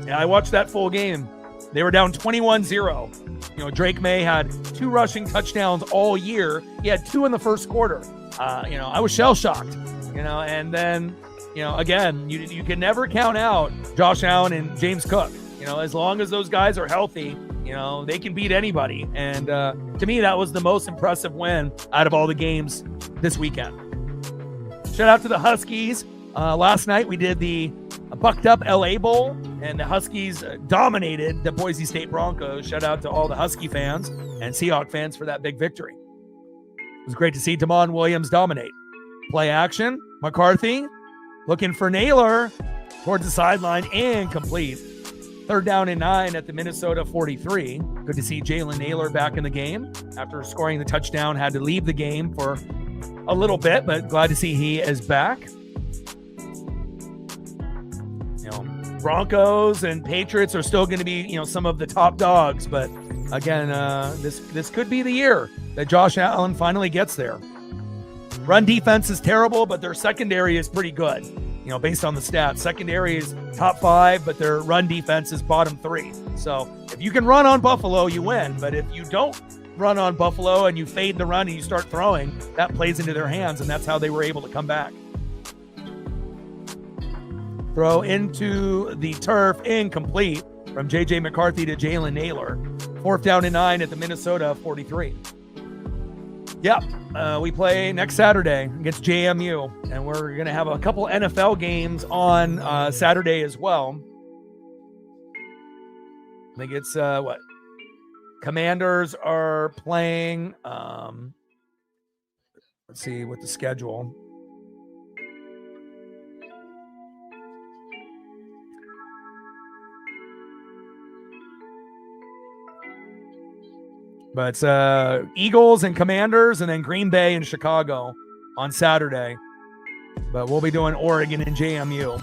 S2: Yeah, I watched that full game. They were down 21-0. Drake May had 2 rushing touchdowns all year. He had 2 in the first quarter. I was shell-shocked. And then, again, you can never count out Josh Allen and James Cook. As long as those guys are healthy, they can beat anybody. And to me, that was the most impressive win out of all the games this weekend. Shout out to the Huskies. Last night, we did the Bucked Up LA Bowl, and the Huskies dominated the Boise State Broncos. Shout out to all the Husky fans and Seahawk fans for that big victory. It was great to see Javonte Williams dominate. Play action. McCarthy looking for Naylor towards the sideline and complete. Third down and 9 at the Minnesota 43. Good to see Jalen Naylor back in the game. After scoring the touchdown, had to leave the game for a little bit, but glad to see he is back. Broncos and Patriots are still going to be, some of the top dogs, but again, this could be the year that Josh Allen finally gets there. Run defense is terrible, but their secondary is pretty good. Based on the stats, secondary is top 5, but their run defense is bottom 3. So if you can run on Buffalo, you win. But if you don't run on Buffalo and you fade the run and you start throwing, that plays into their hands, and that's how they were able to come back. Throw into the turf, incomplete from J.J. McCarthy to Jalen Naylor. Fourth down and 9 at the Minnesota 43. Yep, we play next Saturday against JMU, and we're going to have a couple NFL games on Saturday as well. I think it's, Commanders are playing, let's see what the schedule. But it's Eagles and Commanders, and then Green Bay and Chicago on Saturday. But we'll be doing Oregon and JMU.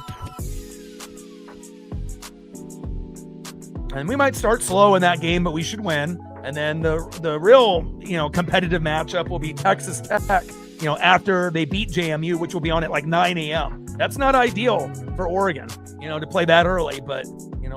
S2: And we might start slow in that game, but we should win. And then the real, competitive matchup will be Texas Tech, after they beat JMU, which will be on at like 9 a.m. That's not ideal for Oregon, to play that early, but,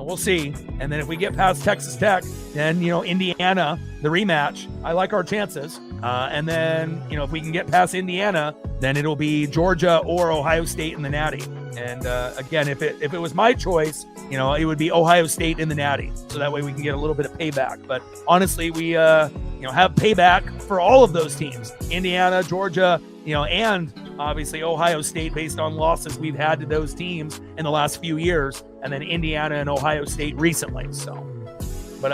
S2: we'll see. And then if we get past Texas Tech, then, Indiana, the rematch, I like our chances. And then, if we can get past Indiana, then it'll be Georgia or Ohio State in the Natty. And again, if it was my choice, it would be Ohio State in the Natty. So that way we can get a little bit of payback. But honestly, we, have payback for all of those teams, Indiana, Georgia, and obviously Ohio State, based on losses we've had to those teams in the last few years, and then Indiana and Ohio State recently. So, but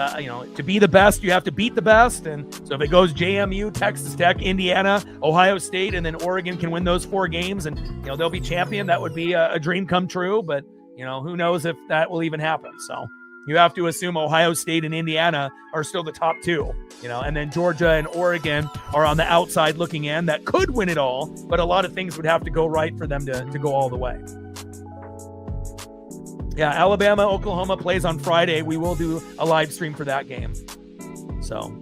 S2: to be the best, you have to beat the best. And so if it goes JMU, Texas Tech, Indiana, Ohio State, and then Oregon can win those 4 games and, they'll be champion, that would be a dream come true. But, who knows if that will even happen. So you have to assume Ohio State and Indiana are still the top 2, and then Georgia and Oregon are on the outside looking in that could win it all. But a lot of things would have to go right for them to go all the way. Yeah, Alabama, Oklahoma plays on Friday. We will do a live stream for that game. So,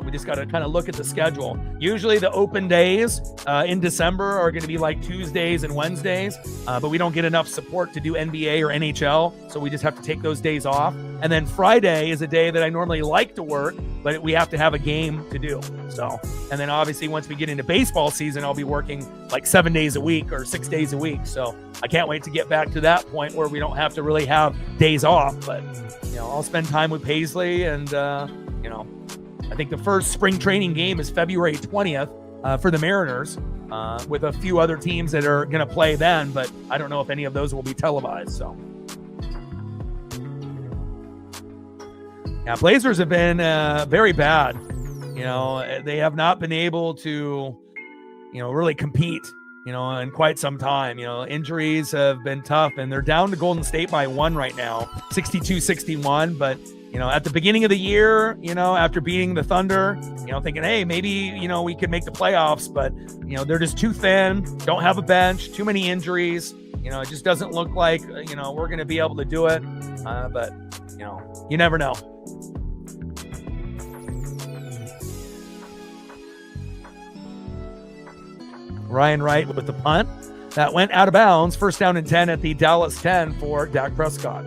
S2: we just got to kind of look at the schedule. Usually the open days in December are going to be like Tuesdays and Wednesdays, but we don't get enough support to do NBA or NHL, so we just have to take those days off. And then Friday is a day that I normally like to work, but we have to have a game to do. So, and then obviously once we get into baseball season, I'll be working like 7 days a week or 6 days a week. So I can't wait to get back to that point where we don't have to really have days off. But, I'll spend time with Paisley and, I think the first spring training game is February 20th for the Mariners with a few other teams that are going to play then, but I don't know if any of those will be televised. So, yeah, Blazers have been very bad. They have not been able to, really compete, in quite some time. Injuries have been tough, and they're down to Golden State by 1 right now, 62-61, but at the beginning of the year, after beating the Thunder, thinking, hey, maybe, we could make the playoffs, but, they're just too thin, don't have a bench, too many injuries. It just doesn't look like, we're going to be able to do it. But, you never know. Ryan Wright with the punt. That went out of bounds. First down and 10 at the Dallas 10 for Dak Prescott.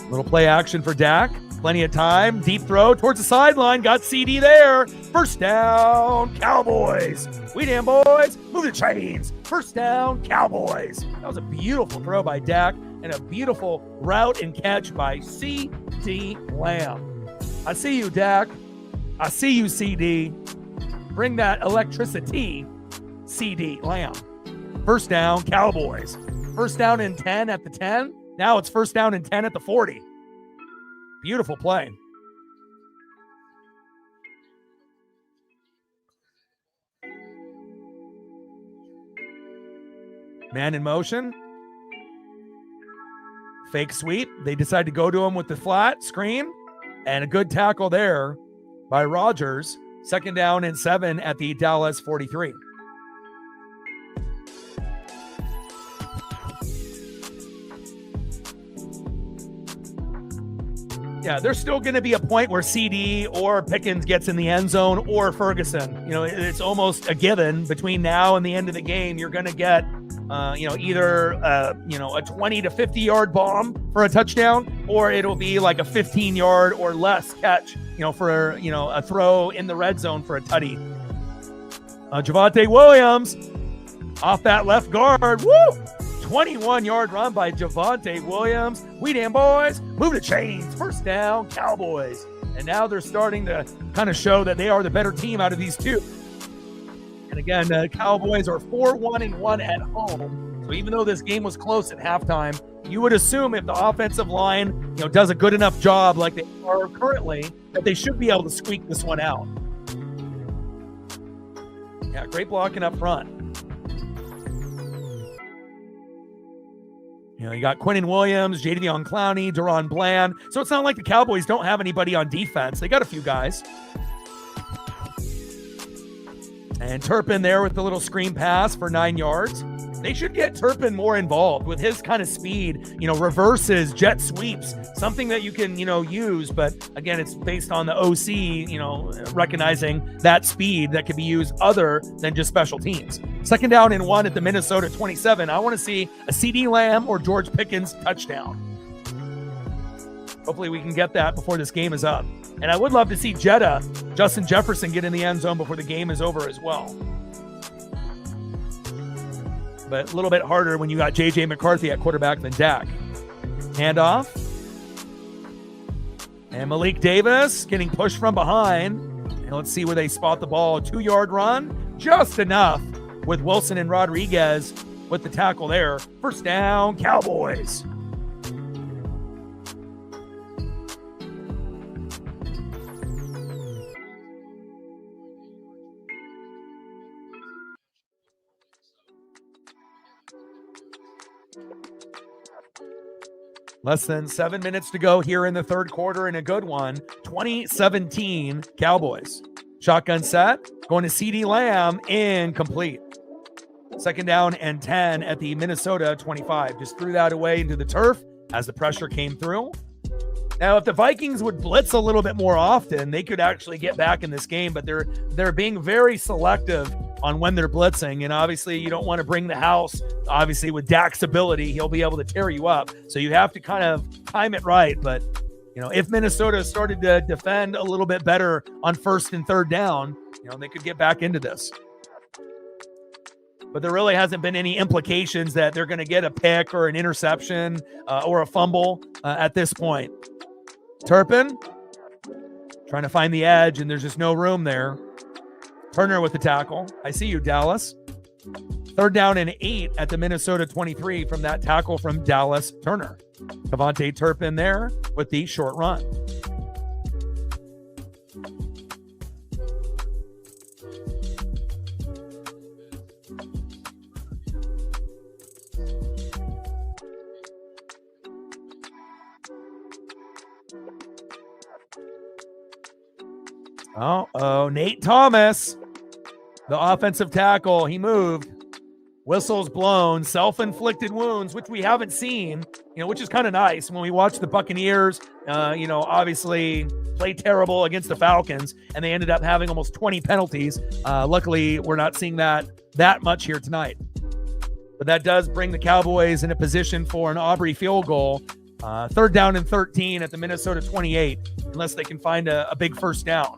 S2: Little play action for Dak. Plenty of time. Deep throw towards the sideline. Got CD there. First down, Cowboys. We damn boys. Move the chains. First down, Cowboys. That was a beautiful throw by Dak and a beautiful route and catch by C.D. Lamb. I see you, Dak. I see you, CD. Bring that electricity, C.D. Lamb. First down, Cowboys. First down and 10 at the 10. Now it's first down and 10 at the 40. Beautiful play. Man in motion. Fake sweep. They decide to go to him with the flat screen. And a good tackle there by Rodgers. Second down and 7 at the Dallas 43. Yeah, there's still going to be a point where CD or Pickens gets in the end zone or Ferguson. It's almost a given between now and the end of the game. You're going to get, either, a 20 to 50 yard bomb for a touchdown, or it'll be like a 15 yard or less catch, for, a throw in the red zone for a tutty. Javonte Williams off that left guard. Woo! 21-yard run by Javonte Williams. We damn boys, move the chains. First down, Cowboys. And now they're starting to kind of show that they are the better team out of these two. And again, the Cowboys are 4-1-1 at home. So even though this game was close at halftime, you would assume if the offensive line, does a good enough job like they are currently, that they should be able to squeak this one out. Yeah, great blocking up front. You got Quinnen Williams, Jadeveon Clowney, Deron Bland. So it's not like the Cowboys don't have anybody on defense. They got a few guys. And Turpin there with the little screen pass for 9 yards. They should get Turpin more involved with his kind of speed, reverses, jet sweeps, something that you can, use. But again, it's based on the OC, recognizing that speed that can be used other than just special teams. 2nd down and 1 at the Minnesota 27. I want to see a CD Lamb or George Pickens touchdown. Hopefully we can get that before this game is up. And I would love to see Justin Jefferson get in the end zone before the game is over as well. But a little bit harder when you got J.J. McCarthy at quarterback than Dak. Handoff. And Malik Davis getting pushed from behind. And let's see where they spot the ball. A 2-yard run. Just enough with Wilson and Rodriguez with the tackle there. 1st down, Cowboys. Less than 7 minutes to go here in the 3rd quarter in a good one. 2017 Cowboys. Shotgun set. Going to CD Lamb. Incomplete. 2nd down and 10 at the Minnesota 25. Just threw that away into the turf as the pressure came through. Now, if the Vikings would blitz a little bit more often, they could actually get back in this game, but they're being very selective on when they're blitzing. And obviously you don't want to bring the house. Obviously with Dak's ability, he'll be able to tear you up. So you have to kind of time it right. But, if Minnesota started to defend a little bit better on 1st and 3rd down, they could get back into this. But there really hasn't been any implications that they're going to get a pick or an interception or a fumble at this point. Turpin trying to find the edge, and there's just no room there. Turner with the tackle. I see you, Dallas. 3rd down and 8 at the Minnesota 23 from that tackle from Dallas Turner. Javonte Turpin there with the short run. Nate Thomas, the offensive tackle, he moved. Whistles blown, self-inflicted wounds, which we haven't seen, which is kind of nice. When we watch the Buccaneers, obviously play terrible against the Falcons, and they ended up having almost 20 penalties. Luckily, we're not seeing that much here tonight. But that does bring the Cowboys in a position for an Aubrey field goal. 3rd down and 13 at the Minnesota 28, unless they can find a big 1st down.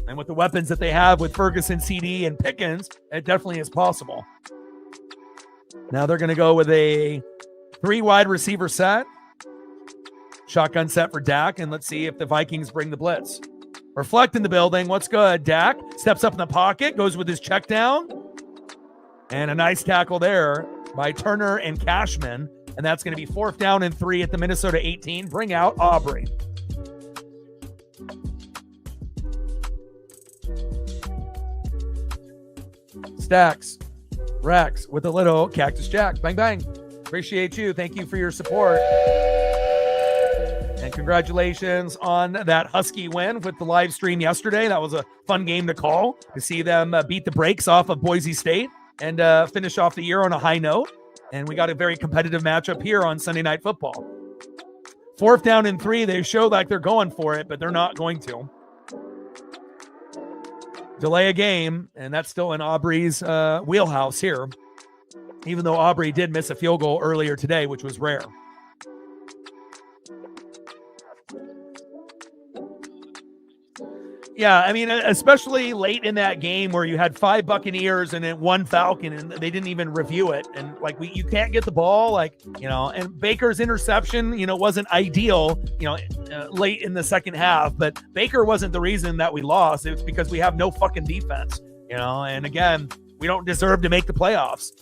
S2: And with the weapons that they have with Ferguson, CD, and Pickens, it definitely is possible. Now they're going to go with a 3 wide receiver set. Shotgun set for Dak, and let's see if the Vikings bring the blitz. Reflect in the building. What's good? Dak steps up in the pocket, goes with his check down. And a nice tackle there by Turner and Cashman. And that's going to be 4th down and 3 at the Minnesota 18. Bring out Aubrey. Stacks, Rex with a little Cactus Jack. Bang, bang. Appreciate you. Thank you for your support. And congratulations on that Husky win with the live stream yesterday. That was a fun game to call, to see them beat the brakes off of Boise State and finish off the year on a high note. And we got a very competitive matchup here on Sunday Night Football. 4th down and 3. They show like they're going for it, but they're not going to. Delay a game, and that's still in Aubrey's wheelhouse here, even though Aubrey did miss a field goal earlier today, which was rare. Yeah, I mean, especially late in that game where you had 5 Buccaneers and then 1 Falcon, and they didn't even review it. And you can't get the ball, and Baker's interception, wasn't ideal, late in the 2nd half. But Baker wasn't the reason that we lost. It's because we have no fucking defense, and again, we don't deserve to make the playoffs,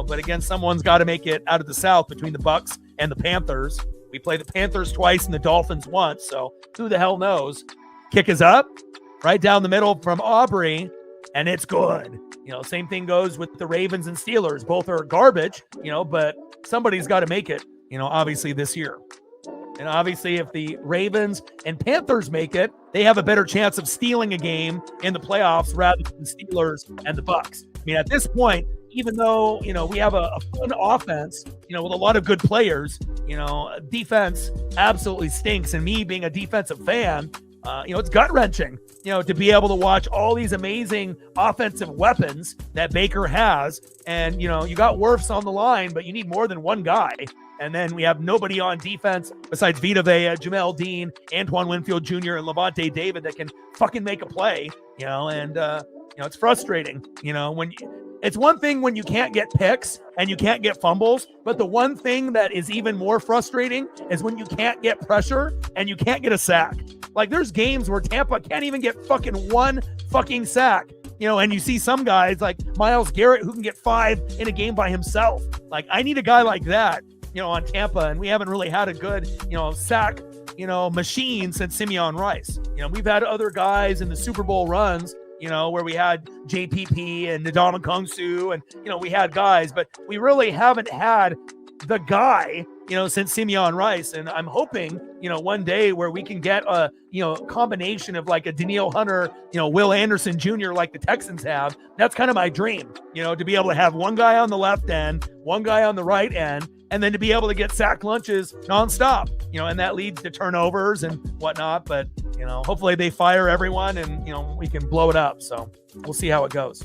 S2: but again, someone's got to make it out of the South between the Bucs and the Panthers. We play the Panthers twice and the Dolphins once, so who the hell knows? Kick is up. Right down the middle from Aubrey, and it's good. Same thing goes with the Ravens and Steelers. Both are garbage, but somebody's got to make it, obviously this year. And obviously if the Ravens and Panthers make it, they have a better chance of stealing a game in the playoffs rather than the Steelers and the Bucs. I mean, at this point, even though, we have a fun offense, with a lot of good players, defense absolutely stinks. And me being a defensive fan, it's gut wrenching, to be able to watch all these amazing offensive weapons that Baker has. And, you got Wirfs on the line, but you need more than one guy. And then we have nobody on defense besides Vita Vea, Jamel Dean, Antoine Winfield Jr., and Levante David that can fucking make a play, and it's frustrating, it's one thing when you can't get picks and you can't get fumbles, but the one thing that is even more frustrating is when you can't get pressure and you can't get a sack. Like, there's games where Tampa can't even get fucking one fucking sack, and you see some guys like Myles Garrett who can get 5 in a game by himself. Like, I need a guy like that, on Tampa, and we haven't really had a good, sack, machine since Simeon Rice. We've had other guys in the Super Bowl runs, where we had JPP and Ndamukong Kongsu, and, we had guys, but we really haven't had the guy, since Simeon Rice. And I'm hoping, one day where we can get a, combination of like a Danielle Hunter, Will Anderson Jr. like the Texans have. That's kind of my dream, to be able to have one guy on the left end, one guy on the right end, and then to be able to get sack lunches nonstop, and that leads to turnovers and whatnot. But, hopefully they fire everyone and, we can blow it up. So we'll see how it goes.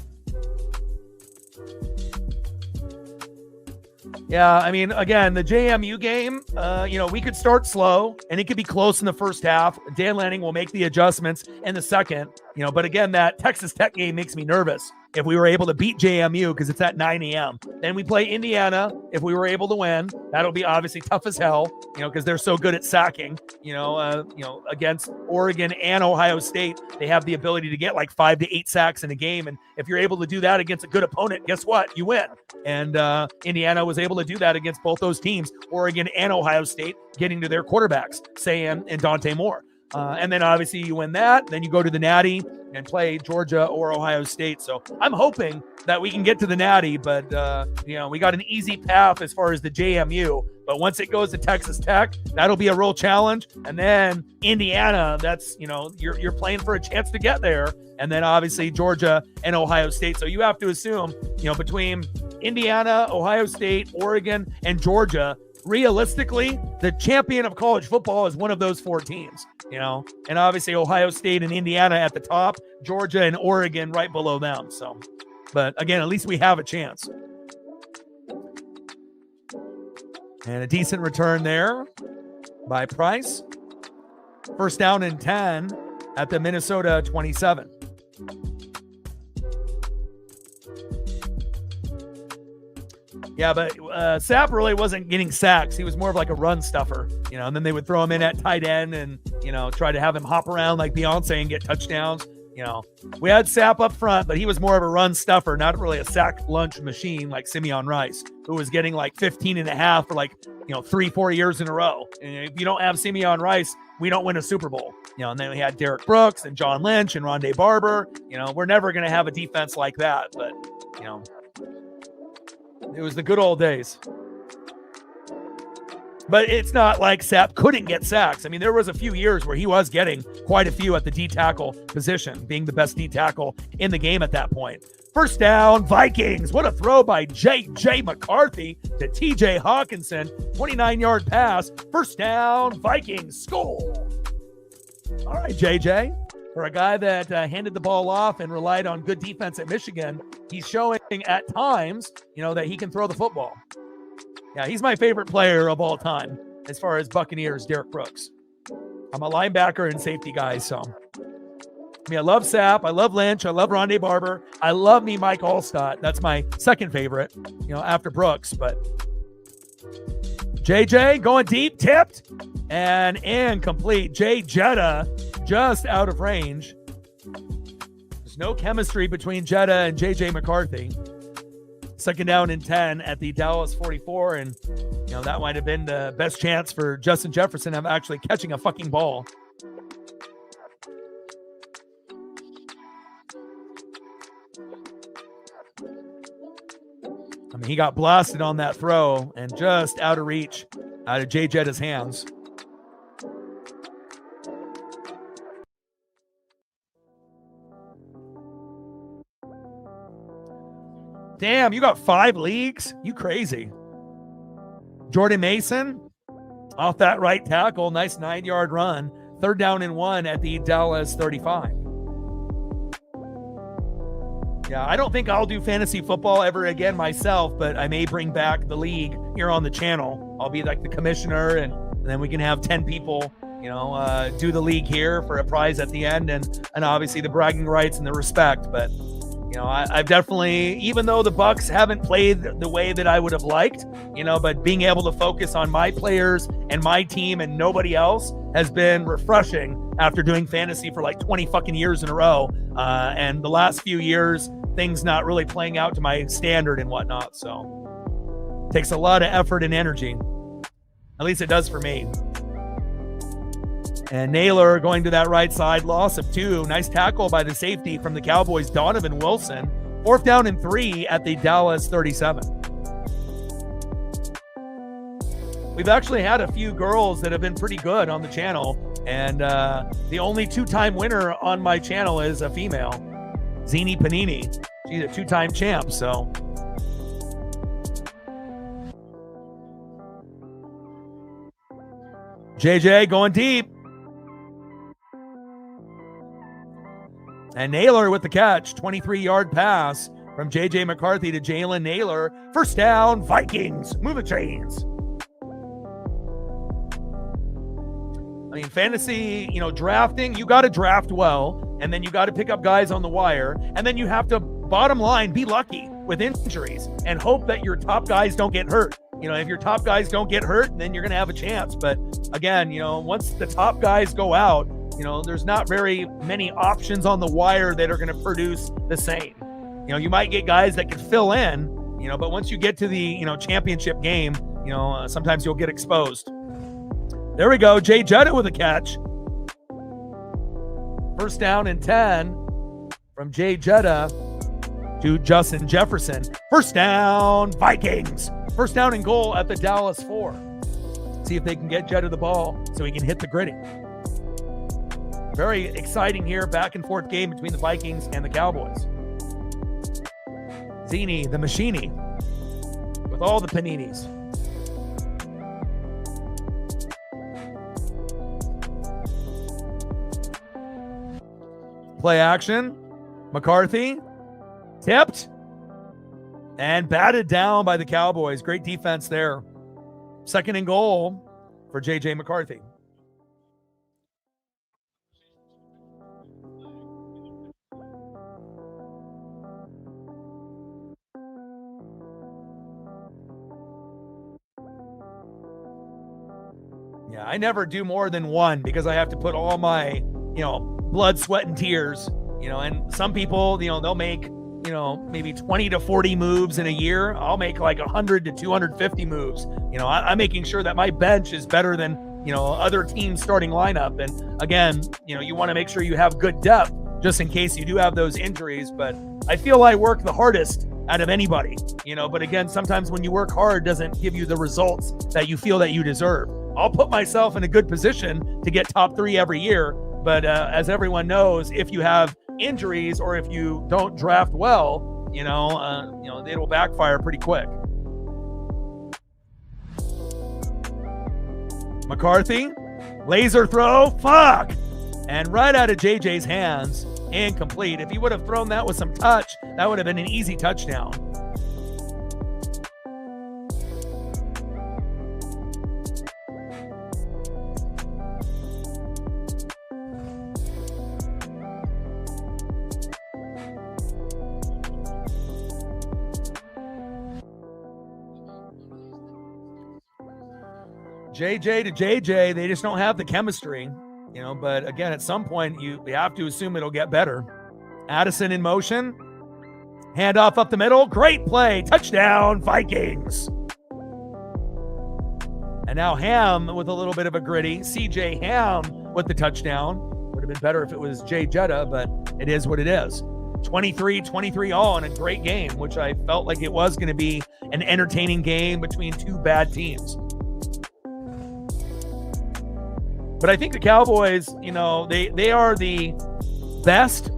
S2: Yeah, I mean, again, the JMU game, we could start slow and it could be close in the first half. Dan Lanning will make the adjustments in the second, but again, that Texas Tech game makes me nervous. If we were able to beat JMU, because it's at 9 a.m. Then we play Indiana. If we were able to win, that'll be obviously tough as hell, because they're so good at sacking, against Oregon and Ohio State. They have the ability to get like 5 to 8 sacks in a game. And if you're able to do that against a good opponent, guess what? You win. And Indiana was able to do that against both those teams, Oregon and Ohio State, getting to their quarterbacks, Sam and Dante Moore. And then obviously you win that. Then you go to the Natty and play Georgia or Ohio State. So I'm hoping that we can get to the Natty, but, we got an easy path as far as the JMU. But once it goes to Texas Tech, that'll be a real challenge. And then Indiana, that's, you're playing for a chance to get there. And then obviously Georgia and Ohio State. So you have to assume, between Indiana, Ohio State, Oregon, and Georgia, realistically, the champion of college football is one of those 4 teams, and obviously Ohio State and Indiana at the top, Georgia and Oregon right below them. So, but again, at least we have a chance. And a decent return there by Price. First down and 10 at the Minnesota 27. Yeah, but Sapp really wasn't getting sacks. He was more of like a run stuffer, and then they would throw him in at tight end and, try to have him hop around like Beyonce and get touchdowns. We had Sapp up front, but he was more of a run stuffer, not really a sack lunch machine like Simeon Rice, who was getting like 15 and a half for like, 3-4 years in a row. And if you don't have Simeon Rice, we don't win a Super Bowl. And then we had Derek Brooks and John Lynch and Rondé Barber. We're never going to have a defense like that, but, it was the good old days. But it's not like Sapp couldn't get sacks. I mean, there was a few years where he was getting quite a few at the D tackle position, being the best D tackle in the game at that point. First down, Vikings. What a throw by J.J. McCarthy to T.J. Hawkinson. 29-yard pass. First down, Vikings. Score. All right, J.J. For a guy that handed the ball off and relied on good defense at Michigan, he's showing at times, that he can throw the football. Yeah, he's my favorite player of all time as far as Buccaneers, Derek Brooks. I'm a linebacker and safety guy, so. I mean, I love Sapp. I love Lynch. I love Rondé Barber. I love me Mike Allstott. That's my second favorite, after Brooks. But JJ going deep, tipped, and incomplete. Jay Jetta just out of range. There's no chemistry between Jetta and JJ McCarthy. Second down and 10 at the Dallas 44. And, that might have been the best chance for Justin Jefferson of actually catching a fucking ball. I mean, he got blasted on that throw and just out of reach out of Jay Jetta's hands. Damn, you got 5 leagues? You crazy. Jordan Mason off that right tackle. Nice 9-yard run. 3rd down and 1 at the Dallas 35. Yeah, I don't think I'll do fantasy football ever again myself, but I may bring back the league here on the channel. I'll be like the commissioner, and then we can have 10 people, do the league here for a prize at the end, and obviously the bragging rights and the respect. But I've definitely, even though the Bucs haven't played the way that I would have liked, but being able to focus on my players and my team and nobody else has been refreshing after doing fantasy for like 20 fucking years in a row. And the last few years, things not really playing out to my standard and whatnot. So takes a lot of effort and energy. At least it does for me. And Naylor going to that right side, loss of 2. Nice tackle by the safety from the Cowboys, Donovan Wilson. 4th down and 3 at the Dallas 37. We've actually had a few girls that have been pretty good on the channel. And the only 2-time winner on my channel is a female, Zini Panini. She's a 2-time champ, so. JJ going deep. And Naylor with the catch, 23-yard pass from J.J. McCarthy to Jalen Naylor. 1st down, Vikings. Move the chains. I mean, fantasy, drafting, you got to draft well, and then you got to pick up guys on the wire, and then you have to, bottom line, be lucky with injuries and hope that your top guys don't get hurt. If your top guys don't get hurt, then you're going to have a chance. But again, once the top guys go out, there's not very many options on the wire that are going to produce the same. You might get guys that can fill in, but once you get to the, championship game, sometimes you'll get exposed. There we go. Jay Jetta with a catch. 1st down and 10 from Jay Jetta to Justin Jefferson. 1st down, Vikings. 1st down and goal at the Dallas 4. See if they can get Jetta the ball so he can hit the gritty. Very exciting here, back and forth game between the Vikings and the Cowboys. Zini, the Machini, with all the paninis. Play action. McCarthy tipped and batted down by the Cowboys. Great defense there. 2nd and goal for J.J. McCarthy. Yeah, I never do more than one because I have to put all my, blood, sweat, and tears, and some people, they'll make, maybe 20 to 40 moves in a year. I'll make like 100 to 250 moves. I'm making sure that my bench is better than, other teams' starting lineup. And again, you want to make sure you have good depth just in case you do have those injuries. But I feel I work the hardest out of anybody, but again, sometimes when you work hard doesn't give you the results that you feel that you deserve. I'll put myself in a good position to get top 3 every year. But as everyone knows, if you have injuries or if you don't draft well, it'll backfire pretty quick. McCarthy, laser throw, fuck! And right out of JJ's hands, incomplete. If he would have thrown that with some touch, that would have been an easy touchdown. JJ to JJ, they just don't have the chemistry, but again, at some point, you have to assume it'll get better. Addison in motion. Handoff up the middle. Great play. Touchdown, Vikings. And now Ham with a little bit of a gritty. CJ Ham with the touchdown. Would have been better if it was Jay Jetta, but it is what it is. 23-23 all in a great game, which I felt like it was going to be an entertaining game between two bad teams. But I think the Cowboys, they are the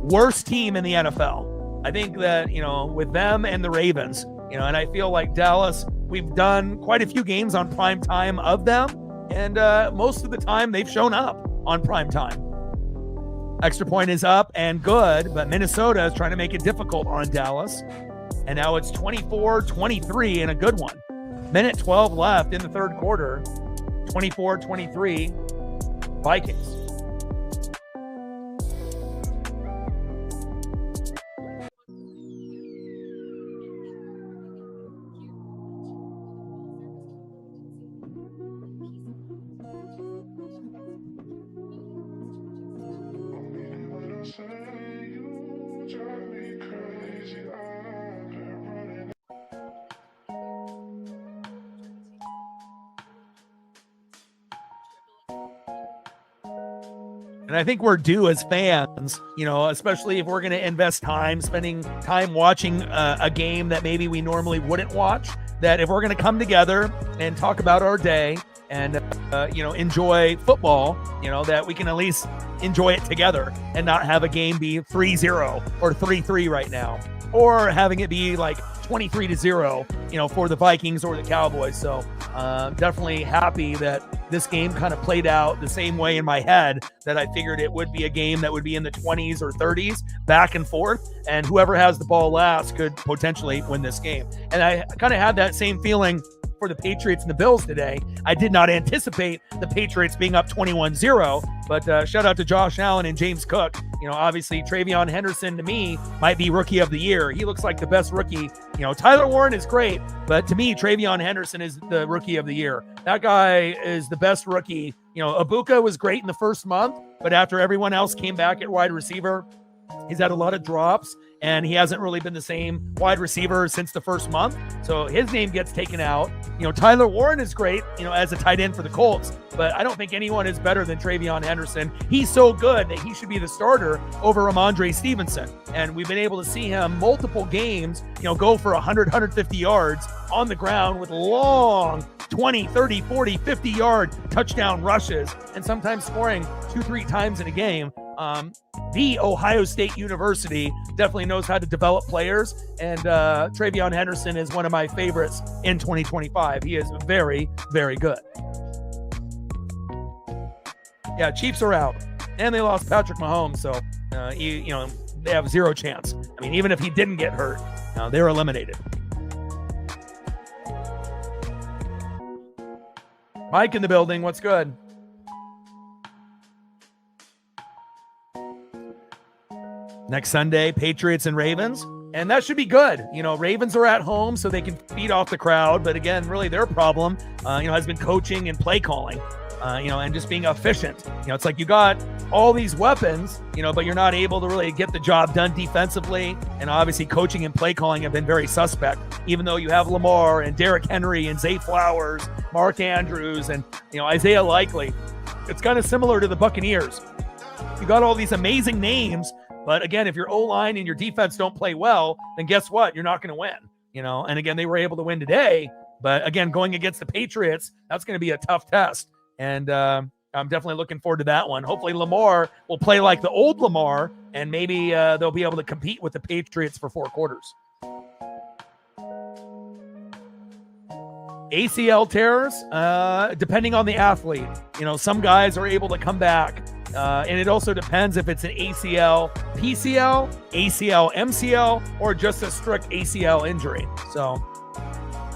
S2: worst team in the NFL. I think that, with them and the Ravens, and I feel like Dallas, we've done quite a few games on prime time of them. And most of the time they've shown up on prime time. Extra point is up and good, but Minnesota is trying to make it difficult on Dallas. And now it's 24-23 and a good one. Minute 12 left in the third quarter. 24-23 Vikings. And I think we're due as fans, especially if we're going to invest time, spending time watching a game that maybe we normally wouldn't watch, that if we're going to come together and talk about our day and, enjoy football, that we can at least enjoy it together and not have a game be 3-0 or 3-3 right now, or having it be like 23-0, for the Vikings or the Cowboys. So definitely happy that this game kind of played out the same way in my head, that I figured it would be a game that would be in the 20s or 30s, back and forth, and whoever has the ball last could potentially win this game. And I kind of had that same feeling for the Patriots and the Bills today. I did not anticipate the Patriots being up 21-0, but shout out to Josh Allen and James Cook. Obviously Travion Henderson to me might be rookie of the year. He looks like the best rookie. Tyler Warren is great, but to me, Travion Henderson is the rookie of the year. That guy is the best rookie. Ibuka was great in the first month, but after everyone else came back at wide receiver, he's had a lot of drops, and he hasn't really been the same wide receiver since the first month. So his name gets taken out. Tyler Warren is great, as a tight end for the Colts, but I don't think anyone is better than Travion Henderson. He's so good that he should be the starter over Ramondre Stevenson. And we've been able to see him multiple games, go for 100, 150 yards on the ground with long 20, 30, 40, 50-yard touchdown rushes, and sometimes scoring 2-3 times in a game. The Ohio State University definitely knows how to develop players, and Travion Henderson is one of my favorites in 2025. He is very, very good. Yeah, Chiefs are out, and they lost Patrick Mahomes, so they have zero chance. I mean, even if he didn't get hurt, they're eliminated. Mike in the building, what's good? Next Sunday, Patriots and Ravens, and that should be good. Ravens are at home, so they can feed off the crowd. But again, really their problem, has been coaching and play calling, and just being efficient. It's like you got all these weapons, but you're not able to really get the job done defensively. And obviously coaching and play calling have been very suspect, even though you have Lamar and Derrick Henry and Zay Flowers, Mark Andrews, and, Isaiah Likely. It's kind of similar to the Buccaneers. You got all these amazing names, but again, if your O-line and your defense don't play well, then guess what? You're not going to win, And again, they were able to win today, but again, going against the Patriots, that's going to be a tough test. And I'm definitely looking forward to that one. Hopefully Lamar will play like the old Lamar, and maybe they'll be able to compete with the Patriots for 4 quarters. ACL tears, depending on the athlete. Some guys are able to come back. And it also depends if it's an ACL, PCL, ACL, MCL, or just a strict ACL injury. So,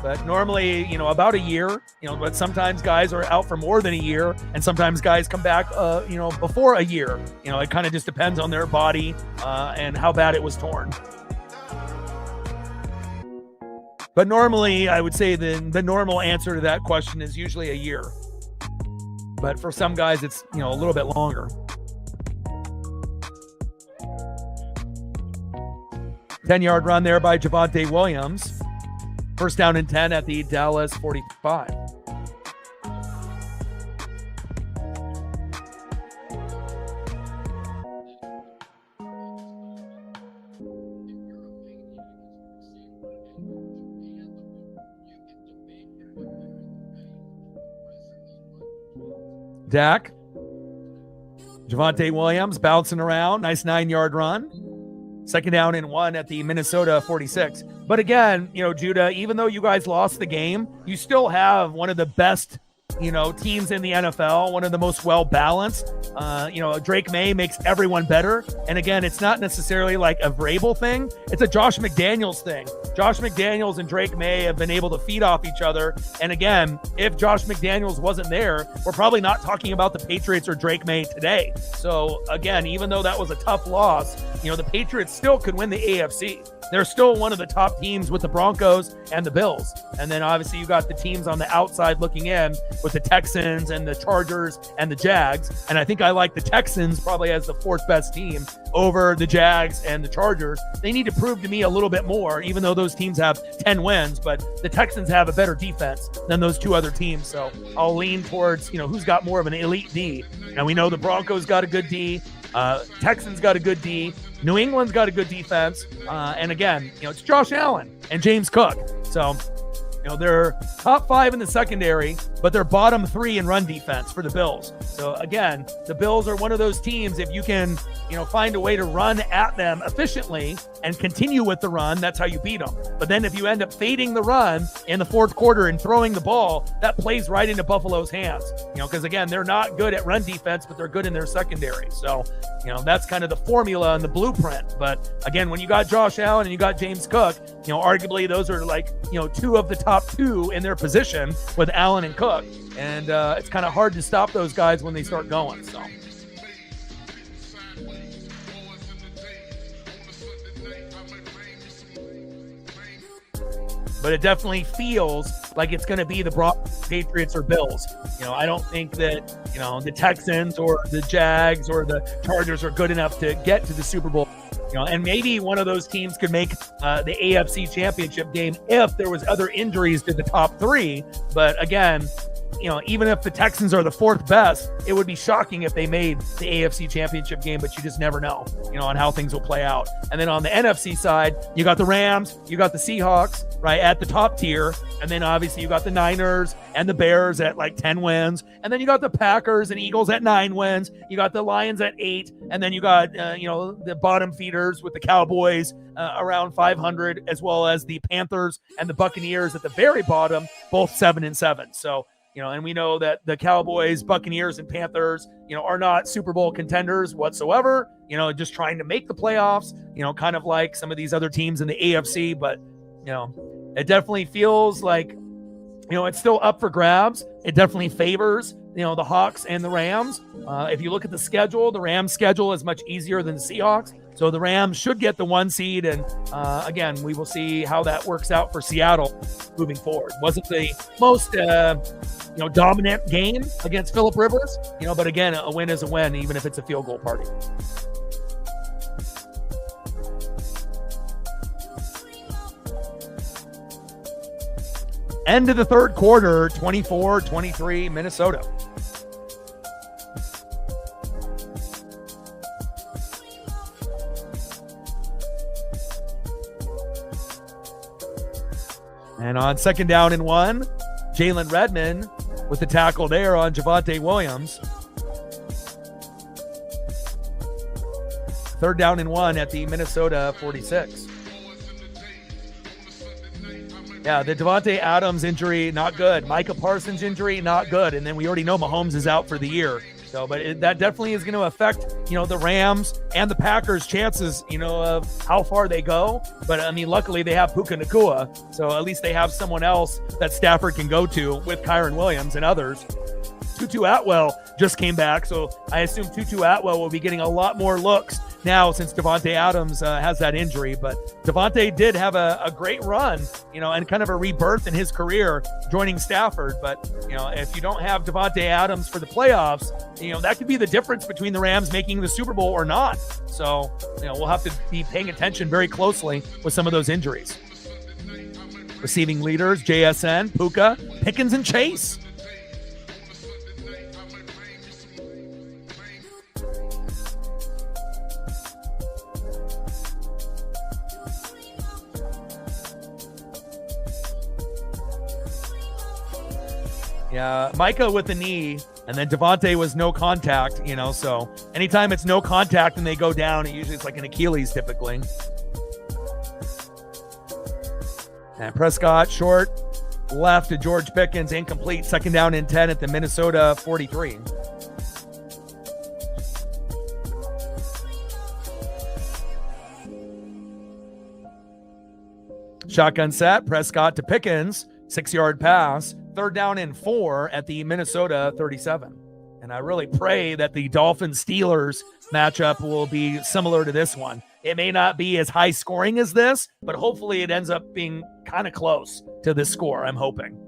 S2: but normally, about a year, but sometimes guys are out for more than a year, and sometimes guys come back, before a year. It kind of just depends on their body and how bad it was torn. But normally, I would say the normal answer to that question is usually a year. But for some guys, it's, a little bit longer. 10-yard run there by Javonte Williams. First down and 10 at the Dallas 45. Dak. Javonte Williams bouncing around. Nice 9-yard run. Second down and 1 at the Minnesota 46. But again, Judah, even though you guys lost the game, you still have one of the best, teams in the NFL, one of the most well-balanced. Drake May makes everyone better. And again, it's not necessarily like a Vrabel thing. It's a Josh McDaniels thing. Josh McDaniels and Drake May have been able to feed off each other. And again, if Josh McDaniels wasn't there, we're probably not talking about the Patriots or Drake May today. So again, even though that was a tough loss, the Patriots still could win the AFC. They're still one of the top teams with the Broncos and the Bills. And then obviously you got the teams on the outside looking in with the Texans and the Chargers and the Jags. And I think I like the Texans probably as the fourth best team over the Jags and the Chargers. They need to prove to me a little bit more, even though those teams have 10 wins, but the Texans have a better defense than those two other teams. So I'll lean towards, who's got more of an elite D. And we know the Broncos got a good D. Texans got a good D. New England's got a good defense. And again, it's Josh Allen and James Cook. So, they're top 5 in the secondary, but they're bottom 3 in run defense for the Bills. So again, the Bills are one of those teams, if you can, find a way to run at them efficiently and continue with the run, that's how you beat them. But then if you end up fading the run in the fourth quarter and throwing the ball, that plays right into Buffalo's hands, because again, they're not good at run defense, but they're good in their secondary. So, that's kind of the formula and the blueprint. But again, when you got Josh Allen and you got James Cook, arguably those are like, two of the top 2 in their position with Allen and Cook. And it's kind of hard to stop those guys when they start going. So. But it definitely feels like it's going to be the Patriots or Bills. I don't think that, the Texans or the Jags or the Chargers are good enough to get to the Super Bowl. And maybe one of those teams could make the AFC Championship game if there was other injuries to the top 3. But again, even if the Texans are the 4th best, it would be shocking if they made the AFC Championship game, but you just never know, on how things will play out. And then on the NFC side, you got the Rams, you got the Seahawks, right, at the top tier. And then obviously you got the Niners and the Bears at like 10 wins. And then you got the Packers and Eagles at 9 wins. You got the Lions at 8. And then you got, the bottom feeders with the Cowboys around 500, as well as the Panthers and the Buccaneers at the very bottom, both 7-7. So, and we know that the Cowboys, Buccaneers, and Panthers, are not Super Bowl contenders whatsoever, just trying to make the playoffs, kind of like some of these other teams in the AFC. But, it definitely feels like, it's still up for grabs. It definitely favors, the Hawks and the Rams. If you look at the schedule, the Rams' schedule is much easier than the Seahawks. So the Rams should get the 1 seed. And again, we will see how that works out for Seattle moving forward. Wasn't the most, dominant game against Phillip Rivers, but again, a win is a win, even if it's a field goal party. End of the third quarter, 24-23, Minnesota. And on second down and 1, Jalen Redmond with the tackle there on Javonte Williams. Third down and 1 at the Minnesota 46. Yeah, the Davante Adams injury, not good. Micah Parsons injury, not good. And then we already know Mahomes is out for the year. So, but that definitely is going to affect, the Rams and the Packers' chances, of how far they go. But, I mean, luckily they have Puka Nacua. So at least they have someone else that Stafford can go to with Kyron Williams and others. Tutu Atwell just came back. So I assume Tutu Atwell will be getting a lot more looks now since Davante Adams has that injury. But Davante did have a great run, and kind of a rebirth in his career joining Stafford. But, if you don't have Davante Adams for the playoffs, that could be the difference between the Rams making the Super Bowl or not. So, we'll have to be paying attention very closely with some of those injuries. Receiving leaders, JSN, Puka, Pickens, and Chase. Yeah, Micah with the knee, and then Davante was no contact, so Anytime it's no contact and they go down, usually it's like an Achilles typically. And Prescott short, left to George Pickens, incomplete. 2nd down and 10 at the Minnesota 43. Shotgun set, Prescott to Pickens, 6-yard pass, 3rd down and 4 at the Minnesota 37. And I really pray that the Dolphins-Steelers matchup will be similar to this one. It may not be as high scoring as this, but hopefully it ends up being kind of close to this score, I'm hoping.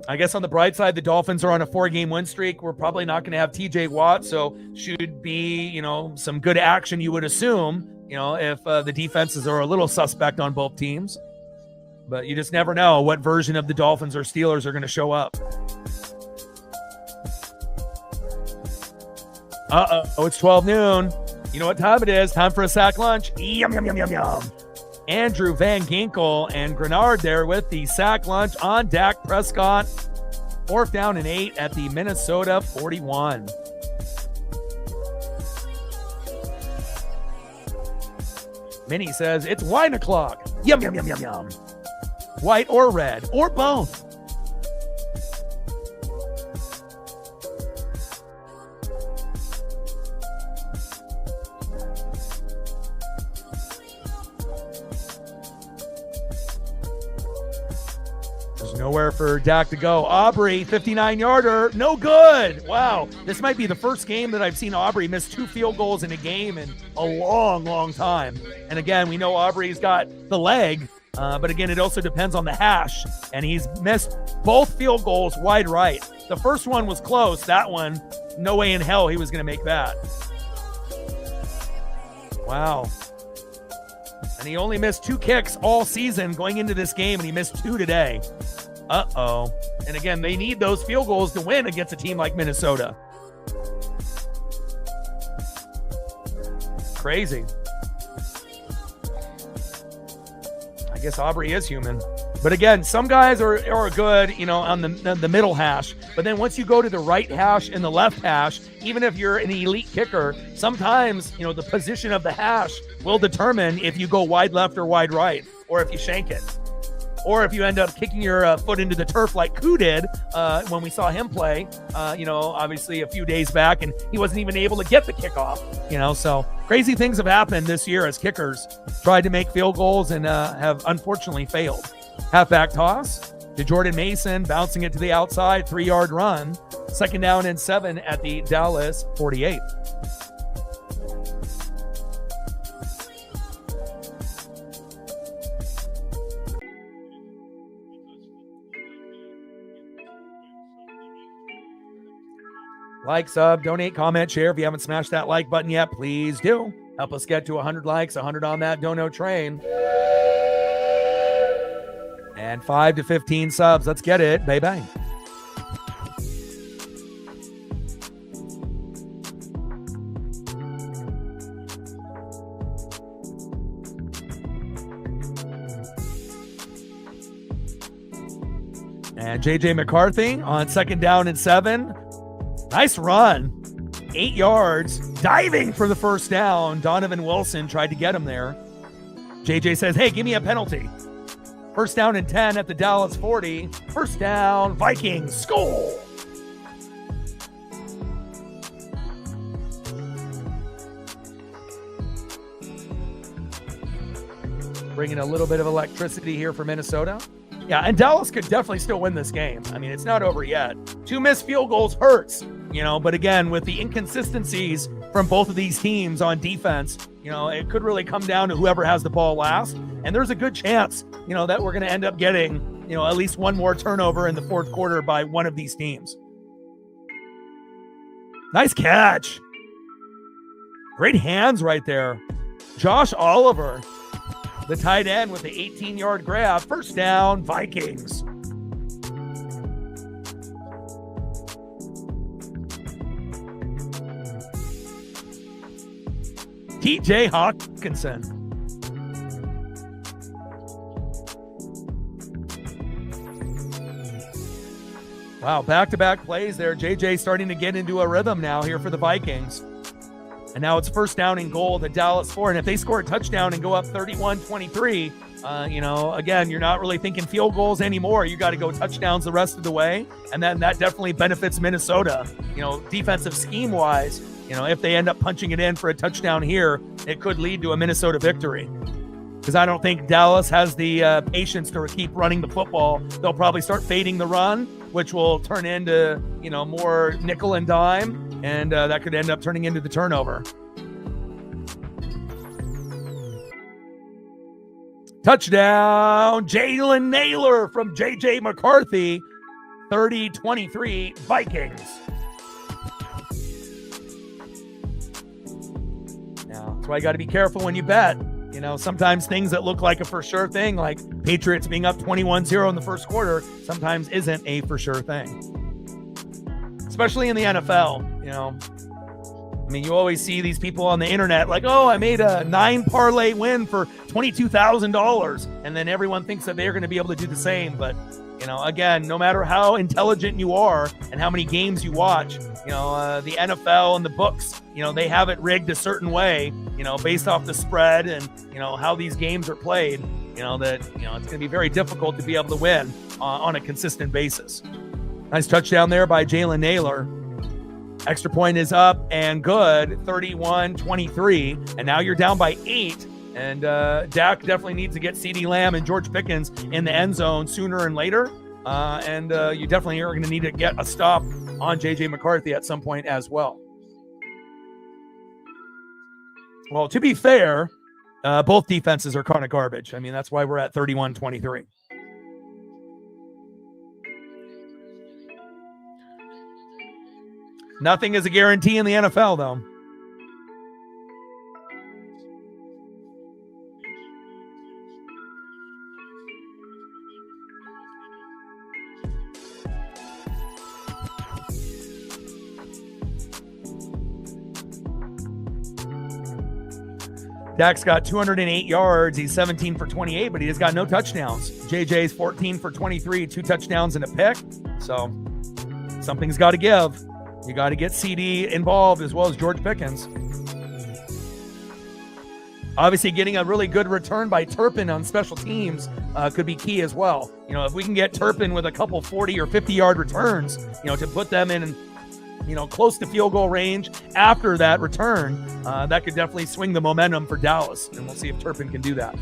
S2: I guess on the bright side, the Dolphins are on a 4-game win streak. We're probably not going to have TJ Watt, so should be, some good action, you would assume, if the defenses are a little suspect on both teams. But you just never know what version of the Dolphins or Steelers are going to show up. Uh-oh, it's 12 noon. You know what time it is? Time for a sack lunch. Yum, yum, yum, yum, yum. Andrew Van Ginkel and Grenard there with the sack lunch on Dak Prescott. 4th down and 8 at the Minnesota 41. Minnie says, it's wine o'clock. Yum, yum, yum, yum, yum. White or red, or both. There's nowhere for Dak to go. Aubrey, 59-yarder, no good. Wow, this might be the first game that I've seen Aubrey miss 2 field goals in a game in a long, long time. And again, we know Aubrey's got the leg, but again, it also depends on the hash. And he's missed both field goals wide right. The first one was close. That one, no way in hell he was going to make that. Wow. And he only missed 2 kicks all season going into this game, and he missed 2 today. Uh-oh. And again, they need those field goals to win against a team like Minnesota. Crazy. I guess Aubrey is human. But again, some guys are good, on the middle hash. But then once you go to the right hash and the left hash, even if you're an elite kicker, sometimes, the position of the hash will determine if you go wide left or wide right, or if you shank it. Or if you end up kicking your foot into the turf like Koo did when we saw him play, obviously a few days back, and he wasn't even able to get the kickoff, so crazy things have happened this year as kickers tried to make field goals and have unfortunately failed. Halfback toss to Jordan Mason, bouncing it to the outside, 3-yard run, 2nd down and 7 at the Dallas 48. Like, sub, donate, comment, share. If you haven't smashed that like button yet, please do. Help us get to 100 likes, 100 on that dono train. And 5 to 15 subs. Let's get it. Bye-bye. And JJ McCarthy on 2nd down and 7. Nice run. 8 yards. Diving for the 1st down. Donovan Wilson tried to get him there. JJ says, hey, give me a penalty. 1st down and 10 at the Dallas 40. 1st down, Vikings, score. Bringing a little bit of electricity here for Minnesota. Yeah, and Dallas could definitely still win this game. I mean, it's not over yet. 2 missed field goals hurts, but again, with the inconsistencies from both of these teams on defense, it could really come down to whoever has the ball last. And there's a good chance, that we're going to end up getting, at least one more turnover in the 4th quarter by one of these teams. Nice catch. Great hands right there. Josh Oliver, the tight end, with the 18-yard grab. 1st down, Vikings. TJ Hawkinson. Wow, back-to-back plays there. JJ starting to get into a rhythm now here for the Vikings. And now it's first down and goal, the Dallas 4. And if they score a touchdown and go up 31-23, again, you're not really thinking field goals anymore. You got to go touchdowns the rest of the way. And then that definitely benefits Minnesota, defensive scheme-wise. If they end up punching it in for a touchdown here, it could lead to a Minnesota victory. Because I don't think Dallas has the patience to keep running the football. They'll probably start fading the run, which will turn into, more nickel and dime. And that could end up turning into the turnover. Touchdown, Jalen Naylor from J.J. McCarthy, 30-23 Vikings. Now, that's why you got to be careful when you bet. Sometimes things that look like a for sure thing, like Patriots being up 21-0 in the first quarter, sometimes isn't a for sure thing. Especially in the NFL, you always see these people on the internet like, oh, I made a 9 parlay win for $22,000. And then everyone thinks that they're going to be able to do the same. But, again, no matter how intelligent you are and how many games you watch, the NFL and the books, they have it rigged a certain way, based off the spread and, how these games are played, that, it's going to be very difficult to be able to win on a consistent basis. Nice touchdown there by Jalen Naylor. Extra point is up and good, 31-23. And now you're down by 8. And Dak definitely needs to get CeeDee Lamb and George Pickens in the end zone sooner and later. And you definitely are going to need to get a stop on J.J. McCarthy at some point as well. Well, to be fair, both defenses are kind of garbage. That's why we're at 31-23. Nothing is a guarantee in the NFL, though. Dak's got 208 yards. He's 17 for 28, but he just got no touchdowns. JJ's 14 for 23, 2 touchdowns and a pick. So something's got to give. You got to get CD involved as well as George Pickens. Obviously, getting a really good return by Turpin on special teams could be key as well. If we can get Turpin with a couple 40 or 50-yard returns, to put them in, close to field goal range after that return, that could definitely swing the momentum for Dallas. And we'll see if Turpin can do that.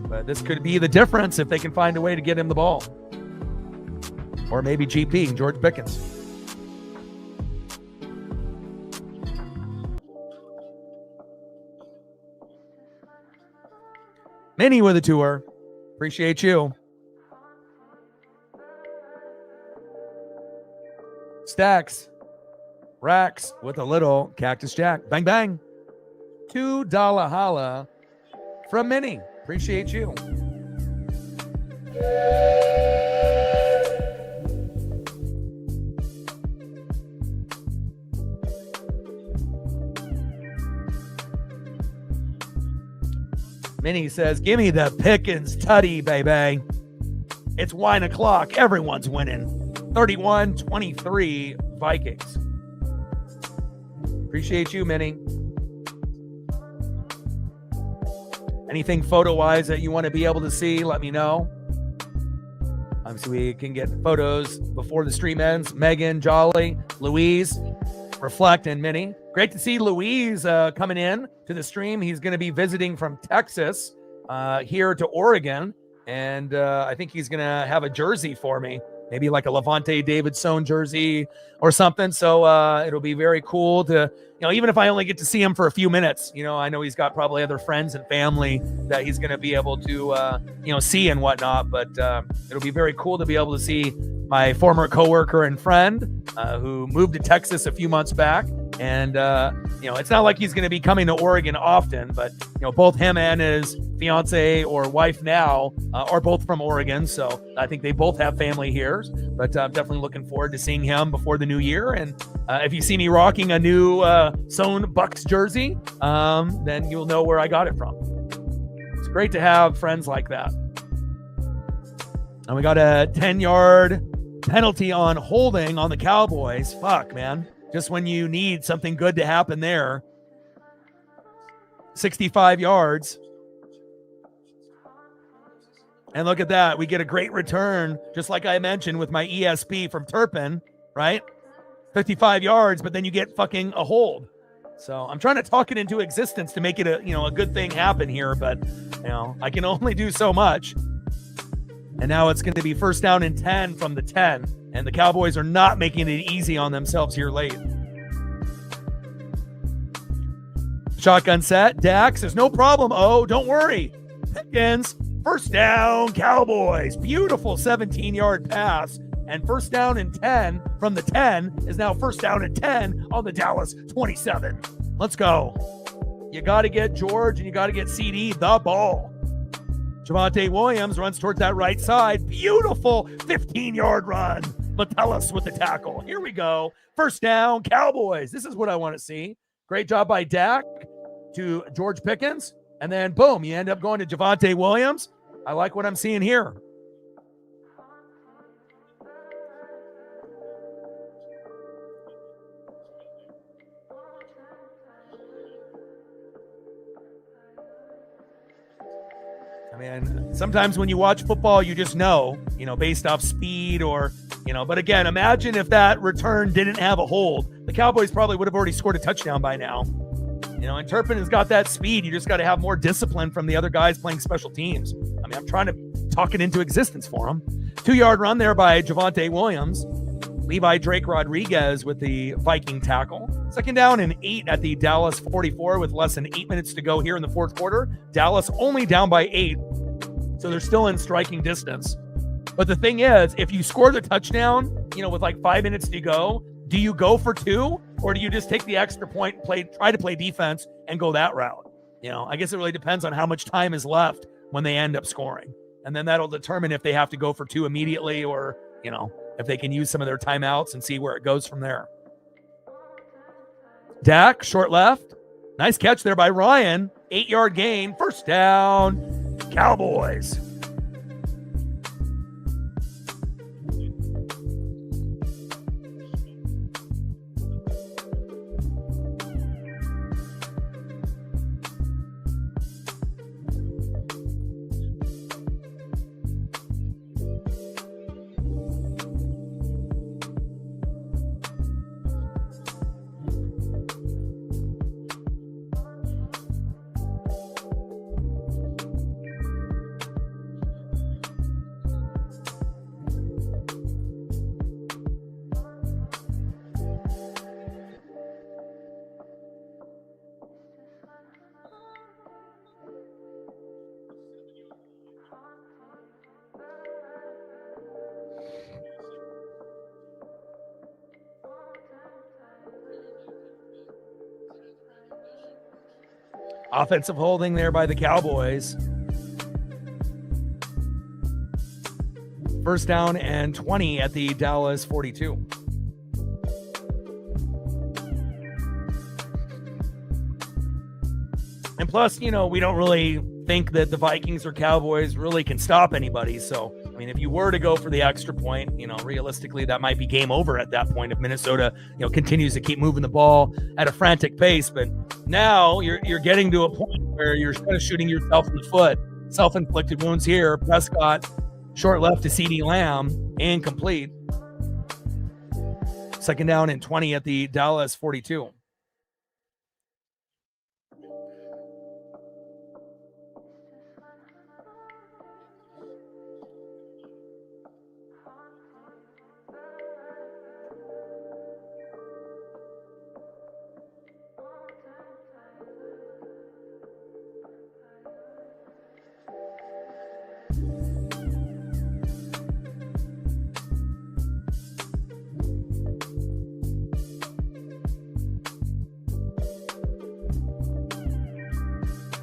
S2: But this could be the difference if they can find a way to get him the ball. Or maybe GP, George Pickens. Minnie with a tour. Appreciate you. Stacks. Racks with a little Cactus Jack. Bang, bang. $2 holla from Minnie. Appreciate you. Minnie says, give me the Pickens tutty, baby. It's wine o'clock. Everyone's winning. 31-23 Vikings. Appreciate you, Minnie. Anything photo-wise that you want to be able to see, let me know. So we can get photos before the stream ends. Megan, Jolly, Louise, Reflect, and Minnie. Great to see Louise coming in to the stream. He's going to be visiting from Texas here to Oregon. And I think he's going to have a jersey for me. Maybe like a Javonte Davidson jersey or something. So it'll be very cool to, even if I only get to see him for a few minutes, I know he's got probably other friends and family that he's going to be able to, see and whatnot. But it'll be very cool to be able to see my former coworker and friend who moved to Texas a few months back. And, it's not like he's going to be coming to Oregon often, but, both him and his fiance or wife now are both from Oregon. So I think they both have family here, but I'm definitely looking forward to seeing him before the new year. And if you see me rocking a new sewn Bucks jersey, then you'll know where I got it from. It's great to have friends like that. And we got a 10-yard penalty on holding on the Cowboys. Fuck, man. Just when you need something good to happen there. 65 yards. And look at that. We get a great return, just like I mentioned with my ESP from Turpin, right? 55 yards, but then you get fucking a hold. So I'm trying to talk it into existence to make it a good thing happen here, but I can only do so much. And now it's going to be first down and 10 from the 10. And the Cowboys are not making it easy on themselves here late. Shotgun set. Dak says, no problem. Oh, don't worry. Pickens, first down, Cowboys. Beautiful 17-yard pass. And first down and 10 from the 10 is now first down and 10 on the Dallas 27. Let's go. You got to get George and you got to get CD the ball. Javonte Williams runs towards that right side. Beautiful 15-yard run. Metellus with the tackle. Here we go. First down, Cowboys. This is what I want to see. Great job by Dak to George Pickens. And then, boom, you end up going to Javonte Williams. I like what I'm seeing here. Sometimes when you watch football, you just know, based off speed or, but again, imagine if that return didn't have a hold. The Cowboys probably would have already scored a touchdown by now. And Turpin has got that speed. You just got to have more discipline from the other guys playing special teams. I'm trying to talk it into existence for him. 2-yard run there by Javonte Williams. Levi Drake Rodriguez with the Viking tackle. Second down and 8 at the Dallas 44 with less than 8 minutes to go here in the fourth quarter. Dallas only down by 8, so they're still in striking distance. But the thing is, if you score the touchdown, with like 5 minutes to go, do you go for 2 or do you just take the extra point, try to play defense and go that route? I guess it really depends on how much time is left when they end up scoring. And then that'll determine if they have to go for 2 immediately or, if they can use some of their timeouts and see where it goes from there. Dak, short left. Nice catch there by Ryan. 8-yard gain. First down. Cowboys. Offensive holding there by the Cowboys. First down and 20 at the Dallas 42. And plus, we don't really think that the Vikings or Cowboys really can stop anybody. So, if you were to go for the extra point, realistically, that might be game over at that point if Minnesota, continues to keep moving the ball at a frantic pace. But now you're getting to a point where you're kind of shooting yourself in the foot. Self-inflicted wounds here. Prescott, short left to CD Lamb, incomplete. Second down and 20 at the Dallas 42.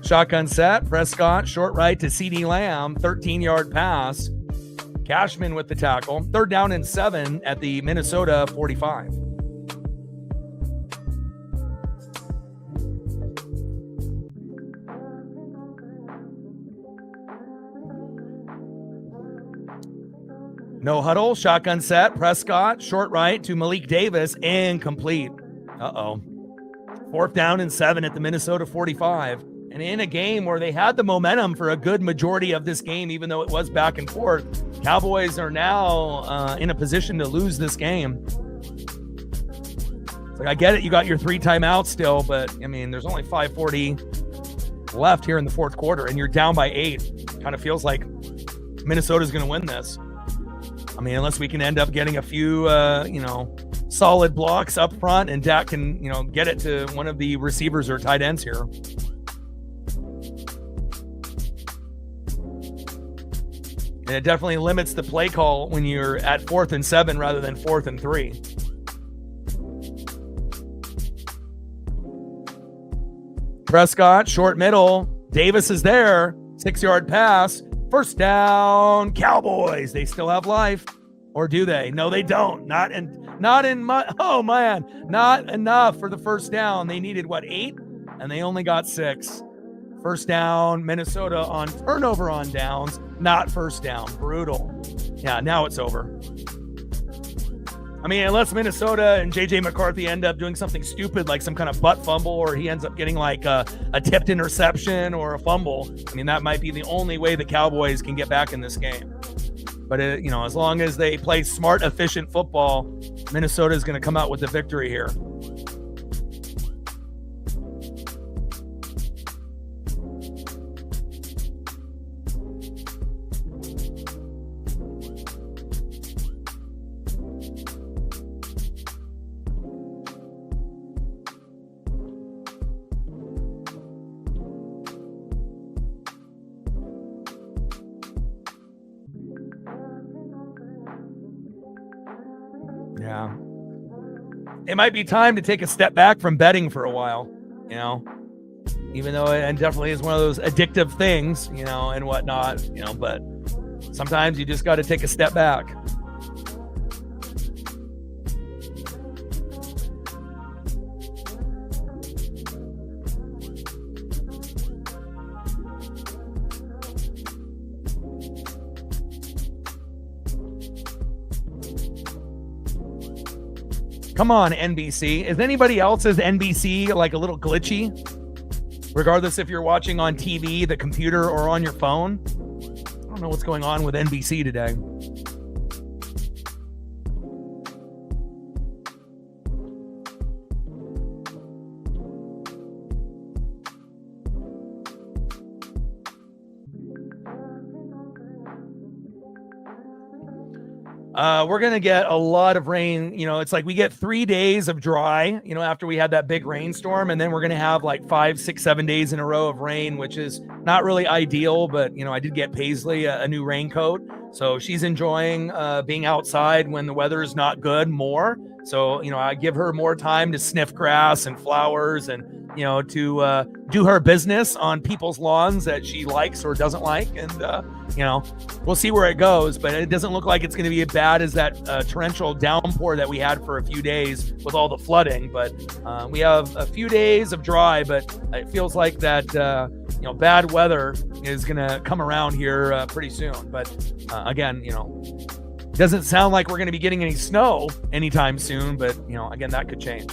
S2: Shotgun set. Prescott, short right to CD Lamb. 13-yard pass. Cashman with the tackle. Third down and 7 at the Minnesota 45. No huddle, shotgun set, Prescott, short right to Malik Davis, incomplete. Uh-oh. 4th down and 7 at the Minnesota 45. And in a game where they had the momentum for a good majority of this game, even though it was back and forth, Cowboys are now in a position to lose this game. It's like, I get it, you got your 3 timeouts still, but, I mean, there's only 5:40 left here in the 4th quarter, and you're down by 8. Kind of feels like Minnesota's going to win this. I mean, unless we can end up getting a few, solid blocks up front, and Dak can, get it to one of the receivers or tight ends here. And it definitely limits the play call when you're at 4th and 7 rather than 4th and 3. Prescott, short middle. Davis is there. 6-yard pass. 1st down, Cowboys. They still have life. Or do they? No, they don't. Not enough for the 1st down. They needed, 8? And they only got 6. 1st down, Minnesota on turnover on downs, not 1st down. Brutal. Yeah, now it's over. I mean, unless Minnesota and J.J. McCarthy end up doing something stupid like some kind of butt fumble, or he ends up getting like a tipped interception or a fumble, I mean, that might be the only way the Cowboys can get back in this game. But, as long as they play smart, efficient football, Minnesota is going to come out with the victory here. Yeah. It might be time to take a step back from betting for a while, even though it definitely is one of those addictive things, and whatnot, but sometimes you just got to take a step back. Come on, NBC. Is anybody else's NBC like a little glitchy? Regardless if you're watching on TV, the computer, or on your phone? I don't know what's going on with NBC today. We're going to get a lot of rain. It's like we get 3 days of dry, after we had that big rainstorm. And then we're going to have like 5, 6, 7 days in a row of rain, which is not really ideal. But, I did get Paisley a new raincoat. So she's enjoying being outside when the weather is not good more. So, I give her more time to sniff grass and flowers and, to do her business on people's lawns that she likes or doesn't like. And, we'll see where it goes. But it doesn't look like it's going to be as bad as that torrential downpour that we had for a few days with all the flooding. But we have a few days of dry, but it feels like that, bad weather is going to come around here pretty soon. But again, doesn't sound like we're going to be getting any snow anytime soon, but again, that could change.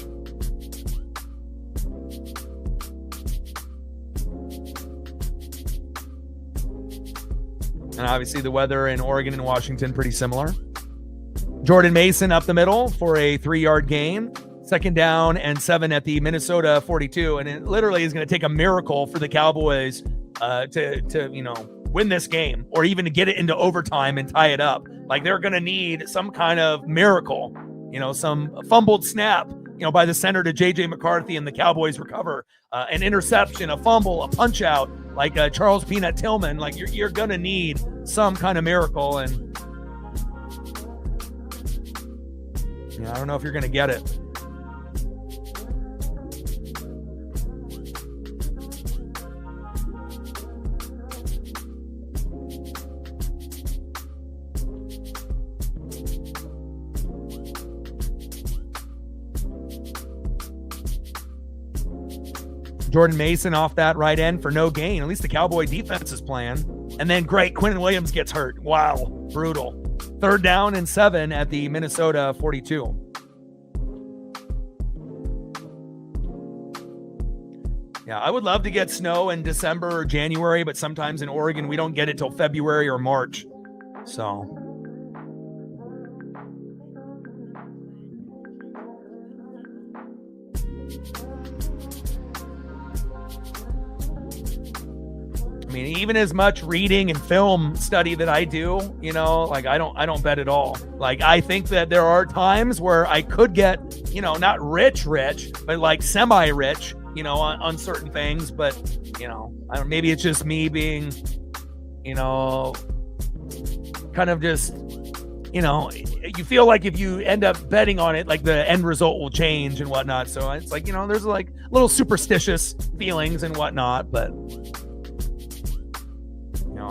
S2: And obviously the weather in Oregon and Washington pretty similar. Jordan Mason up the middle for a 3-yard gain. 2nd down and 7 at the Minnesota 42. And it literally is going to take a miracle for the Cowboys to win this game, or even to get it into overtime and tie it up. Like, they're going to need some kind of miracle, some fumbled snap, by the center to J.J. McCarthy, and the Cowboys recover an interception, a fumble, a punch out, like Charles Peanut Tillman. Like, you're going to need some kind of miracle. And I don't know if you're going to get it. Jordan Mason off that right end for no gain. At least the Cowboy defense is playing. And then great, Quentin Williams gets hurt. Wow, brutal. 3rd down and 7 at the Minnesota 42. Yeah, I would love to get snow in December or January, but sometimes in Oregon, we don't get it till February or March. So. I mean, even as much reading and film study that I do, like I don't bet at all. Like, I think that there are times where I could get, not rich, but like semi-rich, on certain things, but maybe it's just me being, kind of just, you feel like if you end up betting on it, like the end result will change and whatnot. So it's like, there's like little superstitious feelings and whatnot, but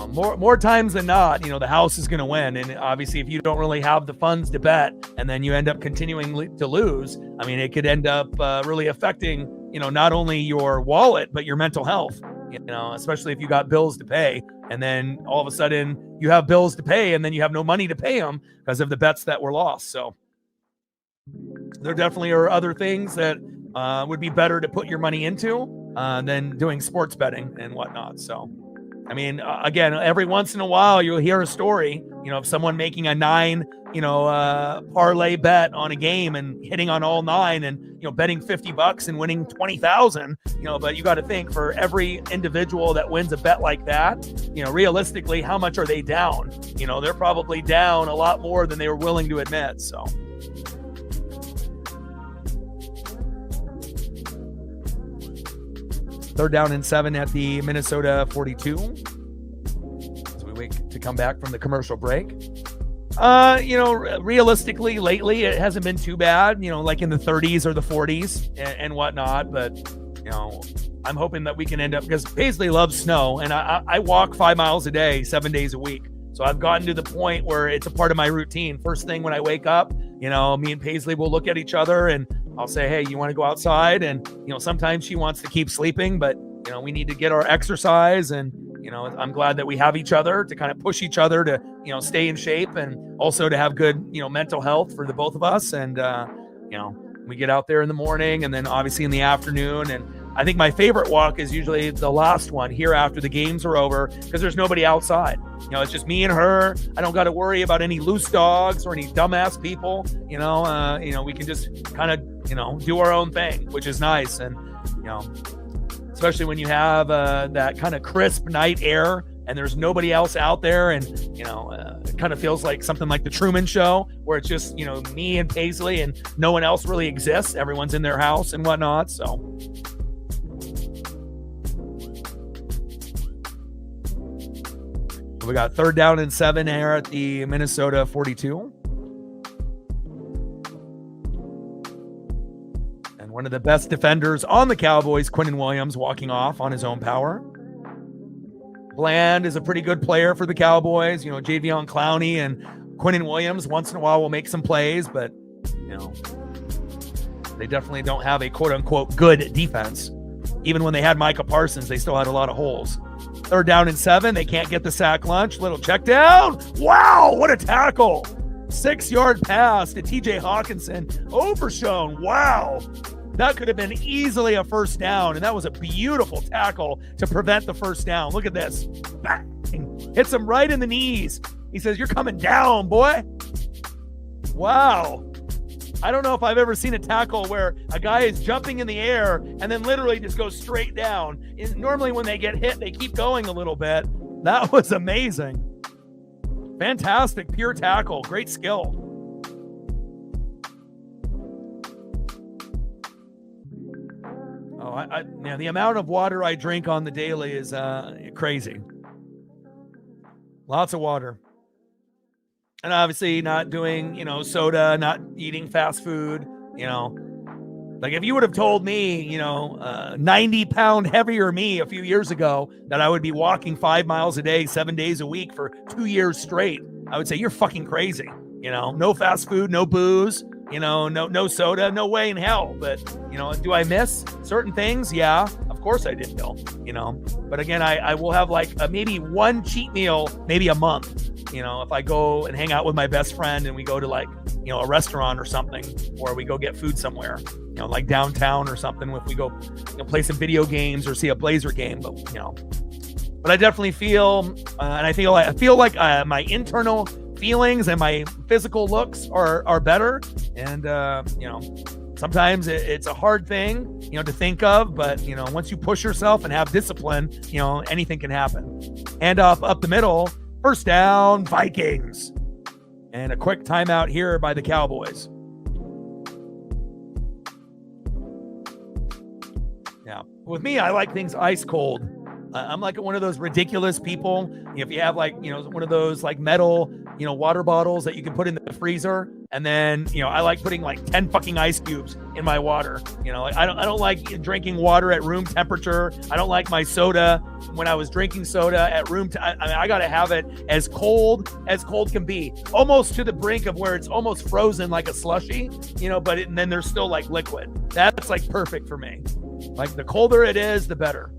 S2: more times than not, the house is going to win. And obviously, if you don't really have the funds to bet and then you end up continuing to lose, I mean, it could end up really affecting, not only your wallet, but your mental health, especially if you got bills to pay. And then all of a sudden you have bills to pay and then you have no money to pay them because of the bets that were lost. So there definitely are other things that would be better to put your money into than doing sports betting and whatnot. So. I mean, again, every once in a while, you'll hear a story, of someone making a 9, parlay bet on a game and hitting on all 9 and, betting $50 and winning 20,000, but you got to think for every individual that wins a bet like that, realistically, how much are they down? They're probably down a lot more than they were willing to admit. So. Third down and 7 at the Minnesota 42. So we wait to come back from the commercial break. Realistically, lately, it hasn't been too bad, like in the 30s or the 40s and whatnot. But, I'm hoping that we can end up, because Paisley loves snow, and I walk 5 miles a day, 7 days a week. So I've gotten to the point where it's a part of my routine. First thing when I wake up, me and Paisley will look at each other and I'll say, hey, you want to go outside? And, sometimes she wants to keep sleeping, but, we need to get our exercise. And, I'm glad that we have each other to kind of push each other to, stay in shape and also to have good, mental health for the both of us. And, we get out there in the morning and then obviously in the afternoon. And I think my favorite walk is usually the last one here after the games are over, because there's nobody outside. It's just me and her. I don't got to worry about any loose dogs or any dumbass people. We can just kind of, do our own thing, which is nice. And, especially when you have that kind of crisp night air and there's nobody else out there. And, it kind of feels like something like the Truman Show, where it's just, me and Paisley and no one else really exists. Everyone's in their house and whatnot. So. We got 3rd down and 7 here at the Minnesota 42. And one of the best defenders on the Cowboys, Quinnen Williams, walking off on his own power. Bland is a pretty good player for the Cowboys. Javion Clowney and Quinnen Williams once in a while will make some plays, but, they definitely don't have a quote-unquote good defense. Even when they had Micah Parsons, they still had a lot of holes. 3rd down and 7. They can't get the sack lunch. Little check down. Wow, what a tackle. 6-yard pass to TJ Hawkinson. Overshown. Wow. That could have been easily a first down, and that was a beautiful tackle to prevent the first down. Look at this. Bang. Hits him right in the knees. He says, you're coming down, boy. Wow. I don't know if I've ever seen a tackle where a guy is jumping in the air and then literally just goes straight down. Normally when they get hit, they keep going a little bit. That was amazing. Fantastic, pure tackle. Great skill. The amount of water I drink on the daily is crazy. Lots of water. And obviously not doing, soda, not eating fast food, Like if you would have told me, 90-pound heavier me a few years ago that I would be walking 5 miles a day, 7 days a week for 2 years straight, I would say you're fucking crazy. No fast food, no booze, no soda, no way in hell. But, do I miss certain things? Yeah, of course I did, Bill, but again, I will have like maybe one cheat meal, maybe a month, if I go and hang out with my best friend and we go to like, a restaurant or something, or we go get food somewhere, like downtown or something, if we go play some video games or see a Blazer game, but I definitely feel, and I feel like my internal feelings and my physical looks are better. And, sometimes it's a hard thing, to think of, but, once you push yourself and have discipline, anything can happen. Hand off up the middle, first down, Vikings. And a quick timeout here by the Cowboys. Now, with me, I like things ice cold. I'm like one of those ridiculous people. If you have like, one of those like metal, water bottles that you can put in the freezer. And then, I like putting like 10 fucking ice cubes in my water. Like I don't like drinking water at room temperature. I don't like my soda when I was drinking soda at room. I got to have it as cold can be, almost to the brink of where it's almost frozen like a slushy, and then there's still like liquid. That's like perfect for me. Like the colder it is, the better.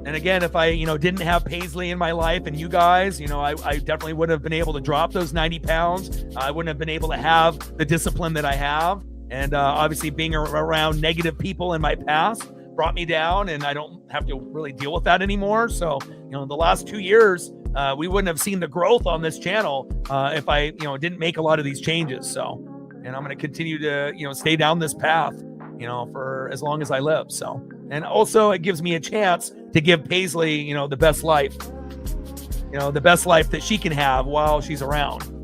S2: And again, if I, didn't have Paisley in my life and you guys, I definitely would have been able to drop those 90 pounds. I wouldn't have been able to have the discipline that I have. And obviously being around negative people in my past brought me down, and I don't have to really deal with that anymore. So, the last 2 years, we wouldn't have seen the growth on this channel if I, didn't make a lot of these changes. So, and I'm going to continue to, stay down this path, for as long as I live. So, and also it gives me a chance to give Paisley, the best life, the best life that she can have while she's around.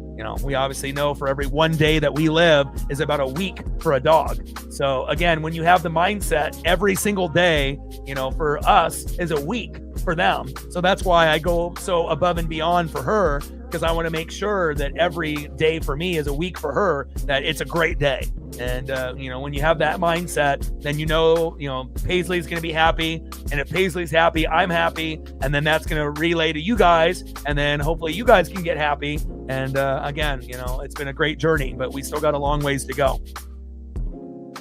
S2: We obviously know for every one day that we live is about a week for a dog. So again, when you have the mindset every single day, for us is a week for them. So that's why I go so above and beyond for her, because I want to make sure that every day for me is a week for her, that it's a great day. And, when you have that mindset, then, Paisley's going to be happy. And if Paisley's happy, I'm happy. And then that's going to relay to you guys. And then hopefully you guys can get happy. And again, it's been a great journey, but we still got a long ways to go.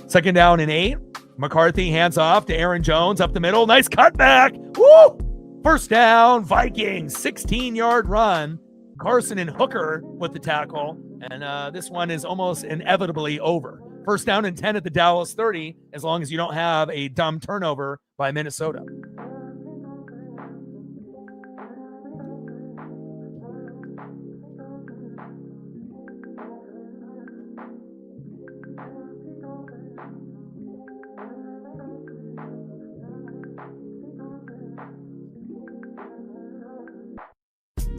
S2: Second down and 8. McCarthy hands off to Aaron Jones up the middle. Nice cutback. Woo! First down, Vikings, 16-yard run. Carson and Hooker with the tackle. And this one is almost inevitably over. First down and 10 at the Dallas 30, as long as you don't have a dumb turnover by Minnesota.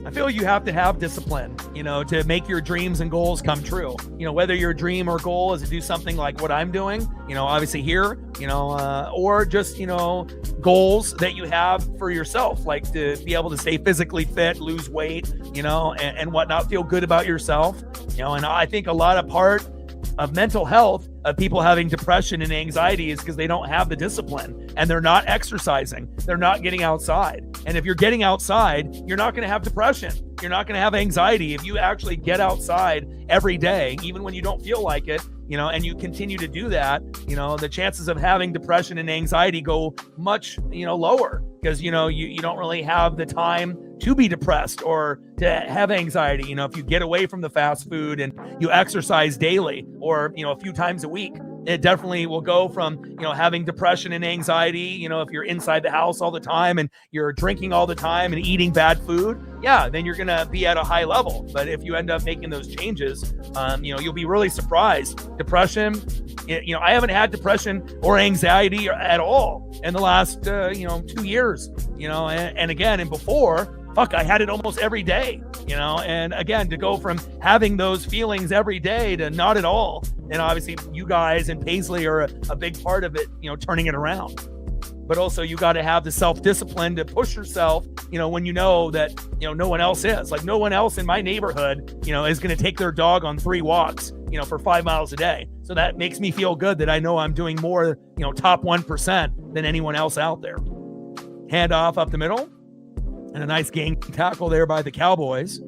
S2: I feel you have to have discipline, to make your dreams and goals come true. Whether your dream or goal is to do something like what I'm doing, obviously here, or just, goals that you have for yourself, like to be able to stay physically fit, lose weight, and whatnot, feel good about yourself, and I think a lot of part of mental health of people having depression and anxiety is because they don't have the discipline and they're not exercising. They're not getting outside. And if you're getting outside, you're not going to have depression. You're not going to have anxiety. If you actually get outside every day, even when you don't feel like it, and you continue to do that, the chances of having depression and anxiety go much, lower, because, you don't really have the time to be depressed or to have anxiety. If you get away from the fast food and you exercise daily or, a few times a week, it definitely will go from, having depression and anxiety, if you're inside the house all the time and you're drinking all the time and eating bad food, then you're going to be at a high level. But if you end up making those changes, you'll be really surprised. Depression, I haven't had depression or anxiety at all in the last, 2 years, and again, and before, I had it almost every day, and again, to go from having those feelings every day to not at all. And obviously you guys and Paisley are a big part of it, turning it around. But also you got to have the self-discipline to push yourself, when you know that, no one else is. Like no one else in my neighborhood, is going to take their dog on 3 walks, for 5 miles a day. So that makes me feel good that I know I'm doing more, top 1% than anyone else out there. Handoff up the middle. And a nice game tackle there by the Cowboys.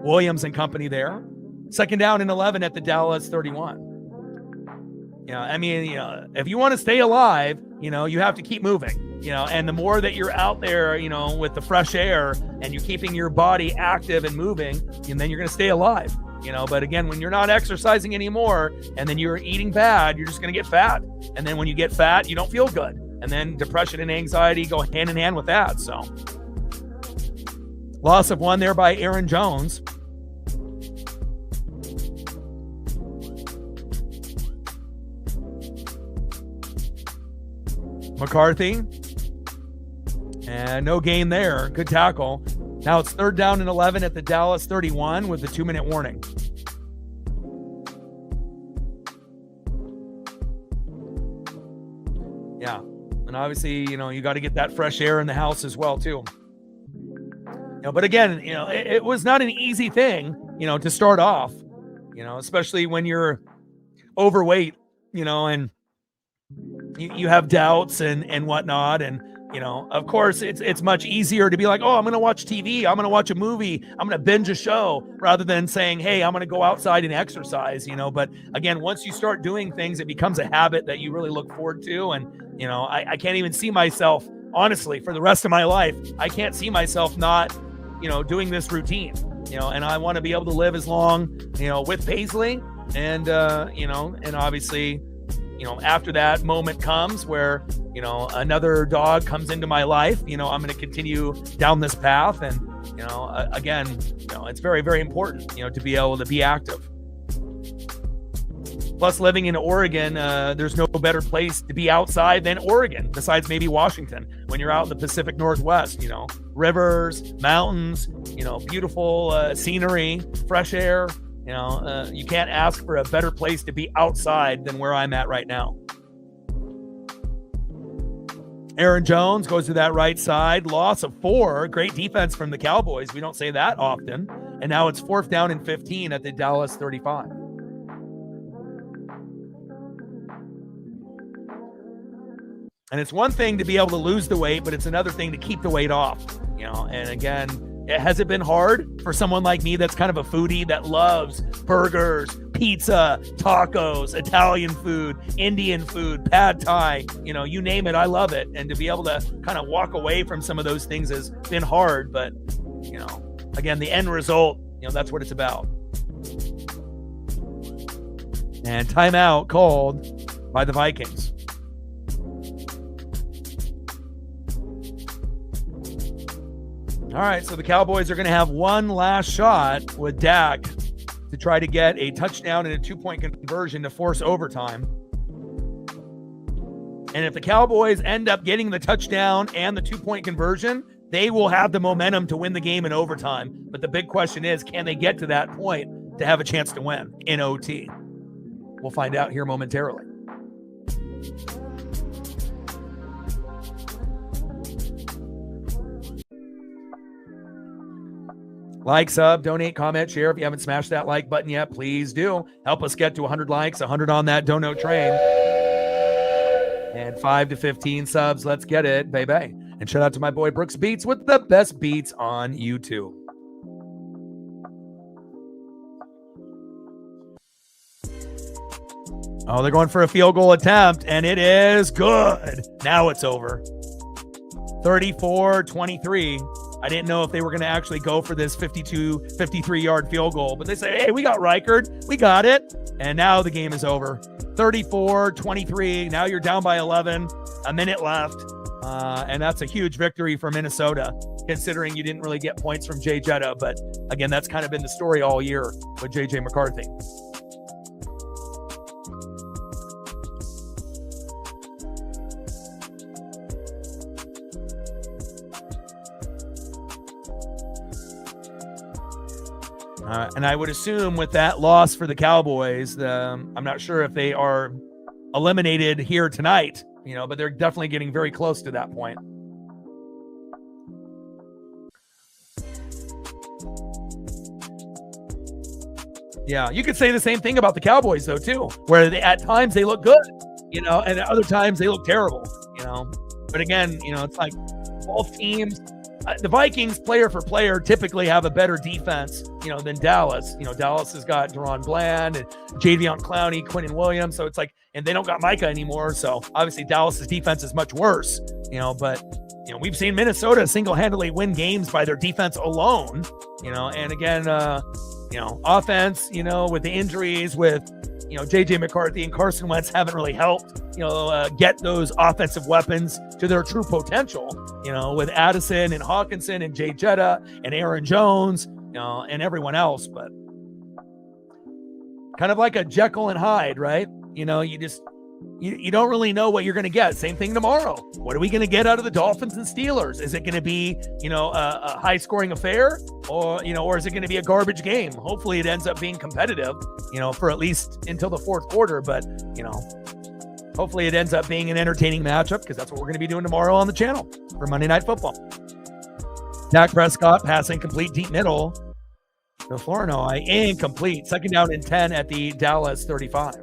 S2: Williams and company there. Second down and 11 at the Dallas 31. I mean, if you want to stay alive, you have to keep moving, and the more that you're out there, with the fresh air and you're keeping your body active and moving, and then you're going to stay alive, but again, when you're not exercising anymore and then you're eating bad, you're just going to get fat. And then when you get fat, you don't feel good. And then depression and anxiety go hand in hand with that. So loss of one there by Aaron Jones. McCarthy, and no gain there. Good tackle. Now it's 3rd down and 11 at the Dallas 31 with the 2-minute warning. Yeah, and obviously, you got to get that fresh air in the house as well too. But again, it was not an easy thing, to start off, especially when you're overweight, and you have doubts and whatnot. And, of course it's much easier to be like, oh, I'm going to watch TV. I'm going to watch a movie. I'm going to binge a show rather than saying, hey, I'm going to go outside and exercise, but again, once you start doing things, it becomes a habit that you really look forward to. And, I can't even see myself, honestly, for the rest of my life. I can't see myself not, doing this routine, and I want to be able to live as long, with Paisley and, and obviously, after that moment comes where, another dog comes into my life, I'm going to continue down this path. And, again, it's very, very important, to be able to be active. Plus, living in Oregon, there's no better place to be outside than Oregon, besides maybe Washington. When you're out in the Pacific Northwest, rivers, mountains, beautiful scenery, fresh air. You can't ask for a better place to be outside than where I'm at right now. Aaron Jones goes to that right side. Loss of 4. Great defense from the Cowboys. We don't say that often. And now it's 4th down and 15 at the Dallas 35. And it's one thing to be able to lose the weight, but it's another thing to keep the weight off. And again, has it been hard for someone like me that's kind of a foodie that loves burgers, pizza, tacos, Italian food, Indian food, pad thai, you name it, I love it. And to be able to kind of walk away from some of those things has been hard. But, again, the end result, that's what it's about. And timeout called by the Vikings. All right, so the Cowboys are going to have one last shot with Dak to try to get a touchdown and a 2-point conversion to force overtime. And if the Cowboys end up getting the touchdown and the 2-point conversion, they will have the momentum to win the game in overtime. But the big question is, can they get to that point to have a chance to win in OT? We'll find out here momentarily. Like, sub, donate, comment, share. If you haven't smashed that like button yet, please do. Help us get to 100 likes, 100 on that dono train. And 5 to 15 subs. Let's get it, baby. And shout out to my boy Brooks Beats with the best beats on YouTube. Oh, they're going for a field goal attempt, and it is good. Now it's over. 34-23. I didn't know if they were going to actually go for this 53-yard field goal, but they say, hey, we got Reichard. We got it. And now the game is over. 34-23. Now you're down by 11. A minute left. And that's a huge victory for Minnesota, considering you didn't really get points from Jay Jetta. But again, that's kind of been the story all year with J.J. McCarthy. And I would assume with that loss for the Cowboys, I'm not sure if they are eliminated here tonight, but they're definitely getting very close to that point. Yeah, you could say the same thing about the Cowboys, though, too, where at times they look good, and at other times they look terrible, But again, it's like both teams the Vikings, player for player, typically have a better defense, than Dallas. Dallas has got Deron Bland and Jadeveon Clowney, Quinnen Williams. So it's like, and they don't got Micah anymore. So obviously Dallas's defense is much worse, but we've seen Minnesota single-handedly win games by their defense alone, and again, offense, with the injuries with, JJ McCarthy and Carson Wentz haven't really helped, get those offensive weapons to their true potential, with Addison and Hawkinson and Jay Jetta and Aaron Jones, and everyone else. But kind of like a Jekyll and Hyde, right? You don't really know what you're going to get. Same thing tomorrow. What are we going to get out of the Dolphins and Steelers? Is it going to be, a high scoring affair or is it going to be a garbage game? Hopefully it ends up being competitive, for at least until the fourth quarter. But, hopefully it ends up being an entertaining matchup because that's what we're going to be doing tomorrow on the channel for Monday Night Football. Dak Prescott passing complete deep middle to Flournoy, incomplete. Second down and 10 at the Dallas 35.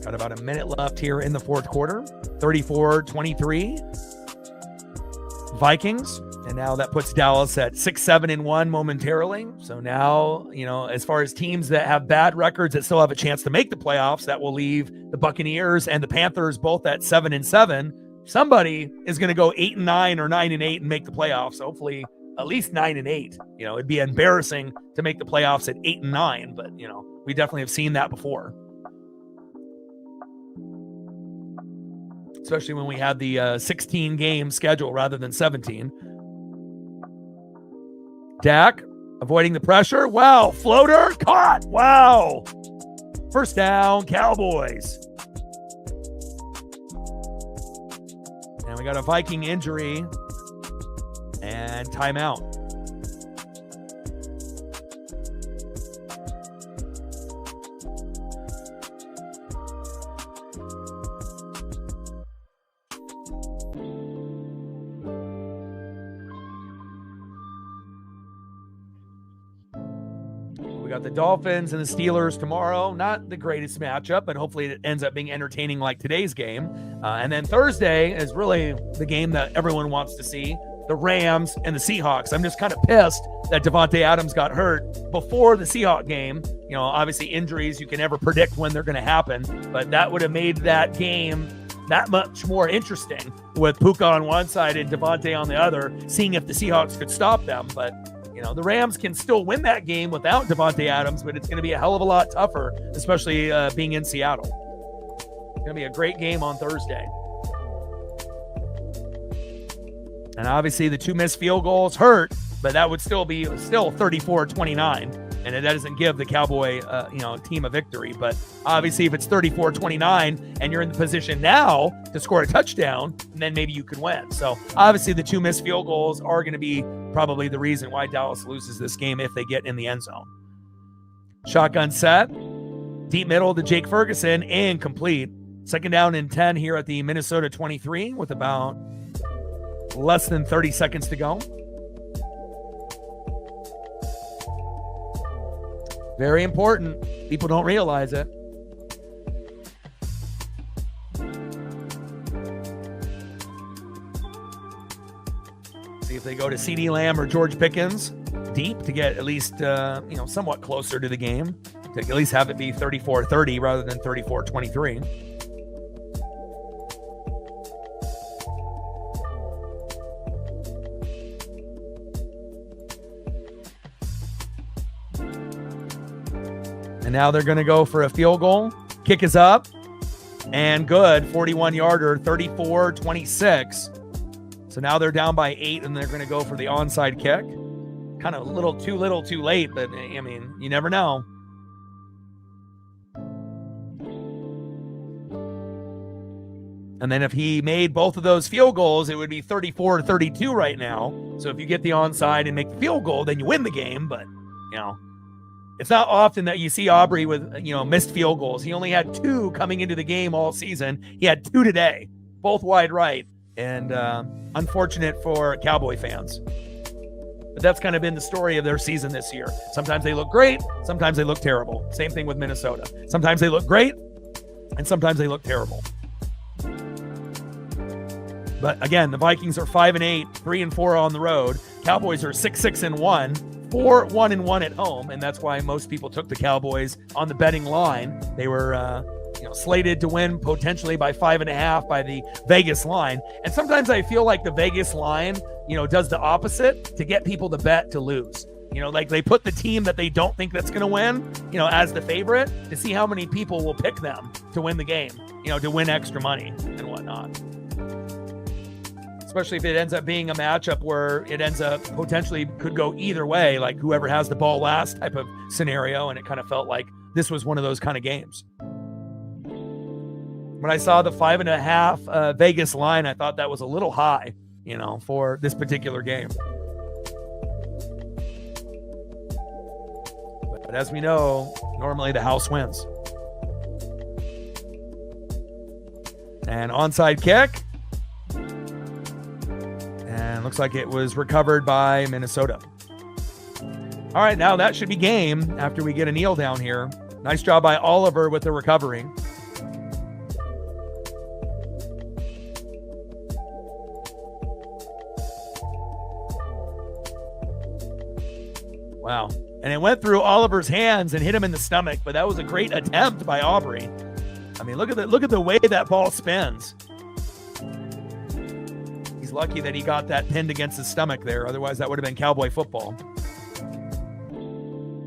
S2: Got about a minute left here in the fourth quarter. 34-23. Vikings. And now that puts Dallas at 6-7-1 momentarily. So now, as far as teams that have bad records that still have a chance to make the playoffs, that will leave the Buccaneers and the Panthers both at 7-7. Somebody is going to go 8-9 or 9-8 and make the playoffs. Hopefully at least 9-8. It'd be embarrassing to make the playoffs at 8-9, but we definitely have seen that before. Especially when we had the 16-game schedule rather than 17. Dak avoiding the pressure. Wow. Floater caught. Wow. First down, Cowboys. And we got a Viking injury and timeout. We got the Dolphins and the Steelers tomorrow. Not the greatest matchup, but hopefully it ends up being entertaining like today's game. And then Thursday is really the game that everyone wants to see, the Rams and the Seahawks. I'm just kind of pissed that Javonte Adams got hurt before the Seahawks game. Obviously injuries, you can never predict when they're going to happen, but that would have made that game that much more interesting with Puka on one side and Javonte on the other, seeing if the Seahawks could stop them. But the Rams can still win that game without Javonte Adams, but it's going to be a hell of a lot tougher, especially being in Seattle. It's going to be a great game on Thursday. And obviously the two missed field goals hurt, but that would still be 34-29. And it doesn't give the Cowboy, team a victory. But obviously if it's 34-29 and you're in the position now to score a touchdown, then maybe you could win. So obviously the two missed field goals are going to be probably the reason why Dallas loses this game if they get in the end zone. Shotgun set. Deep middle to Jake Ferguson. Incomplete. Second down and 10 here at the Minnesota 23 with about less than 30 seconds to go. Very important. People don't realize it. See if they go to CeeDee Lamb or George Pickens deep to get at least, somewhat closer to the game. To at least have it be 34-30 rather than 34-23. And now they're going to go for a field goal. Kick is up and good. 41-yarder, 34-26. So now they're down by 8 and they're going to go for the onside kick. Kind of a little too late, but I mean, you never know. And then if he made both of those field goals, it would be 34-32 right now. So if you get the onside and make the field goal, then you win the game. But, it's not often that you see Aubrey with, missed field goals. He only had 2 coming into the game all season. He had 2 today, both wide right. And unfortunate for Cowboy fans. but that's kind of been the story of their season this year. Sometimes they look great, sometimes they look terrible. Same thing with Minnesota. Sometimes they look great, and sometimes they look terrible. But again, the Vikings are 5-8, 3-4 on the road. Cowboys are 6-1, 4-1-1 at home, and that's why most people took the Cowboys on the betting line. They were slated to win potentially by 5.5 by the Vegas line. And sometimes I feel like the Vegas line, does the opposite to get people to bet to lose. Like they put the team that they don't think that's going to win, as the favorite to see how many people will pick them to win the game, to win extra money and whatnot. Especially if it ends up being a matchup where it ends up potentially could go either way, like whoever has the ball last type of scenario. And it kind of felt like this was one of those kind of games. When I saw the 5.5 Vegas line, I thought that was a little high, for this particular game. But as we know, normally the house wins. And onside kick. And looks like it was recovered by Minnesota. All right, now that should be game after we get a kneel down here. Nice job by Oliver with the recovery. Wow. And it went through Oliver's hands and hit him in the stomach, but that was a great attempt by Aubrey. I mean, look at the way that ball spins. He's lucky that he got that pinned against his stomach there. Otherwise, that would have been Cowboy football.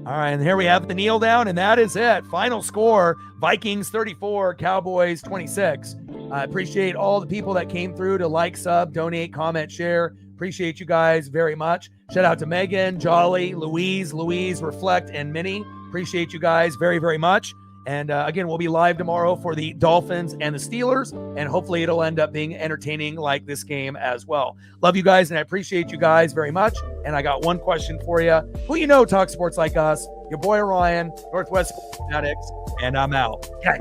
S2: All right, and here we have the kneel down, and that is it. Final score, Vikings 34, Cowboys 26. I appreciate all the people that came through to like, sub, donate, comment, share. Appreciate you guys very much. Shout out to Megan, Jolly, Louise, Reflect, and Minnie. Appreciate you guys very, very much. And again, we'll be live tomorrow for the Dolphins and the Steelers, and hopefully it'll end up being entertaining like this game as well. Love you guys, and I appreciate you guys very much. And I got one question for you. Who talks sports like us? Your boy Ryan, Northwest Fanatics, and I'm out. Okay.